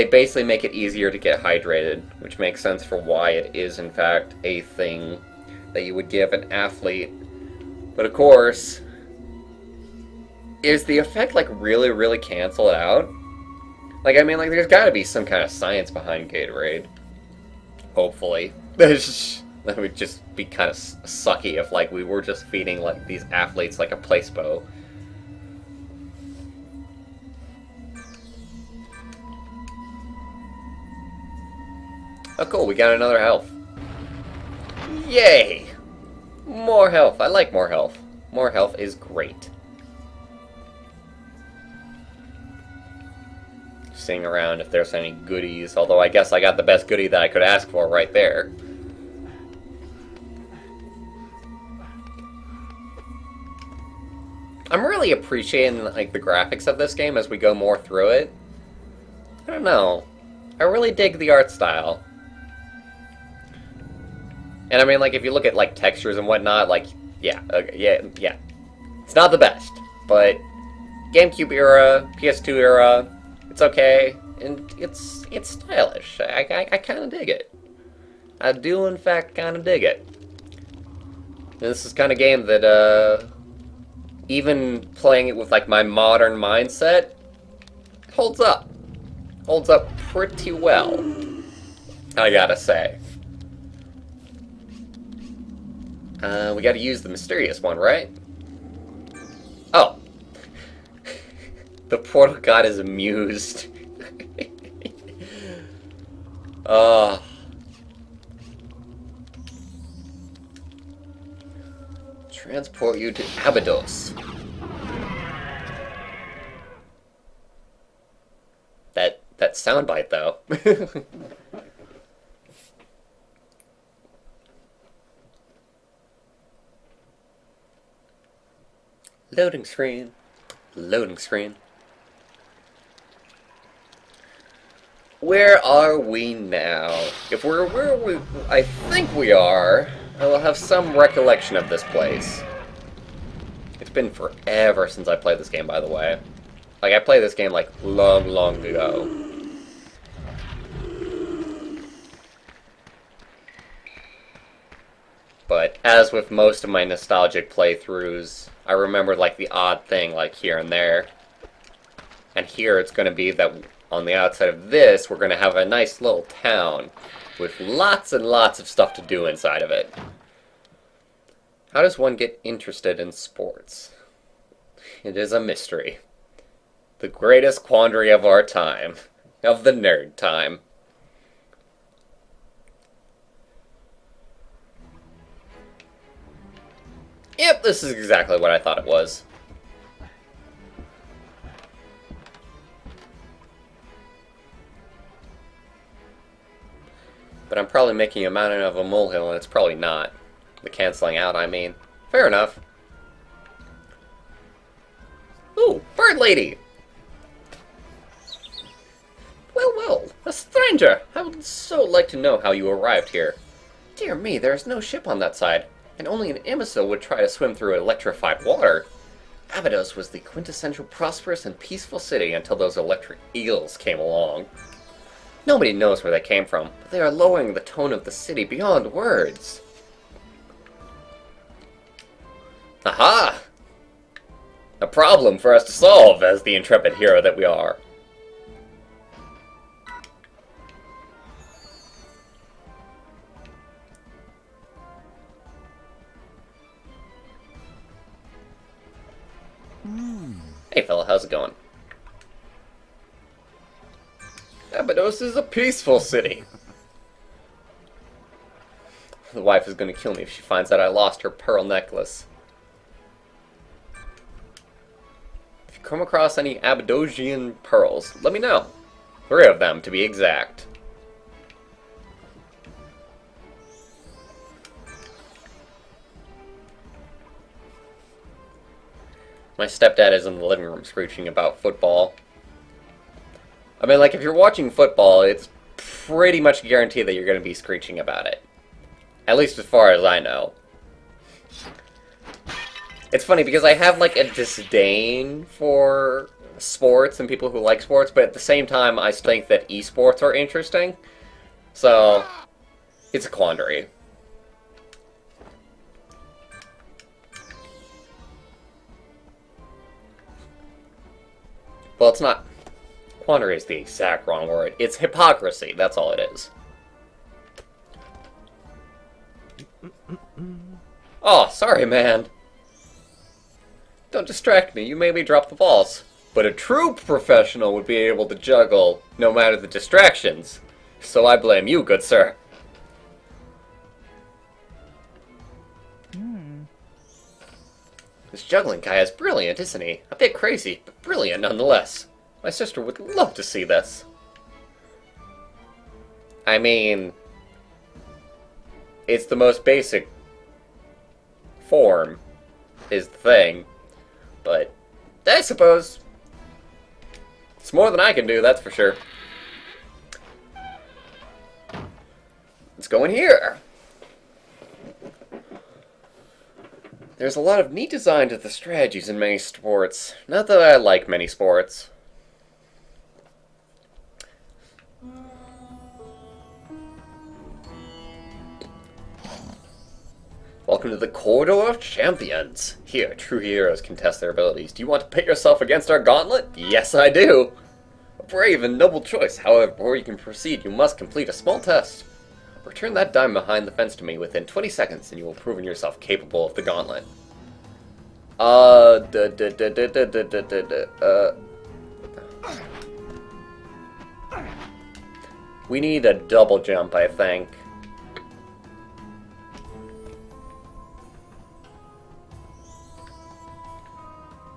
basically make it easier to get hydrated, which makes sense for why it is in fact a thing that you would give an athlete. But of course, is the effect like really canceled out? Like, I mean, like, there's gotta be some kind of science behind Gatorade. Hopefully. That would just be kind of sucky if, like, we were just feeding, like, these athletes like a placebo. Oh, cool, we got another health. Yay! More health. I like more health. More health is great. Seeing around if there's any goodies, although I guess I got the best goodie that I could ask for right there. I'm really appreciating like the graphics of this game as we go more through it. I don't know. I really dig the art style. And I mean, like, if you look at like textures and whatnot, like, yeah, okay, yeah. It's not the best, but GameCube era, PS2 era, it's okay, and it's stylish. I kind of dig it. I do, in fact, kind of dig it. And this is kind of game that, even playing it with, like, my modern mindset, holds up. Holds up pretty well, I gotta say. We gotta use the mysterious one, right? Oh. The portal god is amused. Transport you to Abydos. That soundbite, though. Loading screen. Loading screen. Where are we now? If we're where I think we are, I will have some recollection of this place. It's been forever since I played this game, by the way. Like, I played this game, like, long ago. But, as with most of my nostalgic playthroughs, I remember, like, the odd thing, like, here and there. And here it's going to be that on the outside of this, we're going to have a nice little town with lots and lots of stuff to do inside of it. How does one get interested in sports? It is a mystery. The greatest quandary of our time. Of the nerd time. Yep, this is exactly what I thought it was. But I'm probably making a mountain of a molehill, and it's probably not. The canceling out, I mean. Fair enough. Ooh, bird lady! Well, a stranger! I would so like to know how you arrived here. Dear me, there is no ship on that side. and only an imbecile would try to swim through electrified water. Abydos was the quintessential prosperous and peaceful city until those electric eels came along. Nobody knows where they came from, but they are lowering the tone of the city beyond words. Aha! A problem for us to solve as the intrepid hero that we are. Hey fella, how's it going? Abydos is a peaceful city. The wife is going to kill me if she finds out I lost her pearl necklace. If you come across any Abydosian pearls, let me know. 3 of them, to be exact. My stepdad is in the living room screeching about football. I mean, like, if you're watching football, it's pretty much guaranteed that you're going to be screeching about it. At least as far as I know. It's funny, because I have, like, a disdain for sports and people who like sports, but at the same time, I think that esports are interesting. So, it's a quandary. Well, it's not... Quandary is the exact wrong word. It's hypocrisy, that's all it is. Oh, sorry, man. Don't distract me, you made me drop the balls. But a true professional would be able to juggle, no matter the distractions. So I blame you, good sir. This juggling guy is brilliant, isn't he? A bit crazy, but brilliant nonetheless. My sister would love to see this. I mean... It's the most basic form, is the thing. But, I suppose... It's more than I can do, that's for sure. Let's go in here. There's a lot of neat design to the strategies in many sports. Not that I like many sports. Welcome to the Corridor of Champions. Here, true heroes can test their abilities. Do you want to pit yourself against our gauntlet? Yes, I do. A brave and noble choice. However, before you can proceed, you must complete a small test. Return that dime behind the fence to me within 20 seconds, and you will prove yourself capable of the gauntlet. We need a double jump, I think.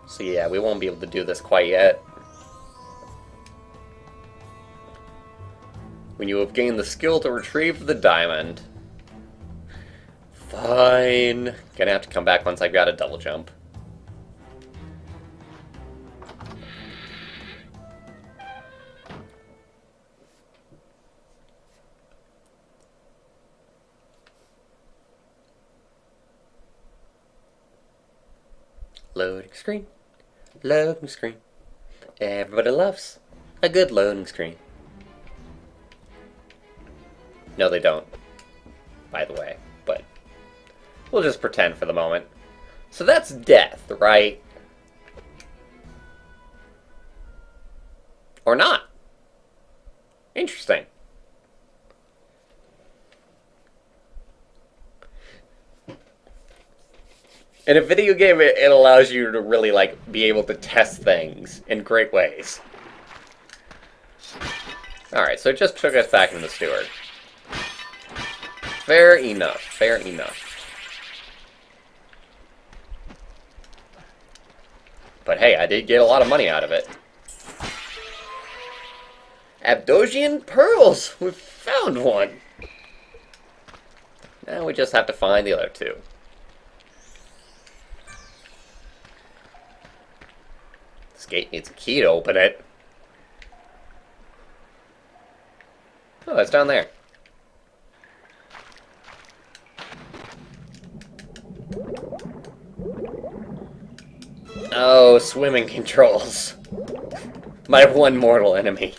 So yeah, we won't be able to do this quite yet. When you have gained the skill to retrieve the diamond. Fine. Gonna have to come back once I've got a double jump. Loading screen. Loading screen. Everybody loves a good loading screen. No, they don't, by the way, but we'll just pretend for the moment. So that's death, right? Or not. Interesting. In a video game, it allows you to really, like, be able to test things in great ways. Alright, so it just took us back into the steward. Fair enough, fair enough. But hey, I did get a lot of money out of it. Abydosian pearls! We've found one! Now we just have to find the other 2. This gate needs a key to open it. Oh, it's down there. Oh, swimming controls. My one mortal enemy.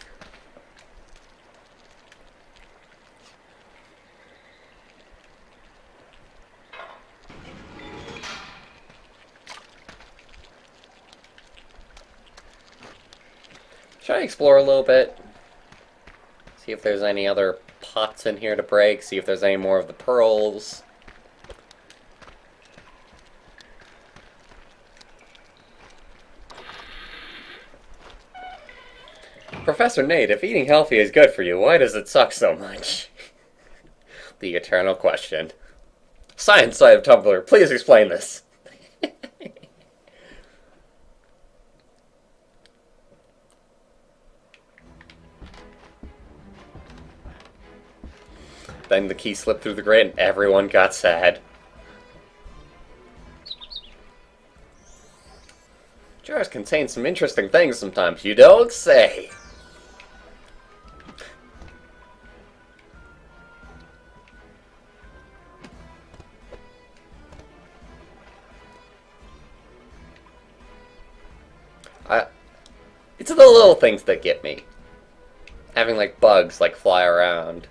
Should I explore a little bit? See if there's any other pots in here to break, see if there's any more of the pearls. Professor Nate, if eating healthy is good for you, why does it suck so much? The eternal question. Science side of Tumblr, please explain this. Then the key slipped through the grate and everyone got sad. Jars contain some interesting things sometimes, you don't say. It's the little things that get me. Having, like, bugs, like, fly around.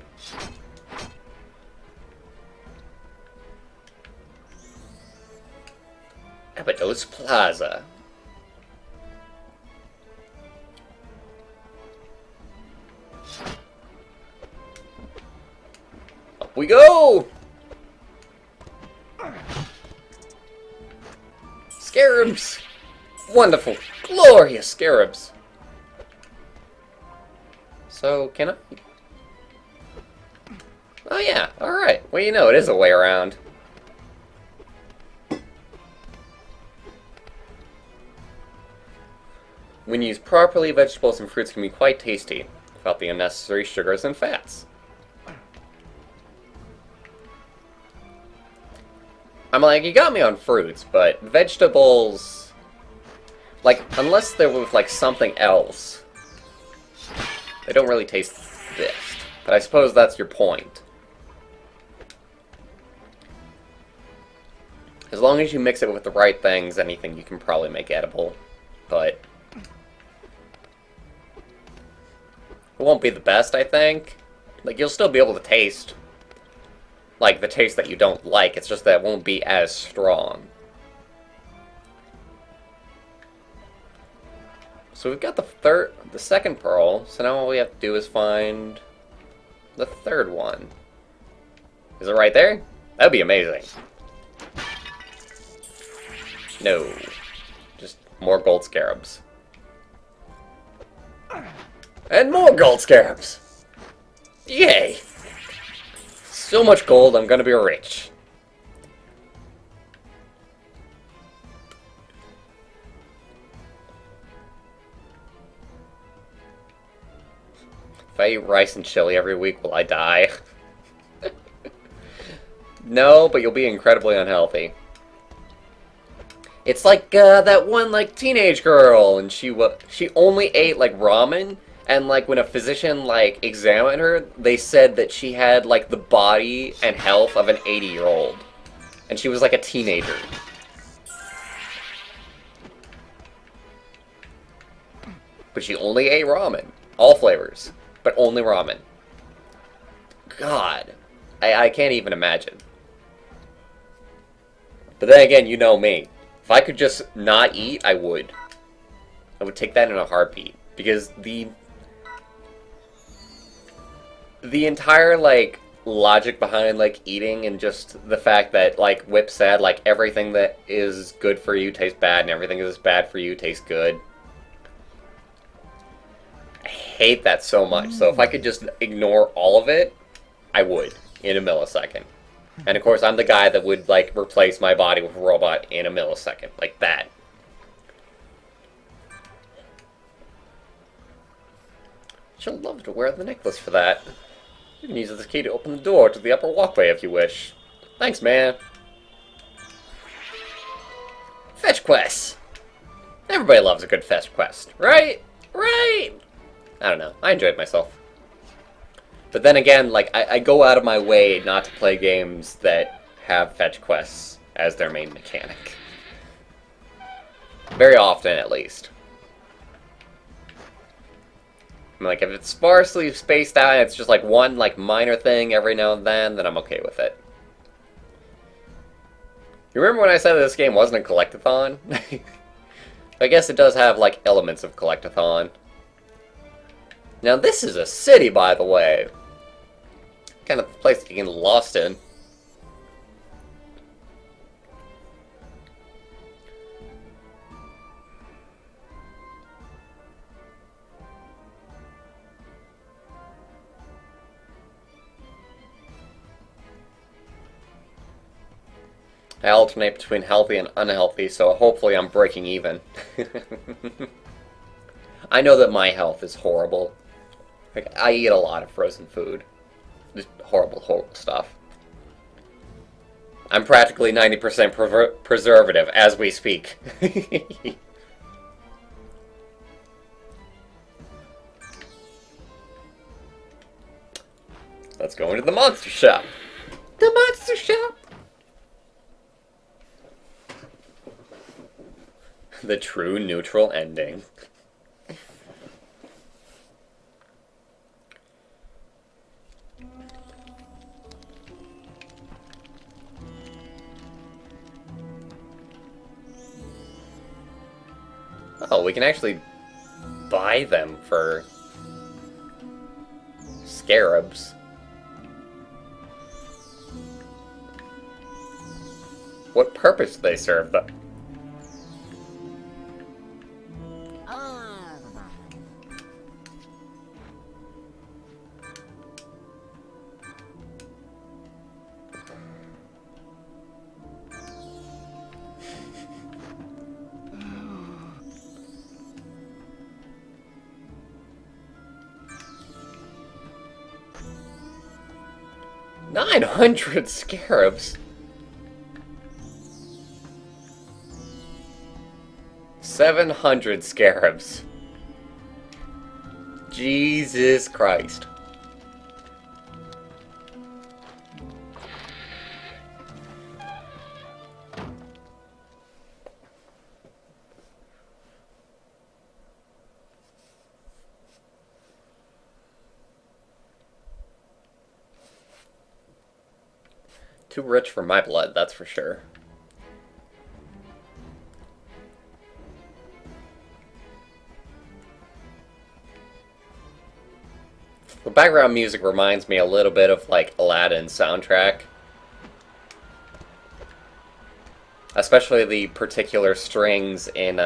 Abydos Plaza. Up we go! Scarabs! Wonderful, glorious scarabs! So, can I? Oh yeah, alright. Well, you know, it is a way around. When used properly, vegetables and fruits can be quite tasty, without the unnecessary sugars and fats. I'm like, you got me on fruits, but vegetables... Like, unless they're with, like, something else, they don't really taste this. But I suppose that's your point. As long as you mix it with the right things, anything you can probably make edible. But it won't be the best, I think. Like, you'll still be able to taste, like, the taste that you don't like. It's just that it won't be as strong. So we've got the second pearl, so now all we have to do is find the third one. Is it right there? That'd be amazing. No. Just more gold scarabs. And more gold scarabs! Yay! So much gold, I'm gonna be rich. If I eat rice and chili every week, will I die? No, but you'll be incredibly unhealthy. It's like that one like teenage girl, and she only ate like ramen, and like when a physician like examined her, they said that she had like the body and health of an 80-year-old, and she was like a teenager. But she only ate ramen, all flavors. But only ramen. God. I can't even imagine. But then again, you know me. If I could just not eat, I would. I would take that in a heartbeat. Because the entire, like, logic behind, like, eating and just the fact that, like, Whip said, like, everything that is good for you tastes bad and everything that is bad for you tastes good. I hate that so much. So if I could just ignore all of it, I would in a millisecond. And of course, I'm the guy that would like replace my body with a robot in a millisecond, like that. She'll love to wear the necklace for that. You can use this key to open the door to the upper walkway if you wish. Thanks, man. Fetch quests. Everybody loves a good fetch quest, right? Right? I don't know. I enjoyed myself. But then again, like, I go out of my way not to play games that have fetch quests as their main mechanic. Very often, at least. Like, if it's sparsely spaced out and it's just, like, one, like, minor thing every now and then I'm okay with it. You remember when I said that this game wasn't a collectathon? I guess it does have, like, elements of collectathon. Now, this is a city, by the way. Kind of place to get lost in. I alternate between healthy and unhealthy, so hopefully I'm breaking even. I know that my health is horrible. Like, I eat a lot of frozen food. Just horrible, horrible stuff. I'm practically 90% preservative as we speak. Let's go into the monster shop. The monster shop! The true neutral ending. Oh, we can actually buy them for scarabs. What purpose do they serve, though? $900 scarabs? 700 scarabs. Jesus Christ. Too rich for my blood, that's for sure. The background music reminds me a little bit of, like, Aladdin's soundtrack. Especially the particular strings in,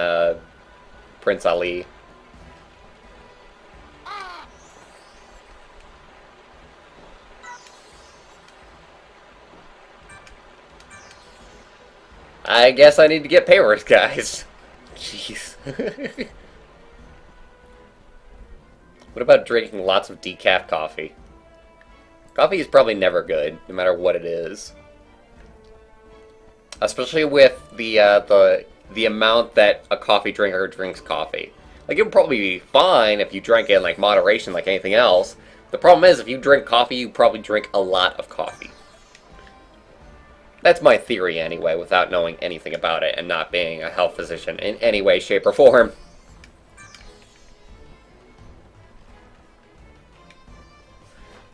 Prince Ali. I guess I need to get papers, guys. Jeez. What about drinking lots of decaf coffee? Coffee is probably never good, no matter what it is. Especially with the amount that a coffee drinker drinks coffee. Like, it would probably be fine if you drank it in, like, moderation like anything else. The problem is, if you drink coffee, you probably drink a lot of coffee. That's my theory, anyway, without knowing anything about it and not being a health physician in any way, shape, or form.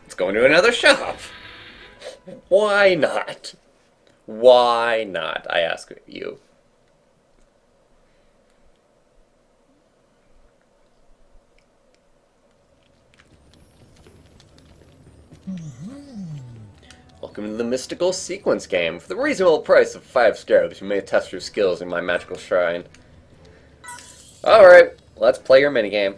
Let's go into another shop. Why not? Why not, I ask you. Welcome to the Mystical Sequence game. For the reasonable price of 5 scarabs, you may test your skills in my magical shrine. Alright, let's play your minigame.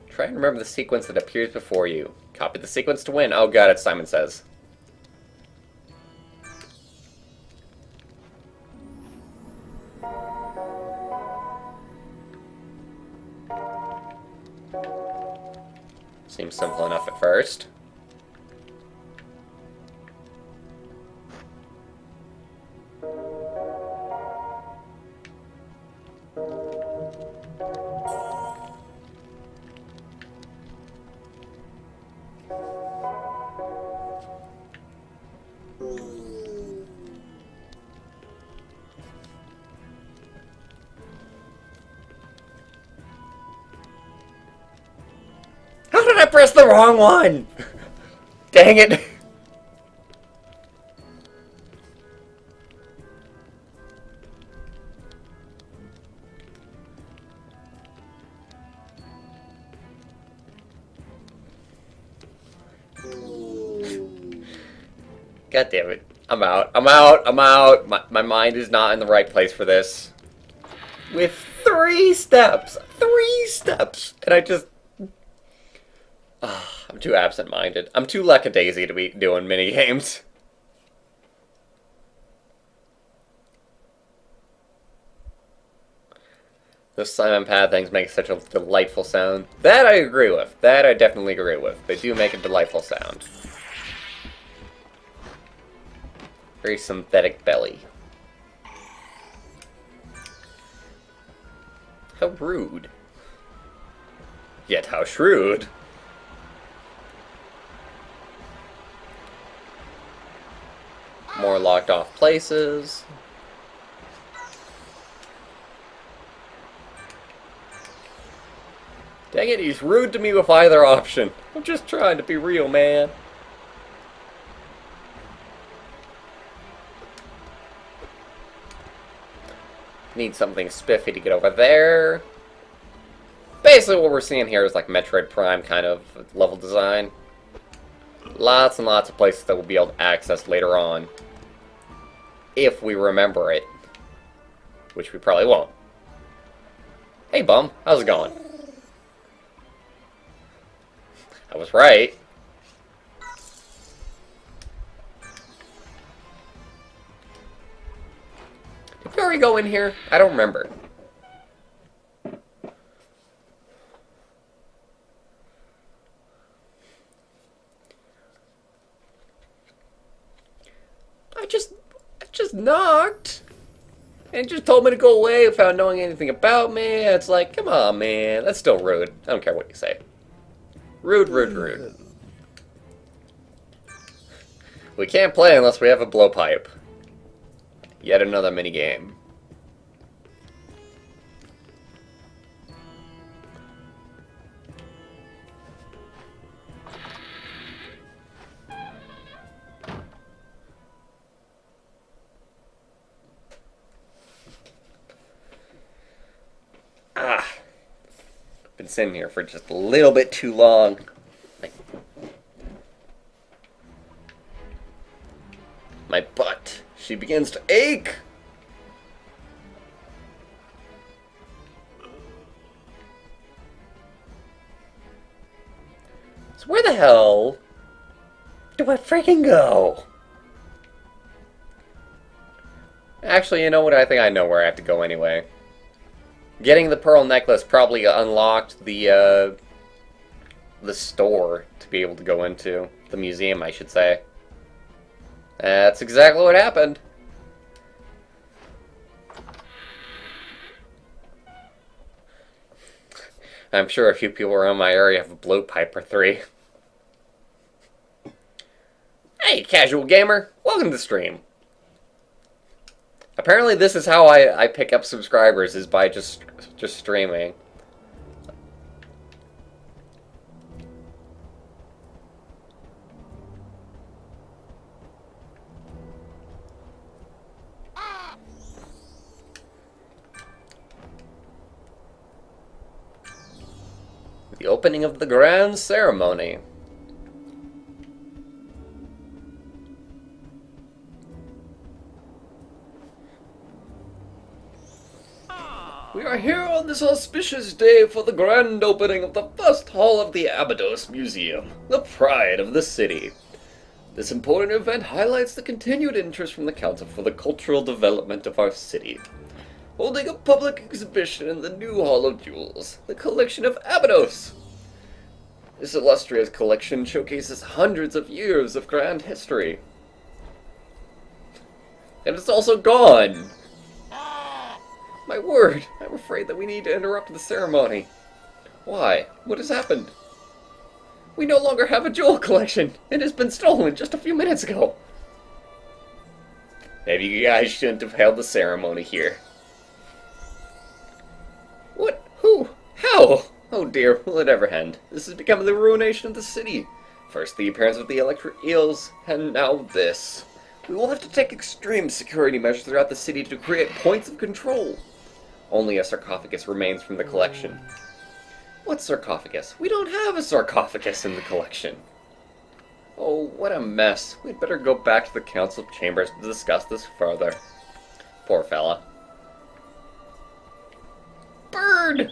Try and remember the sequence that appears before you. Copy the sequence to win. Oh god, it's Simon Says. Seems simple enough at first. pressed the wrong one! Dang it! God damn it. I'm out. I'm out. I'm out. My mind is not in the right place for this. With 3 steps. 3 steps. And I just... I'm too absent-minded. I'm too lackadaisy to be doing mini-games. Those Simon Pad things make such a delightful sound. That I agree with. That I definitely agree with. They do make a delightful sound. Very synthetic belly. How rude. Yet how shrewd. More locked off places. Dang it, he's rude to me with either option. I'm just trying to be real, man. Need something spiffy to get over there. Basically what we're seeing here is like Metroid Prime kind of level design. Lots and lots of places that we'll be able to access later on. If we remember it. Which we probably won't. Hey bum, how's it going? I was right. Did we already go in here? I don't remember. I just knocked. And just told me to go away without knowing anything about me. It's like, come on, man. That's still rude. I don't care what you say. Rude, rude, rude. We can't play unless we have a blowpipe. Yet another minigame. Been sitting here for just a little bit too long. My butt. She begins to ache. So where the hell do I freaking go? Actually, you know what? I think I know where I have to go anyway. Getting the pearl necklace probably unlocked the store to be able to go into. The museum, I should say. That's exactly what happened. I'm sure a few people around my area have a blowpipe or 3. Hey, casual gamer! Welcome to the stream. Apparently this is how I pick up subscribers, is by just streaming. The opening of the grand ceremony. We are here on this auspicious day for the grand opening of the first hall of the Abydos Museum, the pride of the city. This important event highlights the continued interest from the Council for the cultural development of our city, holding a public exhibition in the new Hall of Jewels, the collection of Abydos. This illustrious collection showcases hundreds of years of grand history. And it's also gone! My word, I'm afraid that we need to interrupt the ceremony. Why? What has happened? We no longer have a jewel collection. It has been stolen just a few minutes ago. Maybe you guys shouldn't have held the ceremony here. What? Who? How? Oh dear, will it ever end? This has become the ruination of the city. First the appearance of the electric eels, and now this. We will have to take extreme security measures throughout the city to create points of control. Only a sarcophagus remains from the collection. What sarcophagus? We don't have a sarcophagus in the collection. Oh, what a mess. We'd better go back to the council chambers to discuss this further. Poor fella. Bird!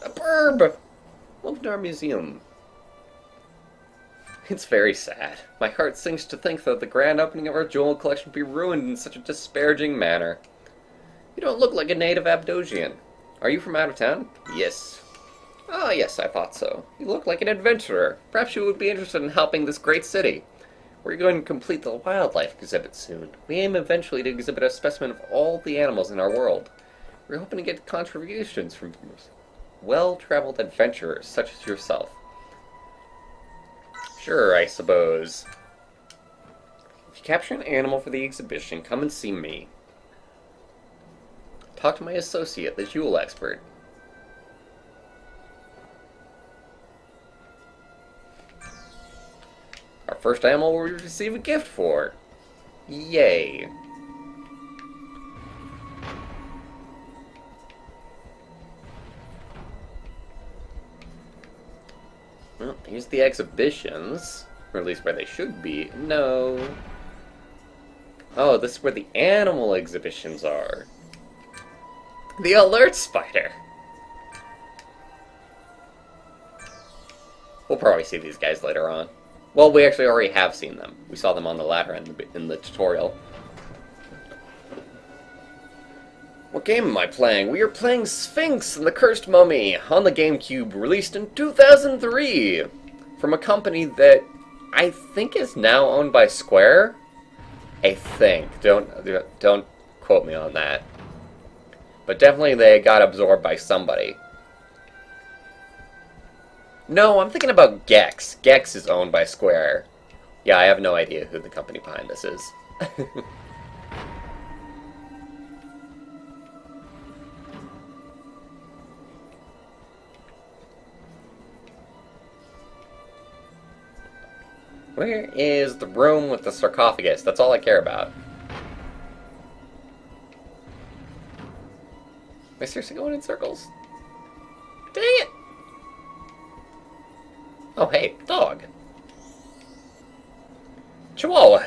A burb! Welcome to our museum. It's very sad. My heart sinks to think that the grand opening of our jewel collection be ruined in such a disparaging manner. You don't look like a native Abdosian. Are you from out of town? Yes. Ah, yes, I thought so. You look like an adventurer. Perhaps you would be interested in helping this great city. We're going to complete the wildlife exhibit soon. We aim eventually to exhibit a specimen of all the animals in our world. We're hoping to get contributions from well-traveled adventurers such as yourself. Sure, I suppose. If you capture an animal for the exhibition, come and see me. Talk to my associate, the jewel expert. Our first animal will receive a gift for. Yay. Well, here's the exhibitions. Or at least where they should be. No. Oh, this is where the animal exhibitions are. The alert spider. We'll probably see these guys later on. Well, we actually already have seen them. We saw them on the ladder in the tutorial. What game am I playing? We are playing Sphinx and the Cursed Mummy on the GameCube, released in 2003 from a company that I think is now owned by Square. I think. Don't quote me on that. But definitely they got absorbed by somebody. No, I'm thinking about Gex. Gex is owned by Square. Yeah, I have no idea who the company behind this is. Where is the room with the sarcophagus? That's all I care about. Am I seriously going in circles? Dang it! Oh, hey, dog. Chihuahua.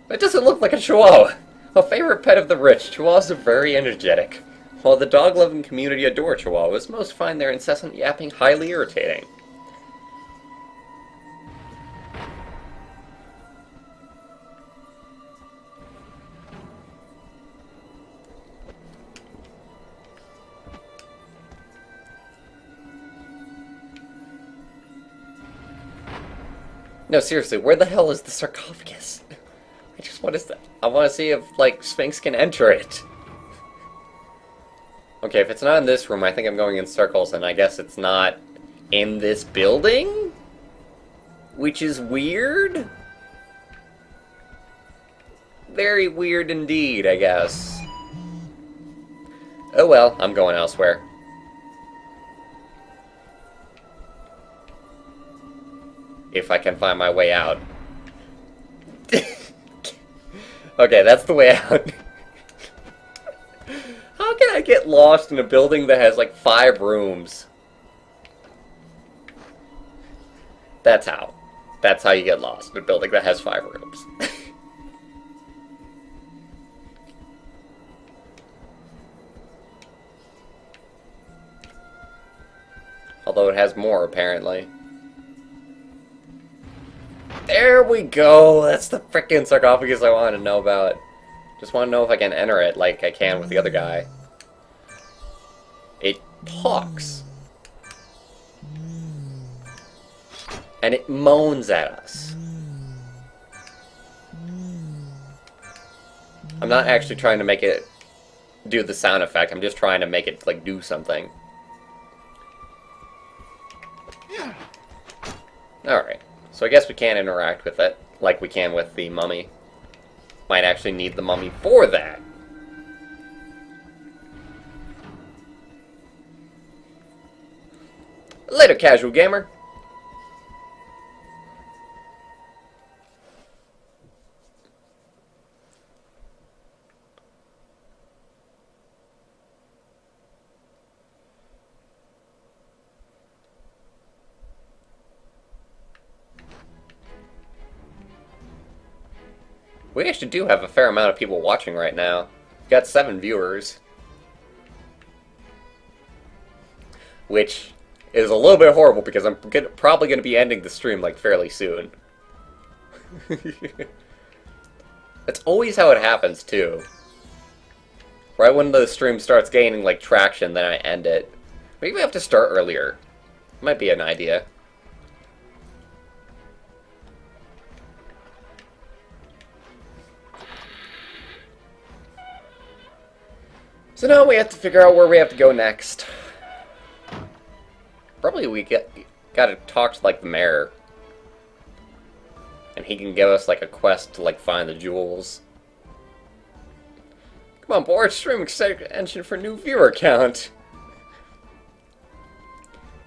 That doesn't look like a chihuahua. A favorite pet of the rich, chihuahuas are very energetic. While the dog-loving community adore chihuahuas, most find their incessant yapping highly irritating. No, seriously, where the hell is the sarcophagus? I want to see if, like, Sphinx can enter it. Okay, if it's not in this room, I think I'm going in circles, and I guess it's not in this building? Which is weird? Very weird indeed, I guess. Oh well, I'm going elsewhere. If I can find my way out. Okay, that's the way out. How can I get lost in a building that has like 5 rooms? That's how. That's how you get lost in a building that has 5 rooms. Although it has more, apparently. There we go! That's the frickin' sarcophagus I wanted to know about. Just want to know if I can enter it like I can with the other guy. It talks. And it moans at us. I'm not actually trying to make it do the sound effect, I'm just trying to make it, like, do something. Alright. So I guess we can't interact with it, like we can with the mummy. Might actually need the mummy for that. Later, casual gamer. We actually do have a fair amount of people watching right now. We've got 7 viewers. Which is a little bit horrible because I'm probably going to be ending the stream like fairly soon. That's always how it happens too. Right when the stream starts gaining like traction, then I end it. Maybe we have to start earlier. Might be an idea. So now we have to figure out where we have to go next. Probably we gotta talk to like the mayor. And he can give us like a quest to like find the jewels. Come on, Bwarch, stream extension for new viewer count.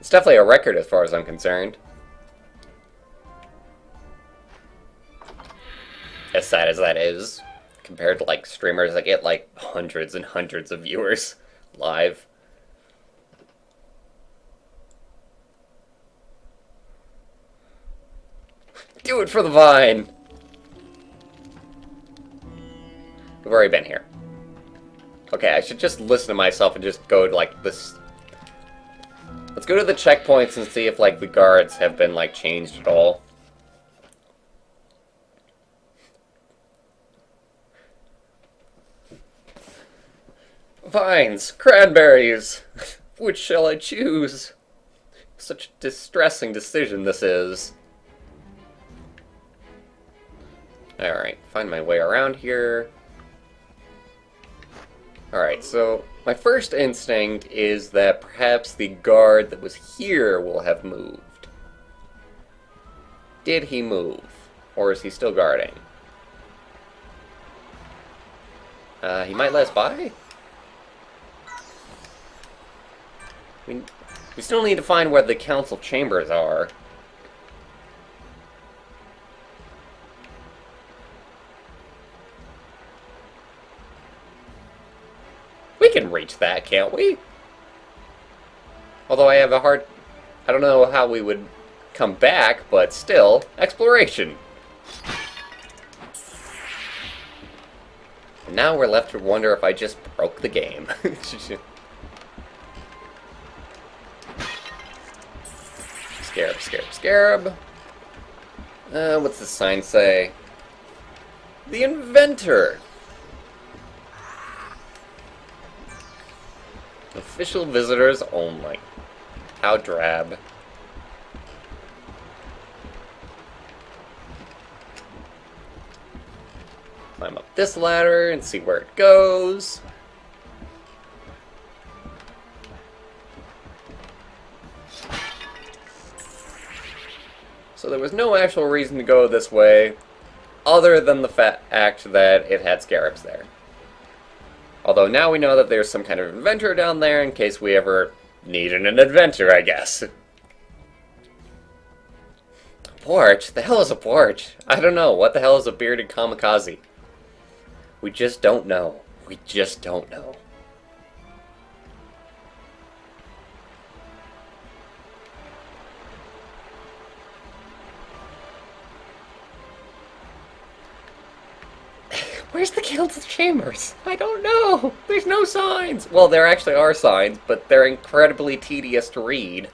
It's definitely a record as far as I'm concerned. As sad as that is, compared to like streamers that get like hundreds and hundreds of viewers live. Do it for the vine! We've already been here. Okay, I should just listen to myself and just go to like this. Let's go to the checkpoints and see if like the guards have been like changed at all. Vines, cranberries. Which shall I choose? Such a distressing decision this is. Alright, find my way around here. Alright, so my first instinct is that perhaps the guard that was here will have moved. Did he move? Or is he still guarding? He might let us by? We still need to find where the council chambers are. We can reach that, can't we? Although I have a hard... I don't know how we would come back, but still, exploration. And now we're left to wonder if I just broke the game. Scarab, scarab, scarab. What's the sign say? The inventor! Official visitors only. How drab. Climb up this ladder and see where it goes. So there was no actual reason to go this way, other than the fact that it had scarabs there. Although now we know that there's some kind of inventor down there in case we ever needed an adventure, I guess. Bwarch? The hell is a Bwarch? I don't know. What the hell is a bearded kamikaze? We just don't know. We just don't know. Where's the council chambers? I don't know. There's no signs. Well, there actually are signs, but they're incredibly tedious to read.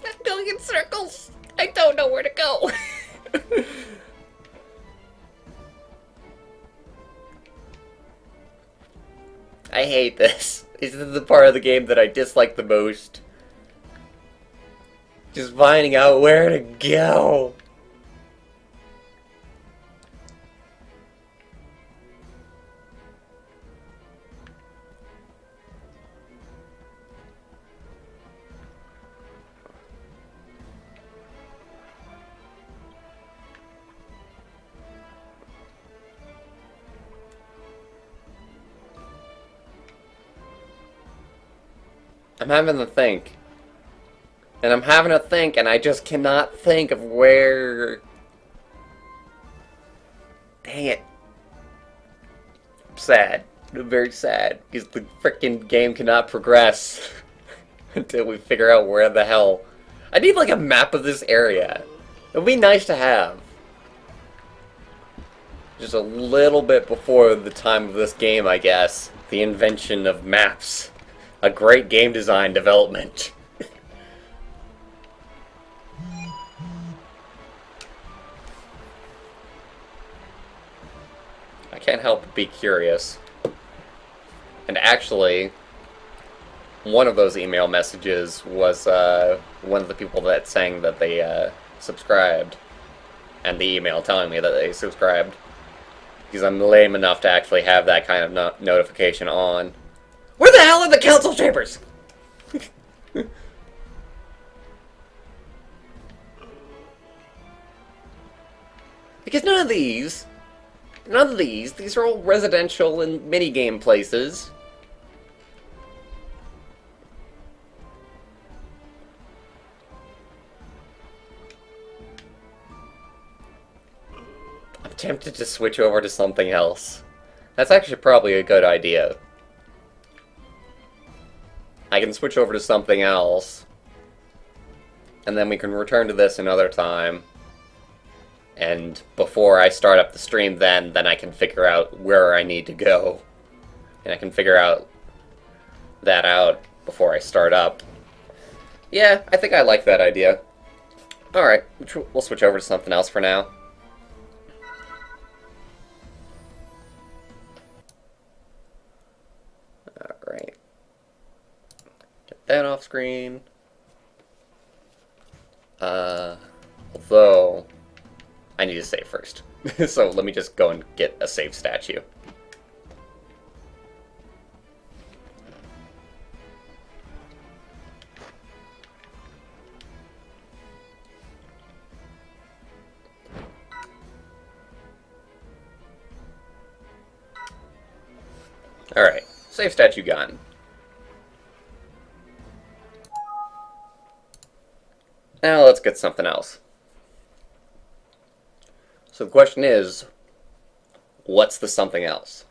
I'm going in circles. I don't know where to go. I hate this. This is the part of the game that I dislike the most. Just finding out where to go. I'm having to think. And I'm having to think, and I just cannot think of where... Dang it. I'm sad. I'm very sad, because the frickin' game cannot progress until we figure out where the hell... I need, like, a map of this area. It would be nice to have. Just a little bit before the time of this game, I guess. The invention of maps. A great game design development. I can't help but be curious. And actually, one of those email messages was one of the people that saying that they subscribed. And the email telling me that they subscribed. Because I'm lame enough to actually have that kind of notification on. Where the hell are the council chambers? Because none of these are all residential and minigame places. I'm tempted to switch over to something else. That's actually probably a good idea. I can switch over to something else. And then we can return to this another time. And before I start up the stream then I can figure out where I need to go. And I can figure out that out before I start up. Yeah, I think I like that idea. Alright, we'll switch over to something else for now. Alright. Get that off screen. Although... I need to save first. So let me just go and get a save statue. Alright, save statue gone. Now let's get something else. So the question is, what's the something else?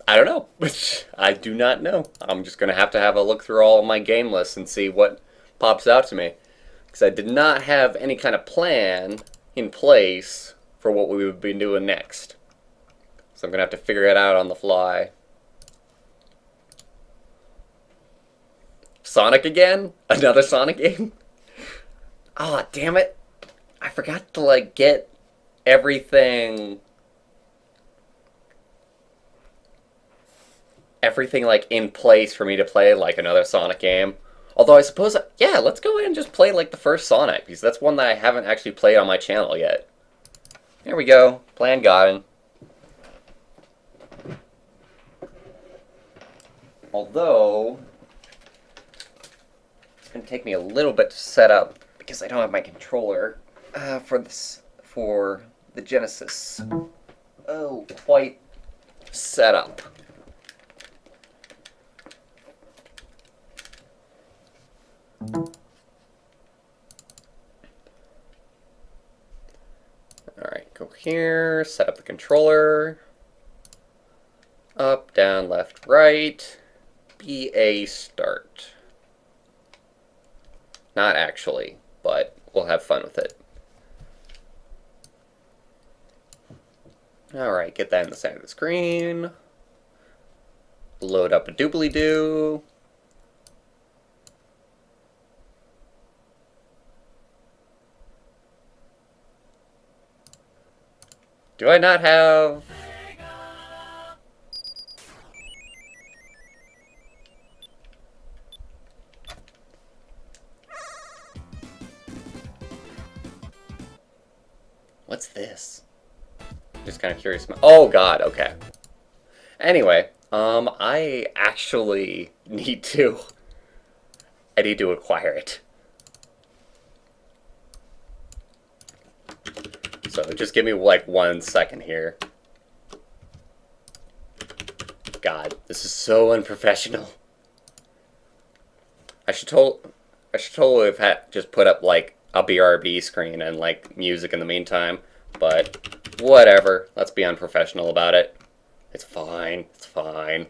I don't know. I do not know. I'm just going to have a look through all of my game lists and see what pops out to me. Because I did not have any kind of plan in place for what we would be doing next. So I'm going to have to figure it out on the fly. Sonic again? Another Sonic game? Ah, damn it. I forgot to, like, get everything like in place for me to play like another Sonic game. Although I suppose, yeah, let's go in and just play like the first Sonic, because that's one that I haven't actually played on my channel yet. There we go, plan gotten. Although it's gonna take me a little bit to set up because I don't have my controller for the Genesis. Oh, quite set up. Alright, go here, set up the controller. Up, down, left, right. BA start. Not actually, but we'll have fun with it. Alright, get that in the center of the screen. Load up a doobly-doo. Do I not have... What's this? Just kind of curious. Oh god, okay. Anyway, I actually need to... I need to acquire it. So just give me like 1 second here. God, this is so unprofessional. I should totally have had just put up like a BRB screen and like music in the meantime, but whatever. Let's be unprofessional about it. It's fine. It's fine.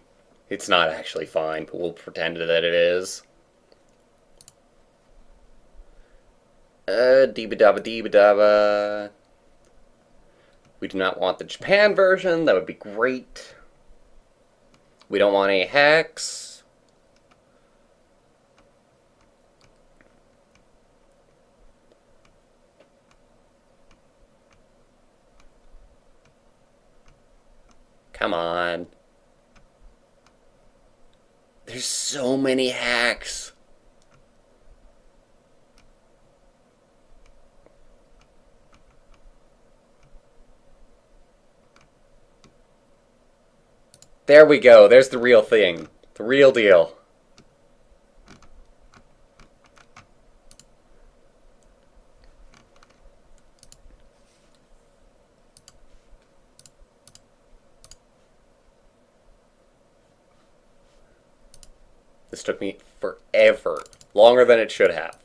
It's not actually fine, but we'll pretend that it is. Deeba-dabba-deeba-dabba. We do not want the Japan version. That would be great. We don't want any hacks. Come on. There's so many hacks. There we go. There's the real thing. The real deal. This took me forever. Longer than it should have.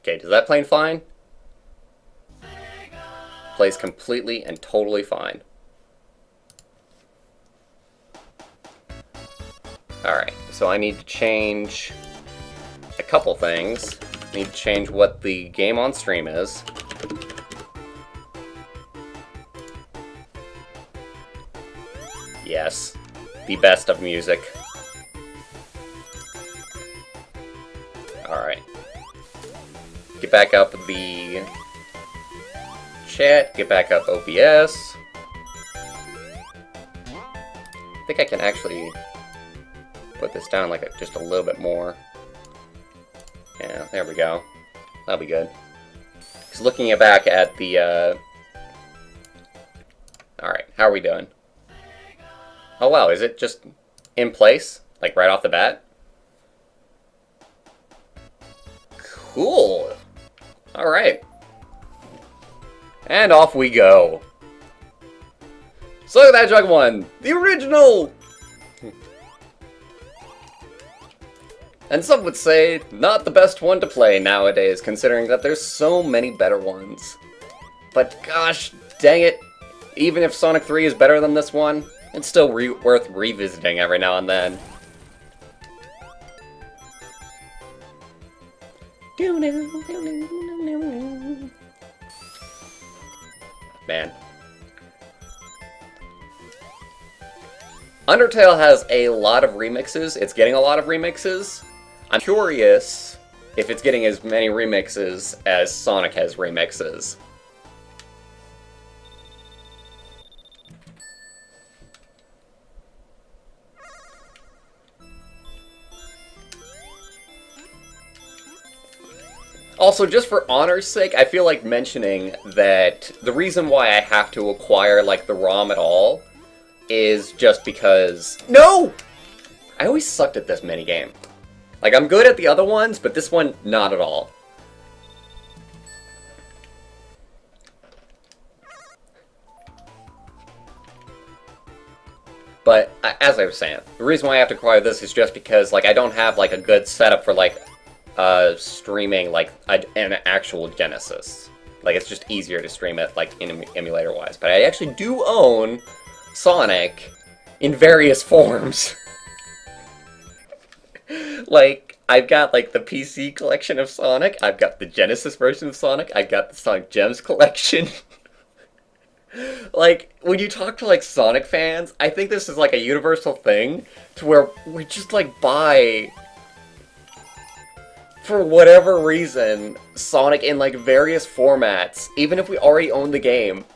Okay, does that play fine? Plays completely and totally fine. Alright, so I need to change a couple things. I need to change what the game on stream is. Yes, the best of music. Alright. Get back up the chat, get back up OBS. I think I can actually put this down like just a little bit more. Yeah, there we go. That'll be good. Because looking back at the, Alright, how are we doing? Oh wow, is it just in place? Like right off the bat? Cool! Alright. And off we go. So that Jug 1, the original! And some would say, not the best one to play nowadays, considering that there's so many better ones. But gosh dang it, even if Sonic 3 is better than this one, it's still worth revisiting every now and then. Man. Undertale has a lot of remixes. It's getting a lot of remixes. I'm curious if it's getting as many remixes as Sonic has remixes. Also, just for honor's sake, I feel like mentioning that the reason why I have to acquire, like, the ROM at all is just because... No! I always sucked at this minigame. Like, I'm good at the other ones, but this one, not at all. But, as I was saying, the reason why I have to acquire this is just because, like, I don't have, like, a good setup for, like, streaming, like, an actual Genesis. Like, it's just easier to stream it, like, emulator-wise. But I actually do own Sonic in various forms. Like, I've got, like, the PC collection of Sonic, I've got the Genesis version of Sonic, I've got the Sonic Gems collection. Like, when you talk to, like, Sonic fans, I think this is, like, a universal thing, to where we just, like, buy... for whatever reason, Sonic in, like, various formats, even if we already own the game.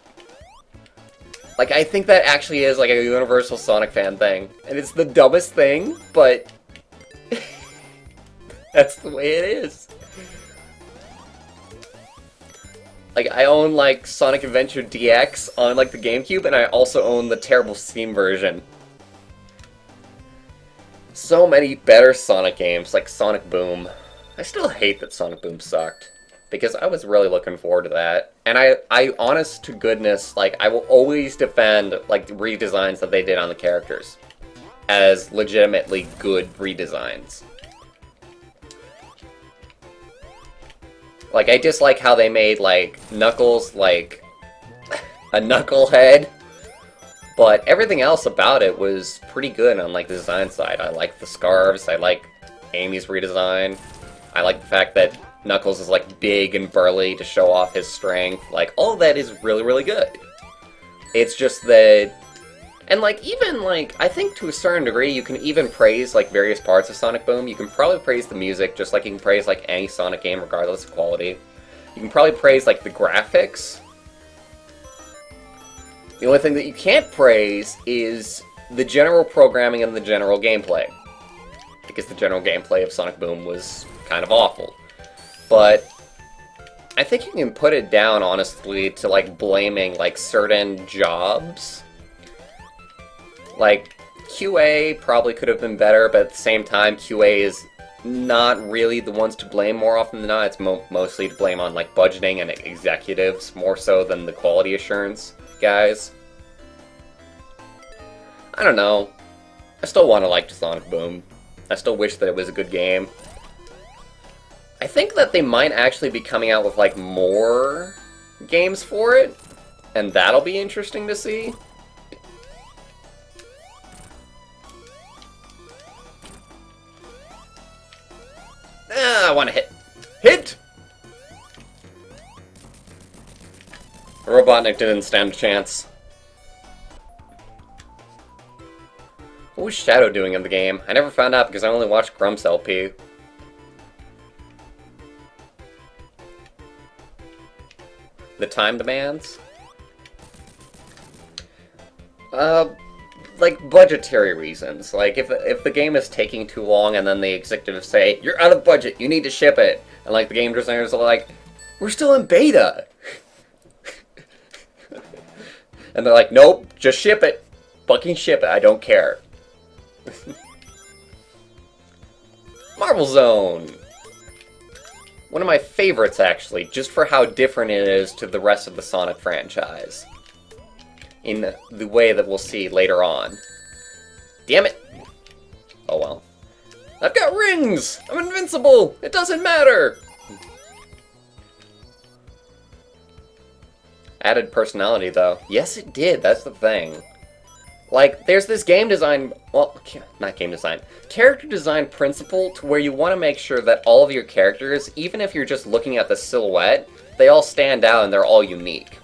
Like, I think that actually is, like, a universal Sonic fan thing. And it's the dumbest thing, but... that's the way it is. Like, I own, like, Sonic Adventure DX on, like, the GameCube, and I also own the terrible Steam version. So many better Sonic games, like Sonic Boom. I still hate that Sonic Boom sucked, because I was really looking forward to that. And I honest to goodness, like, I will always defend, like, the redesigns that they did on the characters as legitimately good redesigns. Like, I dislike how they made, like, Knuckles, like, a knucklehead. But everything else about it was pretty good on, like, the design side. I like the scarves, I like Amy's redesign. I like the fact that Knuckles is, like, big and burly to show off his strength. Like, all of that is really, really good. It's just that... And, like, even, like, I think to a certain degree you can even praise, like, various parts of Sonic Boom. You can probably praise the music, just like you can praise, like, any Sonic game, regardless of quality. You can probably praise, like, the graphics. The only thing that you can't praise is the general programming and the general gameplay. Because the general gameplay of Sonic Boom was kind of awful. But I think you can put it down, honestly, to, like, blaming, like, certain jobs. Like, QA probably could have been better, but at the same time, QA is not really the ones to blame more often than not. It's mostly to blame on, like, budgeting and executives, more so than the quality assurance guys. I don't know. I still want to like Sonic Boom. I still wish that it was a good game. I think that they might actually be coming out with, like, more games for it, and that'll be interesting to see. I want to hit. Hit! Robotnik didn't stand a chance. What was Shadow doing in the game? I never found out because I only watched Grump's LP. The time demands? Like, budgetary reasons. Like, if the game is taking too long and then the executives say, you're out of budget, you need to ship it. And, like, the game designers are like, we're still in beta. And they're like, nope, just ship it. Fucking ship it, I don't care. Marble Zone! One of my favorites, actually, just for how different it is to the rest of the Sonic franchise. In the way that we'll see later on. Damn it! Oh well. I've got rings! I'm invincible! It doesn't matter! Added personality, though. Yes, it did, that's the thing. Like, there's this game design, well, not game design, character design principle to where you want to make sure that all of your characters, even if you're just looking at the silhouette, they all stand out and they're all unique.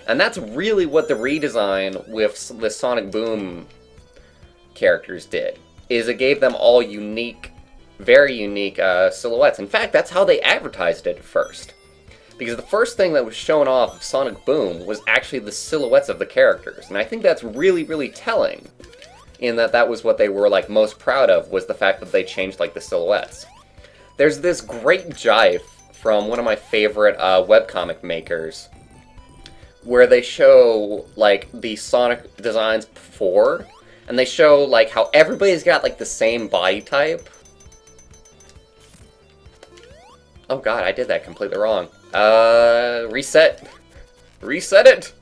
And that's really what the redesign with the Sonic Boom characters did, is it gave them all unique, very unique silhouettes. In fact, that's how they advertised it at first. Because the first thing that was shown off of Sonic Boom was actually the silhouettes of the characters. And I think that's really, really telling, in that that was what they were, like, most proud of, was the fact that they changed, like, the silhouettes. There's this great jive from one of my favorite webcomic makers, where they show, like, the Sonic designs before, and they show, like, how everybody's got, like, the same body type. Oh god, I did that completely wrong. Reset. Reset it!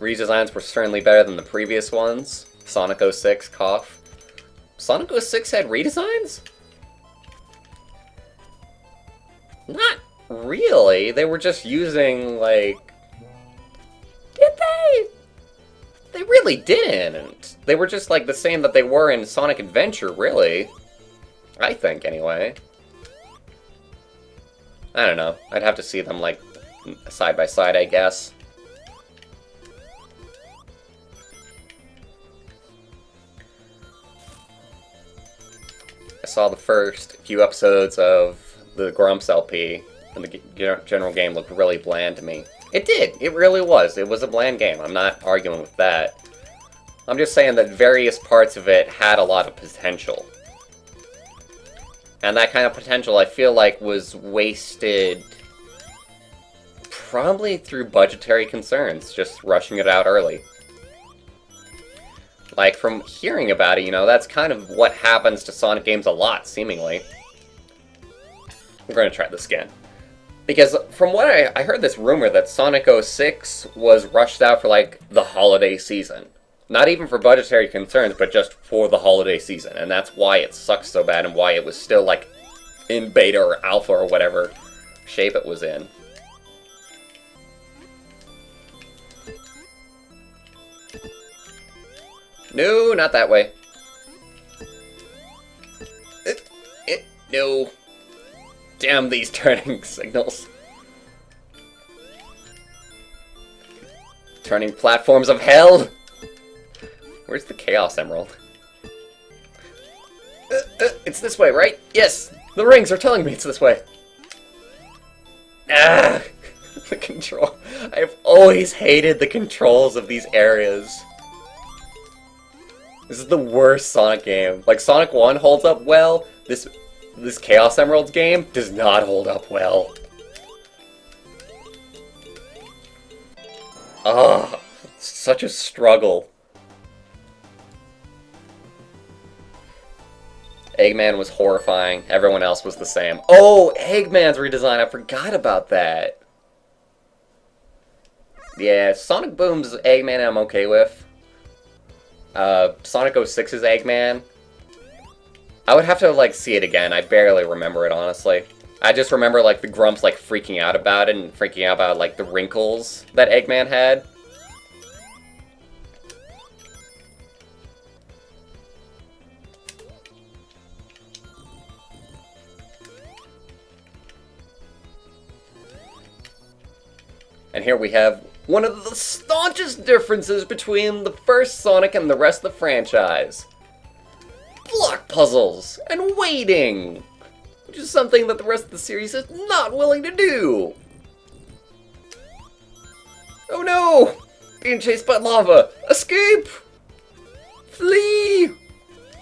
Redesigns were certainly better than the previous ones. Sonic 06, cough. Sonic 06 had redesigns? Not really. They were just using, like... Did they? They really didn't. They were just, like, the same that they were in Sonic Adventure, really. I think, anyway. I don't know. I'd have to see them, like, side by side, I guess. I saw the first few episodes of the Grumps LP, And the general game looked really bland to me. It did. It really was. It was a bland game. I'm not arguing with that. I'm just saying that various parts of it had a lot of potential. And that kind of potential, I feel like, was wasted probably through budgetary concerns, just rushing it out early. Like, from hearing about it, you know, that's kind of what happens to Sonic games a lot, seemingly. We're going to try this again. Because from what I heard this rumor that Sonic 06 was rushed out for, like, the holiday season. Not even for budgetary concerns, but just for the holiday season. And that's why it sucks so bad and why it was still, like, in beta or alpha or whatever shape it was in. No, not that way. No. Damn these turning signals. Turning platforms of hell! Where's the Chaos Emerald? It's this way, right? Yes! The rings are telling me it's this way. Ah! The control. I've always hated the controls of these areas. This is the worst Sonic game. Like, Sonic 1 holds up well. This Chaos Emeralds game does not hold up well. Ah, it's such a struggle. Eggman was horrifying. Everyone else was the same. Oh, Eggman's redesign. I forgot about that. Yeah, Sonic Boom's Eggman I'm okay with. Sonic 06's Eggman. I would have to, like, see it again. I barely remember it, honestly. I just remember, like, the Grumps, like, freaking out about it and freaking out about, like, the wrinkles that Eggman had. And here we have one of the staunchest differences between the first Sonic and the rest of the franchise. Block puzzles and waiting, which is something that the rest of the series is not willing to do. Oh no! Being chased by lava! Escape! Flee!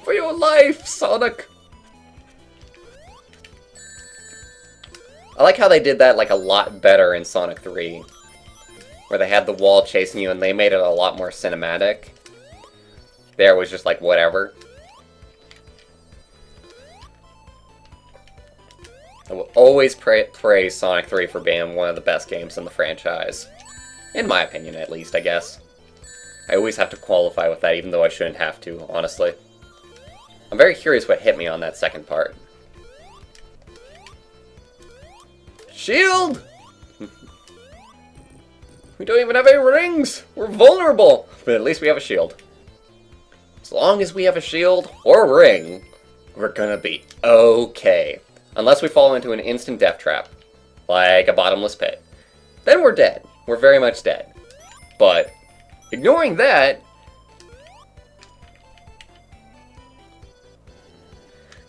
For your life, Sonic! I like how they did that, like, a lot better in Sonic 3. Where they had the wall chasing you and they made it a lot more cinematic. There was just like, whatever. I will always praise Sonic 3 for being one of the best games in the franchise. In my opinion, at least, I guess. I always have to qualify with that, even though I shouldn't have to, honestly. I'm very curious what hit me on that second part. Shield! We don't even have any rings! We're vulnerable! But at least we have a shield. As long as we have a shield or ring, we're gonna be okay. Unless we fall into an instant death trap, like a bottomless pit. Then we're dead. We're very much dead. But, ignoring that,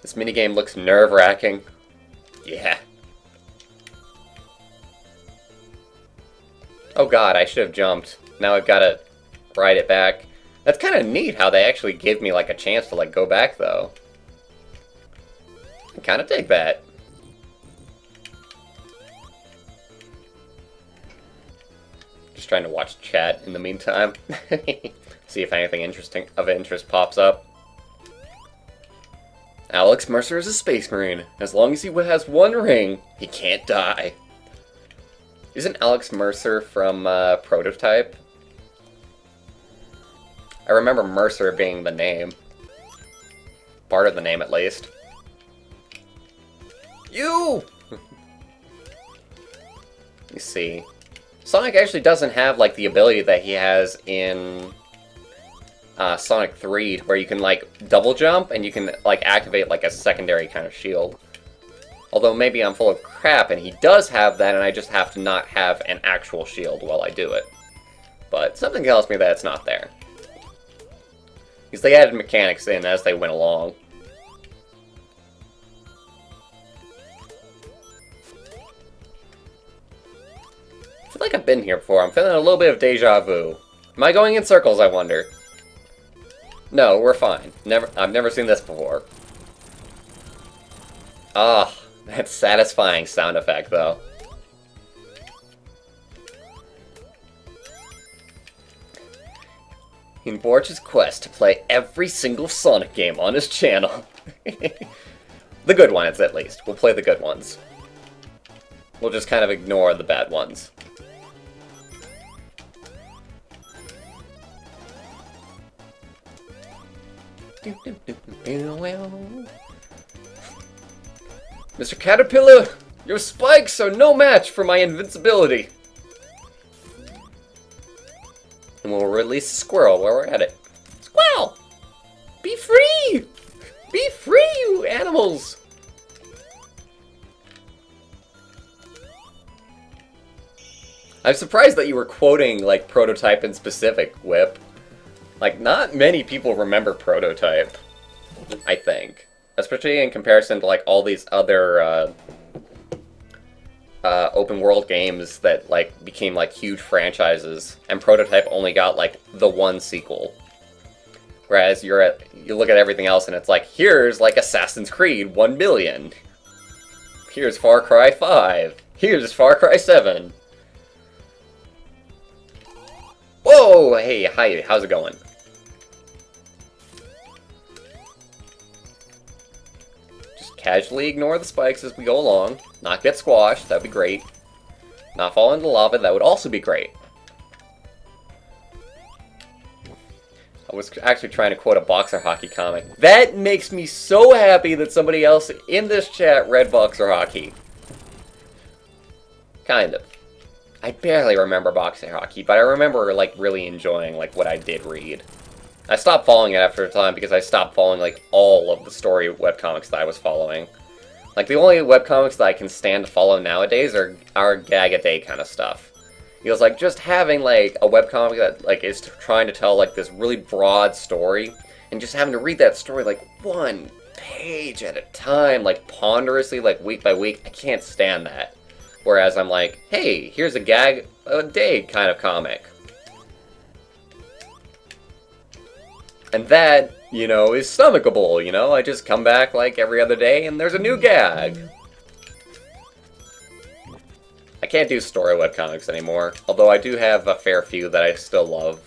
this minigame looks nerve-wracking. Yeah. Oh god, I should have jumped. Now I've got to ride it back. That's kind of neat how they actually give me like a chance to like go back though. I kind of dig that. Just trying to watch chat in the meantime. See if anything of interest pops up. Alex Mercer is a space marine. As long as he has one ring, he can't die. Isn't Alex Mercer from Prototype? I remember Mercer being the name. Part of the name, at least. You! Let me see. Sonic actually doesn't have, like, the ability that he has in Sonic 3, where you can, like, double jump, and you can, like, activate, like, a secondary kind of shield. Although maybe I'm full of crap and he does have that and I just have to not have an actual shield while I do it. But something tells me that it's not there. Because they added mechanics in as they went along. feel like I've been here before. I'm feeling a little bit of deja vu. Am I going in circles, I wonder? No, we're fine. I've never seen this before. Ah, that satisfying sound effect, though. In Bwarch's quest to play every single Sonic game on his channel. The good ones, at least. We'll play the good ones. We'll just kind of ignore the bad ones. Mr. Caterpillar, your spikes are no match for my invincibility. And we'll release Squirrel while we're at it. Squirrel! Be free! Be free, you animals! I'm surprised that you were quoting, like, Prototype in specific, Whip. Like, not many people remember Prototype, I think. Especially in comparison to, like, all these other, open world games that, like, became, like, huge franchises. And Prototype only got, like, the one sequel. Whereas you look at everything else and it's like, here's, like, Assassin's Creed 1 billion. Here's Far Cry 5. Here's Far Cry 7. Whoa! Hey, hi, how's it going? Just casually ignore the spikes as we go along. Not get squashed, that'd be great. Not fall into lava, that would also be great. I was actually trying to quote a boxer hockey comic. That makes me so happy that somebody else in this chat read boxer hockey. Kind of. I barely remember boxing hockey, but I remember, like, really enjoying, like, what I did read. I stopped following it after a time because I stopped following, like, all of the story webcomics that I was following. Like, the only webcomics that I can stand to follow nowadays are gag-a-day kind of stuff. Because, like, just having, like, a webcomic that, like, is trying to tell, like, this really broad story, and just having to read that story, like, one page at a time, like, ponderously, like, week by week, I can't stand that. Whereas I'm like, hey, here's a gag-a-day kind of comic. And that, you know, is stomachable, you know? I just come back, like, every other day, and there's a new gag. I can't do story webcomics anymore, although I do have a fair few that I still love.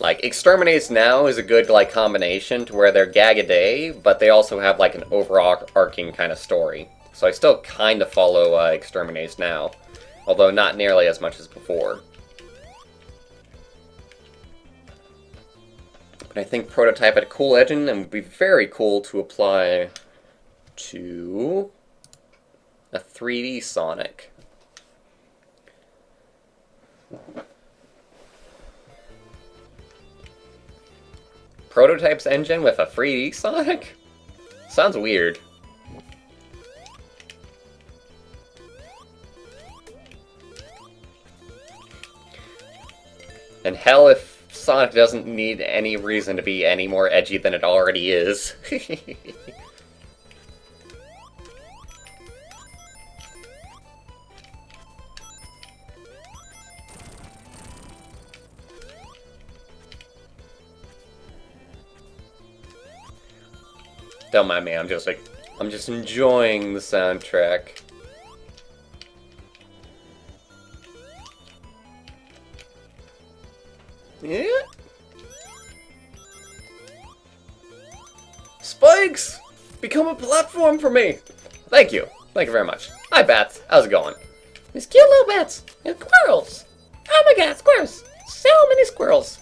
Like, Exterminates Now is a good, like, combination to where they're gag-a-day, but they also have, like, an overarching kind of story. So I still kind of follow Exterminates Now, although not nearly as much as before. But I think Prototype had a cool engine and would be very cool to apply to a 3D Sonic. Prototype's engine with a 3D Sonic? Sounds weird. And hell if Sonic doesn't need any reason to be any more edgy than it already is. Don't mind me, I'm just enjoying the soundtrack. Yeah? Spikes! Become a platform for me! Thank you. Thank you very much. Hi, Bats. How's it going? These cute little bats. And squirrels! Oh my god, squirrels! So many squirrels!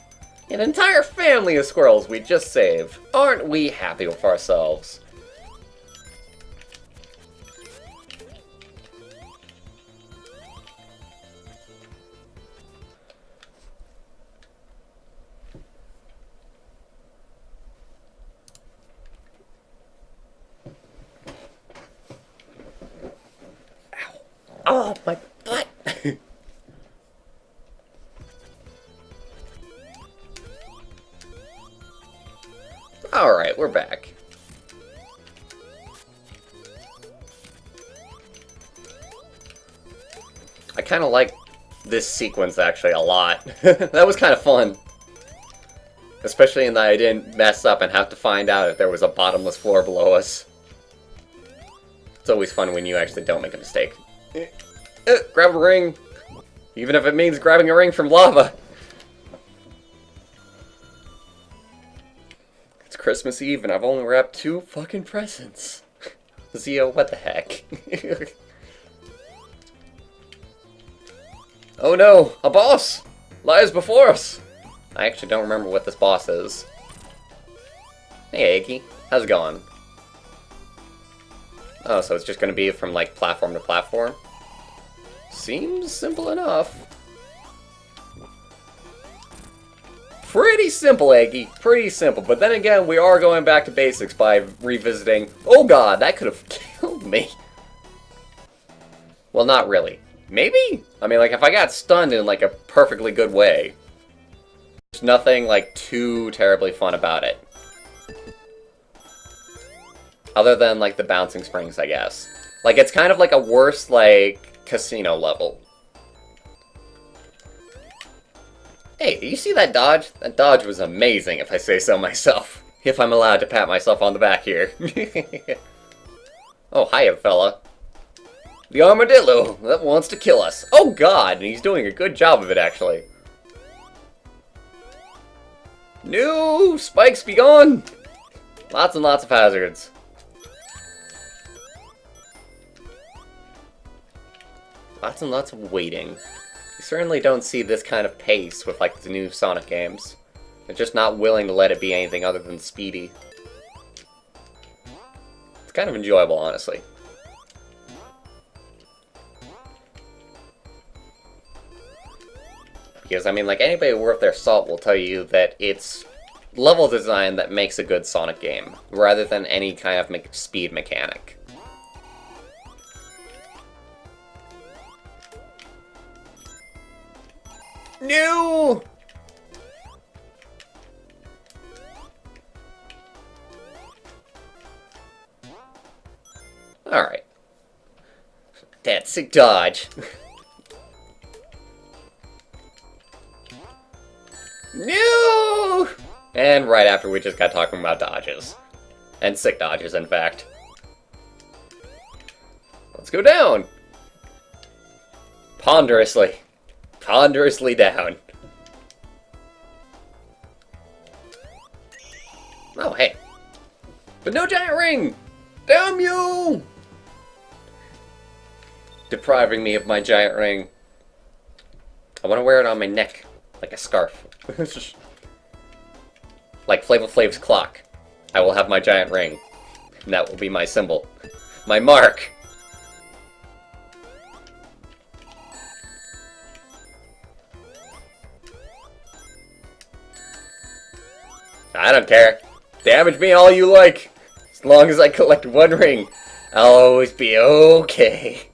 An entire family of squirrels we just saved. Aren't we happy with ourselves? Oh, my butt! Alright, we're back. I kind of like this sequence actually a lot. That was kind of fun. Especially in that I didn't mess up and have to find out if there was a bottomless floor below us. It's always fun when you actually don't make a mistake. Grab a ring! Even if it means grabbing a ring from lava! It's Christmas Eve and I've only wrapped 2 fucking presents. Zio, what the heck? Oh no! A boss! Lies before us! I actually don't remember what this boss is. Hey, Aki. How's it going? Oh, so it's just gonna be from, like, platform to platform? Seems simple enough. Pretty simple, Aki. Pretty simple. But then again, we are going back to basics by revisiting... Oh god, that could have killed me. Well, not really. Maybe? I mean, like, if I got stunned in, like, a perfectly good way. There's nothing, like, too terribly fun about it. Other than, like, the bouncing springs, I guess. Like, it's kind of like a worse, like, casino level. Hey, you see that dodge? That dodge was amazing, if I say so myself. If I'm allowed to pat myself on the back here. Oh, hiya, fella. The armadillo that wants to kill us. Oh god, and he's doing a good job of it, actually. No! Spikes be gone! Lots and lots of hazards. Lots and lots of waiting. You certainly don't see this kind of pace with, like, the new Sonic games. They're just not willing to let it be anything other than speedy. It's kind of enjoyable, honestly. Because, I mean, like, anybody worth their salt will tell you that it's level design that makes a good Sonic game, rather than any kind of speed mechanic. No! Alright. That's a dodge. No! And right after we just got talking about dodges. And sick dodges, in fact. Let's go down! Ponderously. Ponderously down. Oh, hey. But no giant ring! Damn you! Depriving me of my giant ring. I want to wear it on my neck. Like a scarf. Like Flavor Flav's clock. I will have my giant ring. And that will be my symbol. My mark! I don't care. Damage me all you like. As long as I collect 1 ring, I'll always be okay.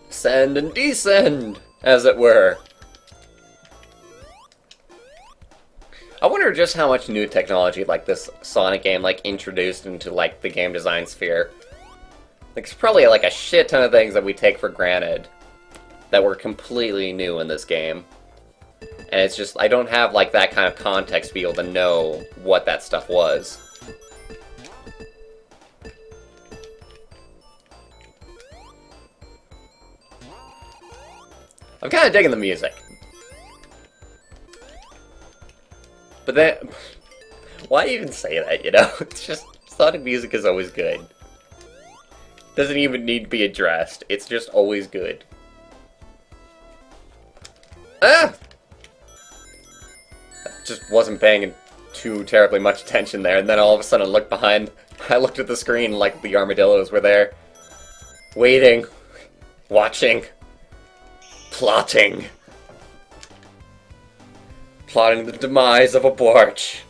Ascend and descend, as it were. I wonder just how much new technology like this Sonic game like introduced into like the game design sphere. Like, it's probably like a shit ton of things that we take for granted that were completely new in this game. And it's just, I don't have like that kind of context to be able to know what that stuff was. I'm kind of digging the music. But then, why even say that, you know? It's just, Sonic music is always good. Doesn't even need to be addressed. It's just always good. Ah! I just wasn't paying too terribly much attention there, and then all of a sudden I looked behind. I looked at the screen like the armadillos were there. Waiting. Watching. Plotting. Plotting the demise of a Bwarch.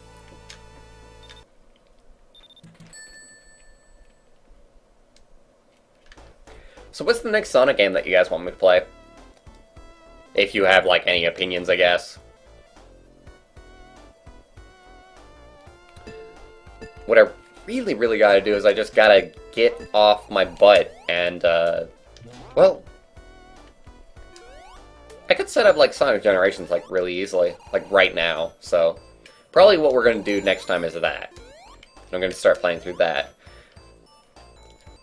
So what's the next Sonic game that you guys want me to play? If you have, like, any opinions, I guess. what I really, really gotta do is I just gotta get off my butt and, well, I could set up, like, Sonic Generations, like, really easily, like, right now, so probably what we're gonna do next time is that. I'm gonna start playing through that.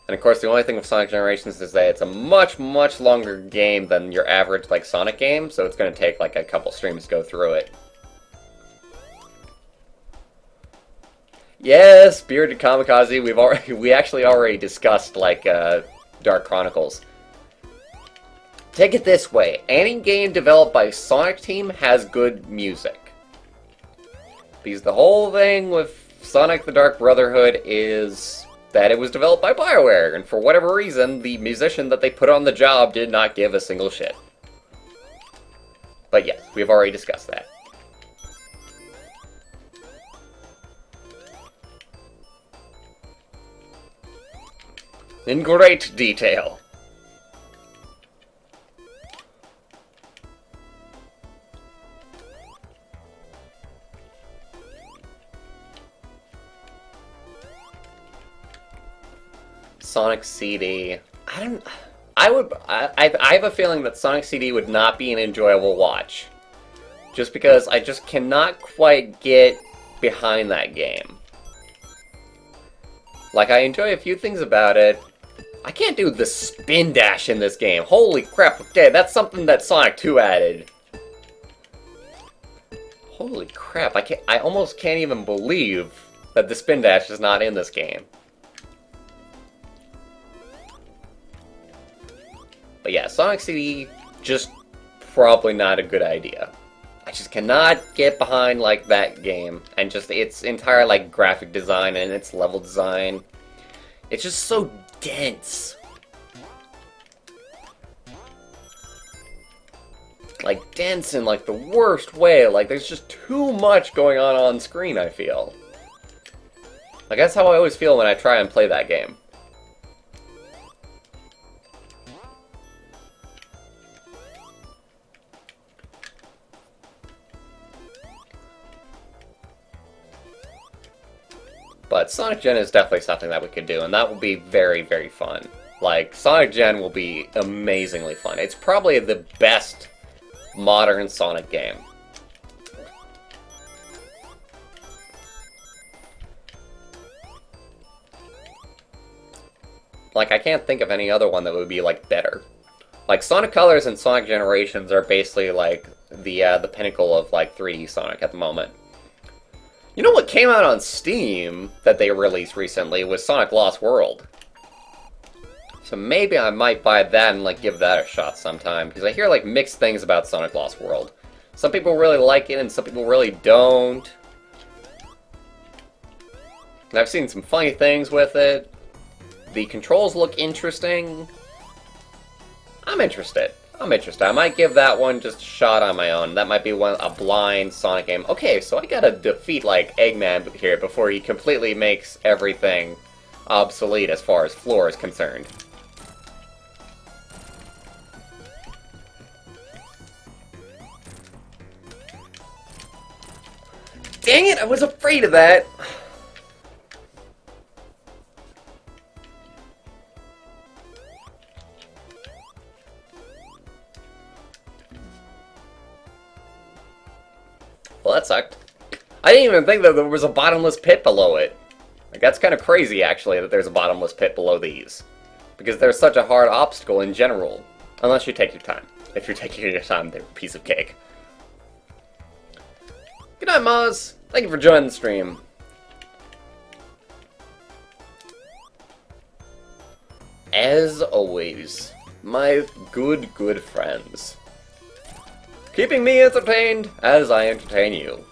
And of course, the only thing with Sonic Generations is that it's a much, much longer game than your average, like, Sonic game, so it's gonna take, like, a couple streams to go through it. Yes, Spirited Kamikaze, we actually already discussed, like, Dark Chronicles. Take it this way, any game developed by Sonic Team has good music. Because the whole thing with Sonic the Dark Brotherhood is that it was developed by BioWare, and for whatever reason, the musician that they put on the job did not give a single shit. But yes, we've already discussed that. In great detail. Sonic CD. I have a feeling that Sonic CD would not be an enjoyable watch. Just because I just cannot quite get behind that game. Like, I enjoy a few things about it. I can't do the spin dash in this game. Holy crap, okay, that's something that Sonic 2 added. Holy crap, I almost can't even believe that the spin dash is not in this game. But yeah, Sonic CD, just probably not a good idea. I just cannot get behind, like, that game. And just its entire, like, graphic design and its level design. It's just so dense. Like, dense in, like, the worst way. Like, there's just too much going on screen, I feel. Like, that's how I always feel when I try and play that game. But Sonic Gen is definitely something that we could do, and that will be very, very fun. Like, Sonic Gen will be amazingly fun. It's probably the best modern Sonic game. Like, I can't think of any other one that would be, like, better. Like, Sonic Colors and Sonic Generations are basically, like, the pinnacle of, like, 3D Sonic at the moment. You know what came out on Steam that they released recently was Sonic Lost World. So maybe I might buy that and, like, give that a shot sometime, because I hear, like, mixed things about Sonic Lost World. Some people really like it, and some people really don't. And I've seen some funny things with it. The controls look interesting. I'm interested. I might give that one just a shot on my own. That might be a blind Sonic game. Okay, so I gotta defeat, like, Eggman here before he completely makes everything obsolete as far as floor is concerned. Dang it, I was afraid of that! Well, that sucked. I didn't even think that there was a bottomless pit below it. Like, that's kind of crazy, actually, that there's a bottomless pit below these. Because they're such a hard obstacle in general. Unless you take your time. If you're taking your time, they're a piece of cake. Good night, Maz. Thank you for joining the stream. As always, my good friends. Keeping me entertained as I entertain you.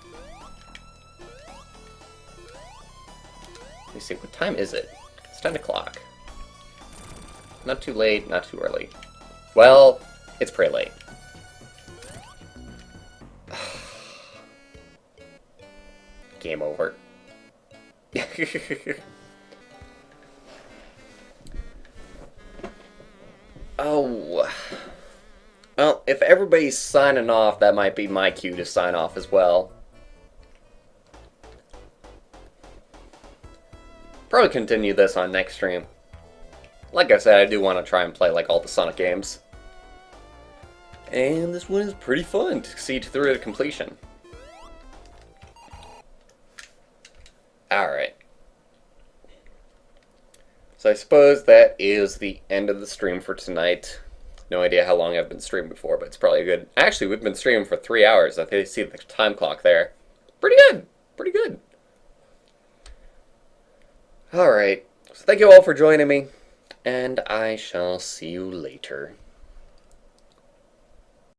Let me see, what time is it? It's 10 o'clock. Not too late, not too early. Well, it's pretty late. Game over. Oh. Well, if everybody's signing off, that might be my cue to sign off as well. Probably continue this on next stream. Like I said, I do want to try and play like all the Sonic games. And this one is pretty fun to see through to completion. Alright. So I suppose that is the end of the stream for tonight. No idea how long I've been streaming before, but it's probably good. Actually, we've been streaming for 3 hours. I think you see the time clock there. Pretty good. Pretty good. Alright. So thank you all for joining me, and I shall see you later.